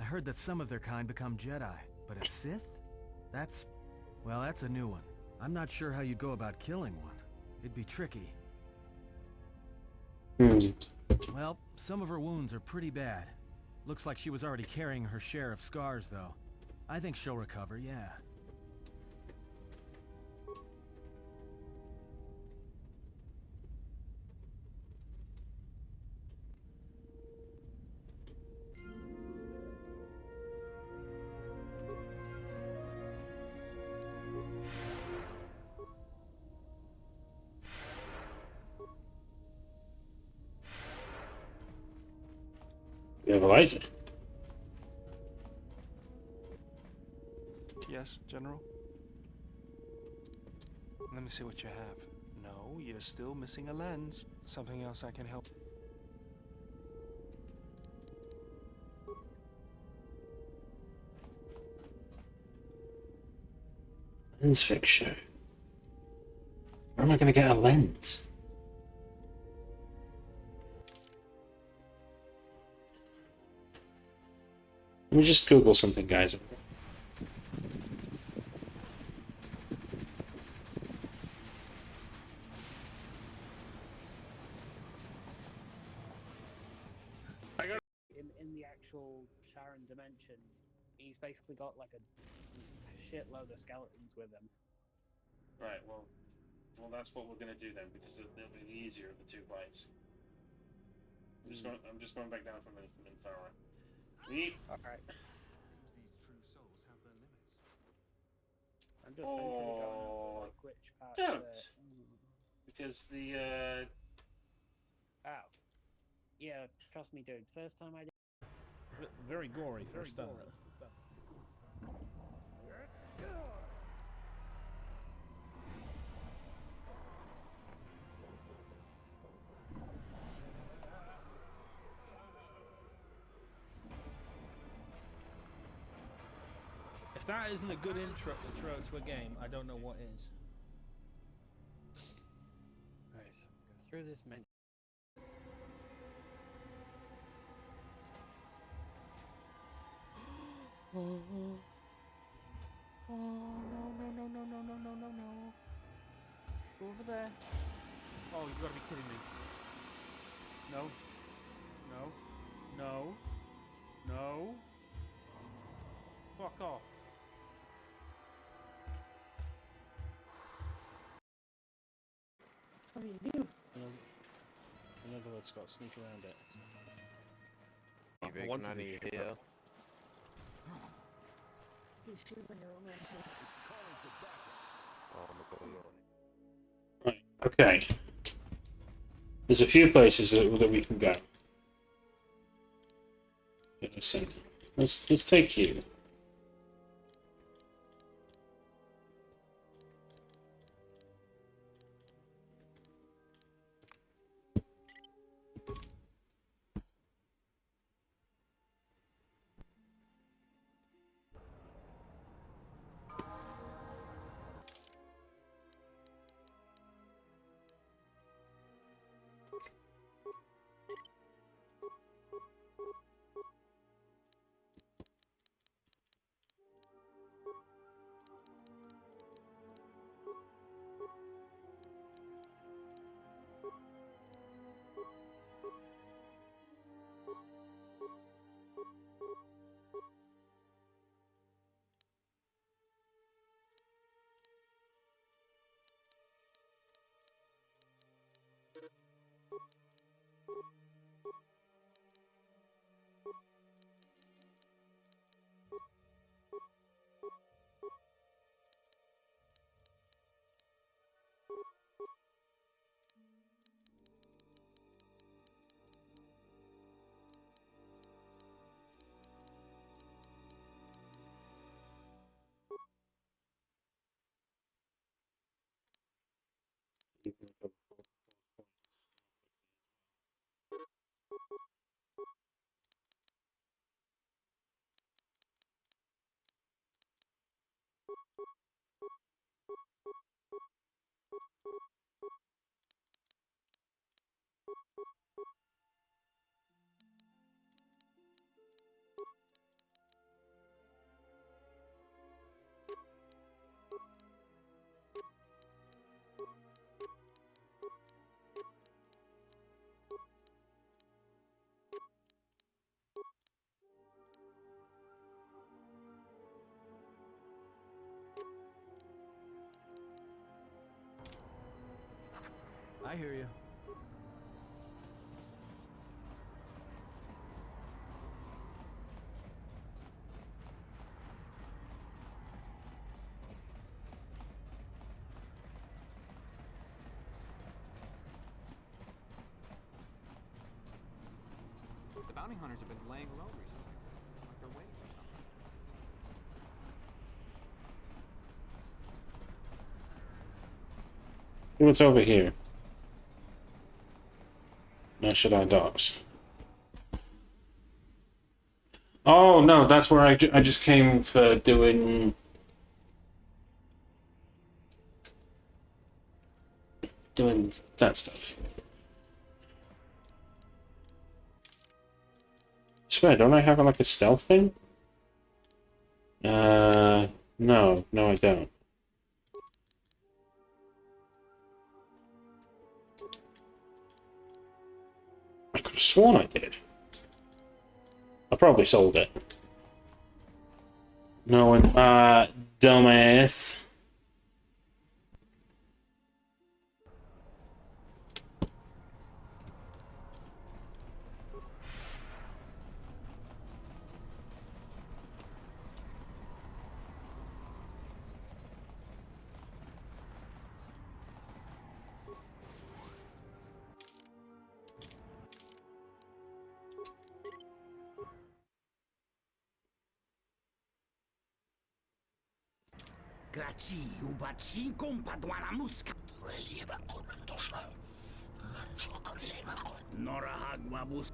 I heard that some of their kind become Jedi, but a Sith? That's a new one. I'm not sure how you'd go about killing one. It'd be tricky. Well, some of her wounds are pretty bad. Looks like she was already carrying her share of scars, though. I think she'll recover, yeah. You have a light? Yes, General? Let me see what you have. No, you're still missing a lens. Something else I can help. Lens fixture. Where am I going to get a lens? Let me just Google something, guys. In the actual Sharon dimension, he's basically got like a shitload of skeletons with him. Right, well, that's what we're going to do then, because they'll be the easier of the two fights. I'm just going back down from Minthara. Alright. Seems these true souls have their limits. I'm just mentally going over like which part. Don't! Because the, Ow. Yeah, trust me, dude. First time I did. Very gory for a stunner. If that isn't a good intro to a game, I don't know what is. Alright, so go through this menu. Oh no. Over there. Oh, you gotta be kidding me. No. Fuck off. What do you do? In other words, got to sneak around it. I want to be here. right, okay. There's a few places that we can go. Listen, let's take you. I hear you. The bounty hunters have been laying low recently. Like they're waiting for something. See what's over here. Now should I docks? Oh no, that's where I just came for doing that stuff. I swear, don't I have like a stealth thing? No, I don't. I could have sworn I did. I probably sold it. No one, dumbass. Graci, ubaci, compa doana musca. Nora hagwabus.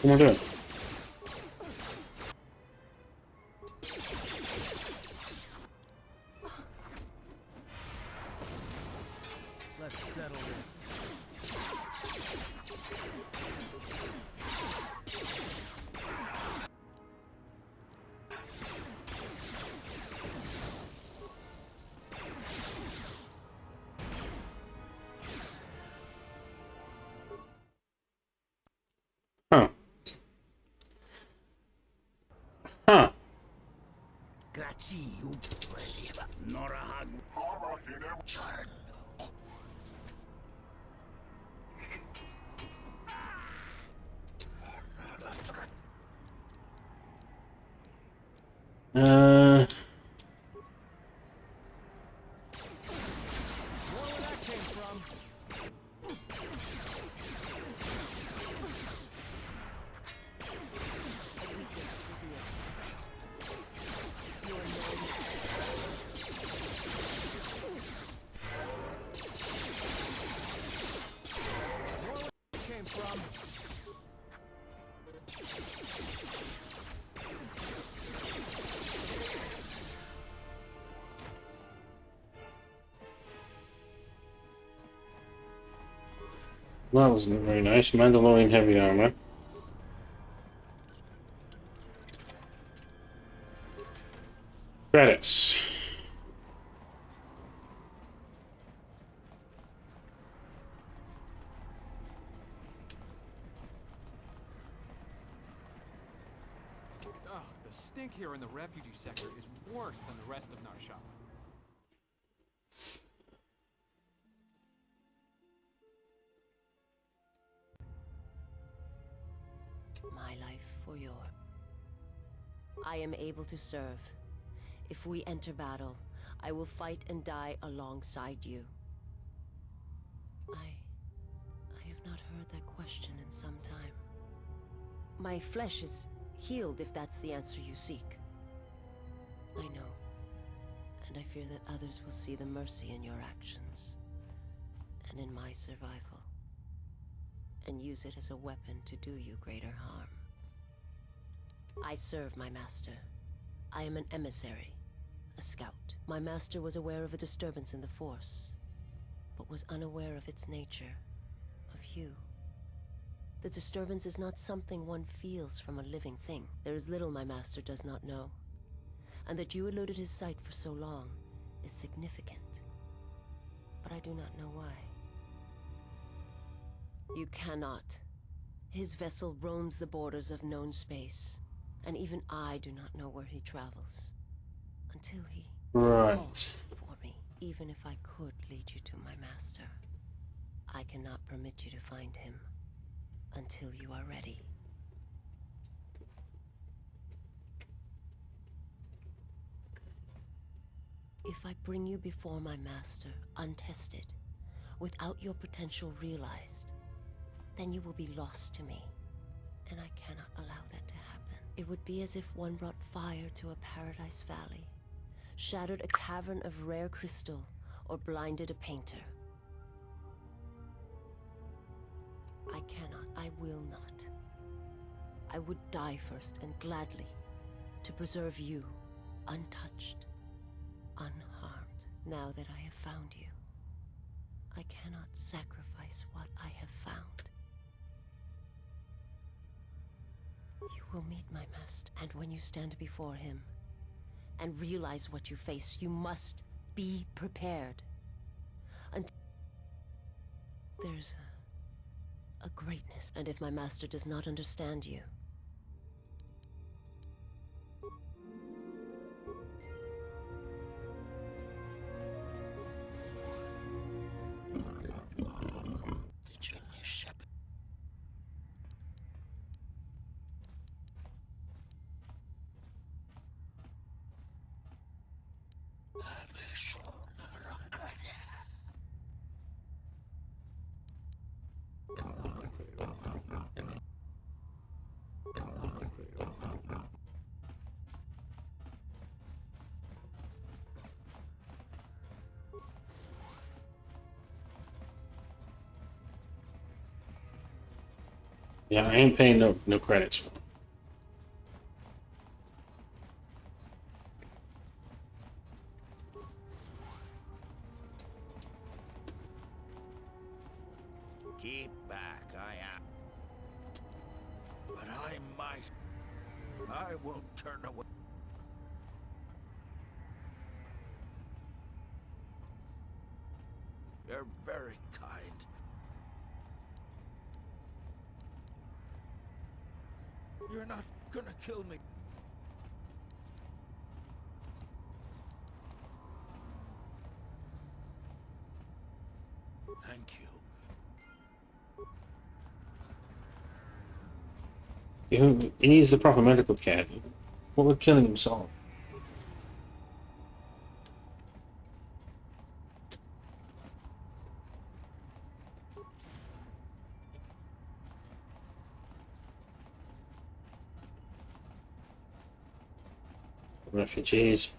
What am I doing? Let's settle this. Huh. Huh. Graci, Nora hag. Uh. Where that came from? Came from. That wasn't very nice. Mandalorian heavy armor. Credits. Ugh, the stink here in the refugee sector is worse than the rest of Nar Shadda. My life for your. I am able to serve. If we enter battle, I will fight and die alongside you. I question in some time. My flesh is healed if that's the answer you seek. I know. And I fear that others will see the mercy in your actions and in my survival, and use it as a weapon to do you greater harm. I serve my master. I am an emissary, a scout. My master was aware of a disturbance in the Force, but was unaware of its nature, of you. The disturbance is not something one feels from a living thing. There is little my master does not know, and that you eluded his sight for so long is significant. But I do not know why. You cannot. His vessel roams the borders of known space, and even I do not know where he travels. Until he calls for me. Even if I could lead you to my master, I cannot permit you to find him until you are ready. If I bring you before my master, untested, without your potential realized, then you will be lost to me, and I cannot allow that to happen. It would be as if one brought fire to a paradise valley, shattered a cavern of rare crystal, or blinded a painter. I cannot, I will not. I would die first, and gladly, to preserve you, untouched, unharmed. Now that I have found you, I cannot sacrifice what I have found. You will meet my master, and when you stand before him and realize what you face, you must be prepared. Until there's a greatness, and if my master does not understand you, Yeah, I ain't paying no credits for it. Keep back, I am. But I might. I won't turn away. You're very kind. You're not gonna kill me. Thank you. He needs the proper medical care. What would killing him solve? Refugees.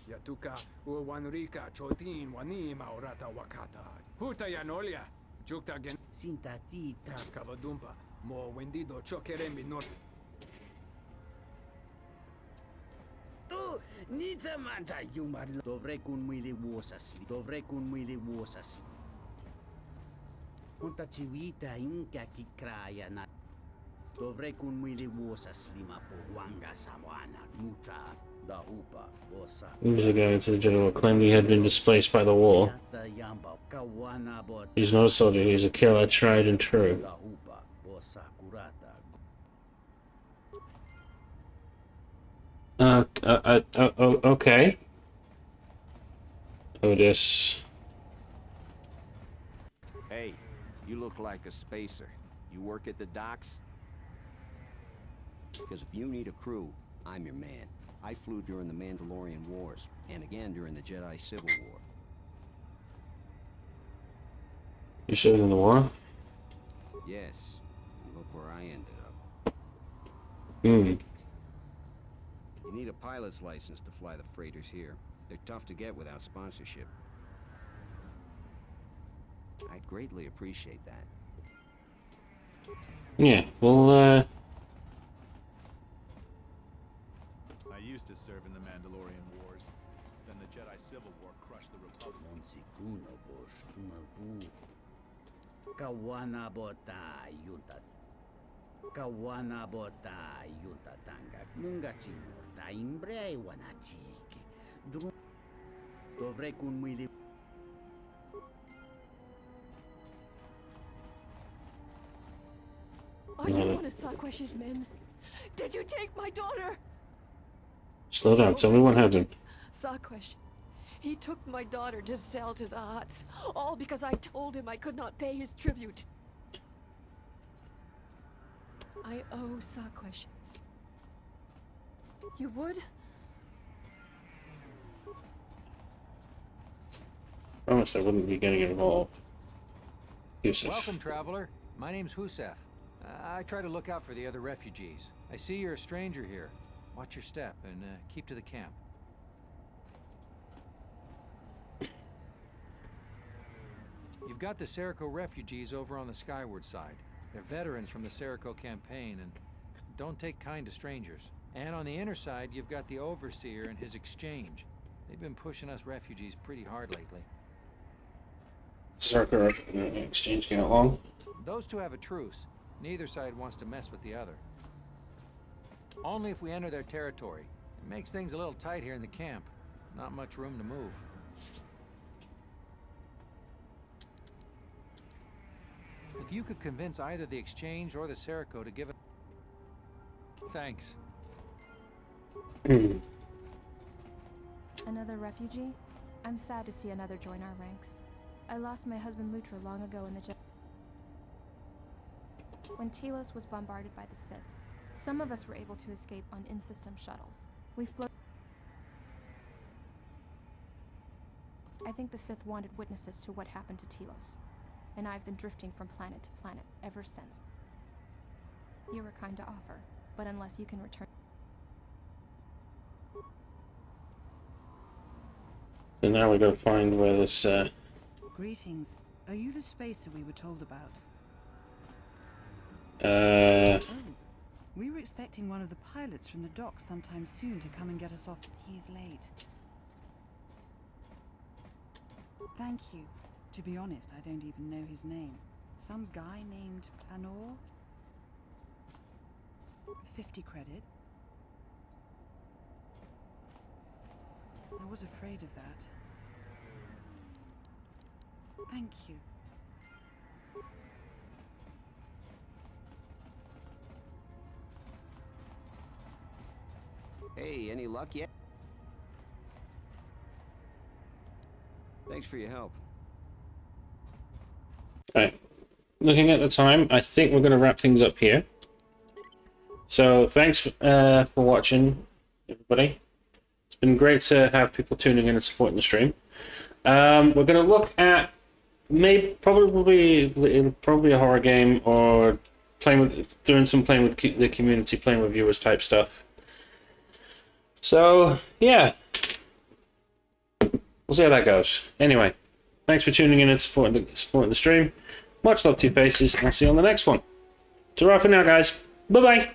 Yatuka uwanrika chotin wani maurata wakata. Huta yanolia. Jukta gen. Sintatita. Kavadumpa. Mo wendido chokerembi nor. Tu nita manta yumar. Dovrei kun mwili wosasi. Dovrei kun mwili wosasi. Unta chiwita inka kikraya na. Dovrei kun mwili wosasi lima po wanga sawana mucha da upa wosa. Years ago, to the general claimed he had been displaced by the war. He's not a soldier, he's a killer, tried and true. Okay. Otis. Hey, you look like a spacer. You work at the docks? Because if you need a crew, I'm your man. I flew during the Mandalorian Wars, and again during the Jedi Civil War. You served in the war? Yes. And look where I ended up. Hmm. You need a pilot's license to fly the freighters here. They're tough to get without sponsorship. I'd greatly appreciate that. Yeah, well, I used to serve in the Mandalorian Wars. Then the Jedi Civil War crushed the Republic. Kawana bota yunta. Kawana bota yunta tanga. Munga chinor ta imbre wanachiki. Dovrei kun muili. Are you one of Sakwesh's men? Did you take my daughter? slow down. Tell me what happened. Sakwesh. He took my daughter to sell to the Hutts. All because I told him I could not pay his tribute. I owe Sakwesh. You would? Promised I wouldn't be getting involved. Yusuf. Welcome, traveler. My name's Husef. I try to look out for the other refugees. I see you're a stranger here. Watch your step and keep to the camp. You've got the Serico refugees over on the skyward side. They're veterans from the Serico campaign and don't take kind to strangers. And on the inner side, you've got the Overseer and his exchange. They've been pushing us refugees pretty hard lately. Circle exchange getting along. Those two have a truce. Neither side wants to mess with the other. Only if we enter their territory. It makes things a little tight here in the camp. Not much room to move. If you could convince either the Exchange or the Serico to give it... Thanks. Another refugee? I'm sad to see another join our ranks. I lost my husband Lutra long ago in the when Telos was bombarded by the Sith. Some of us were able to escape on in-system shuttles. We floated. I think the Sith wanted witnesses to what happened to Telos, and I've been drifting from planet to planet ever since. You were kind to offer, but unless you can return... So now we gotta find where this, Greetings. Are you the spacer we were told about? Oh. We were expecting one of the pilots from the docks sometime soon to come and get us off. He's late. Thank you. To be honest, I don't even know his name. Some guy named Planor? 50 credit. I was afraid of that. Thank you. Hey, any luck yet? Thanks for your help. Right. Looking at the time, I think we're going to wrap things up here. So thanks for watching, everybody. It's been great to have people tuning in and supporting the stream. We're going to look at probably a horror game or doing some playing with the community, playing with viewers type stuff. So yeah, we'll see how that goes. Anyway, thanks for tuning in and supporting the stream. Much love to your faces, and I'll see you on the next one. Ta-ra for now, guys. Bye bye.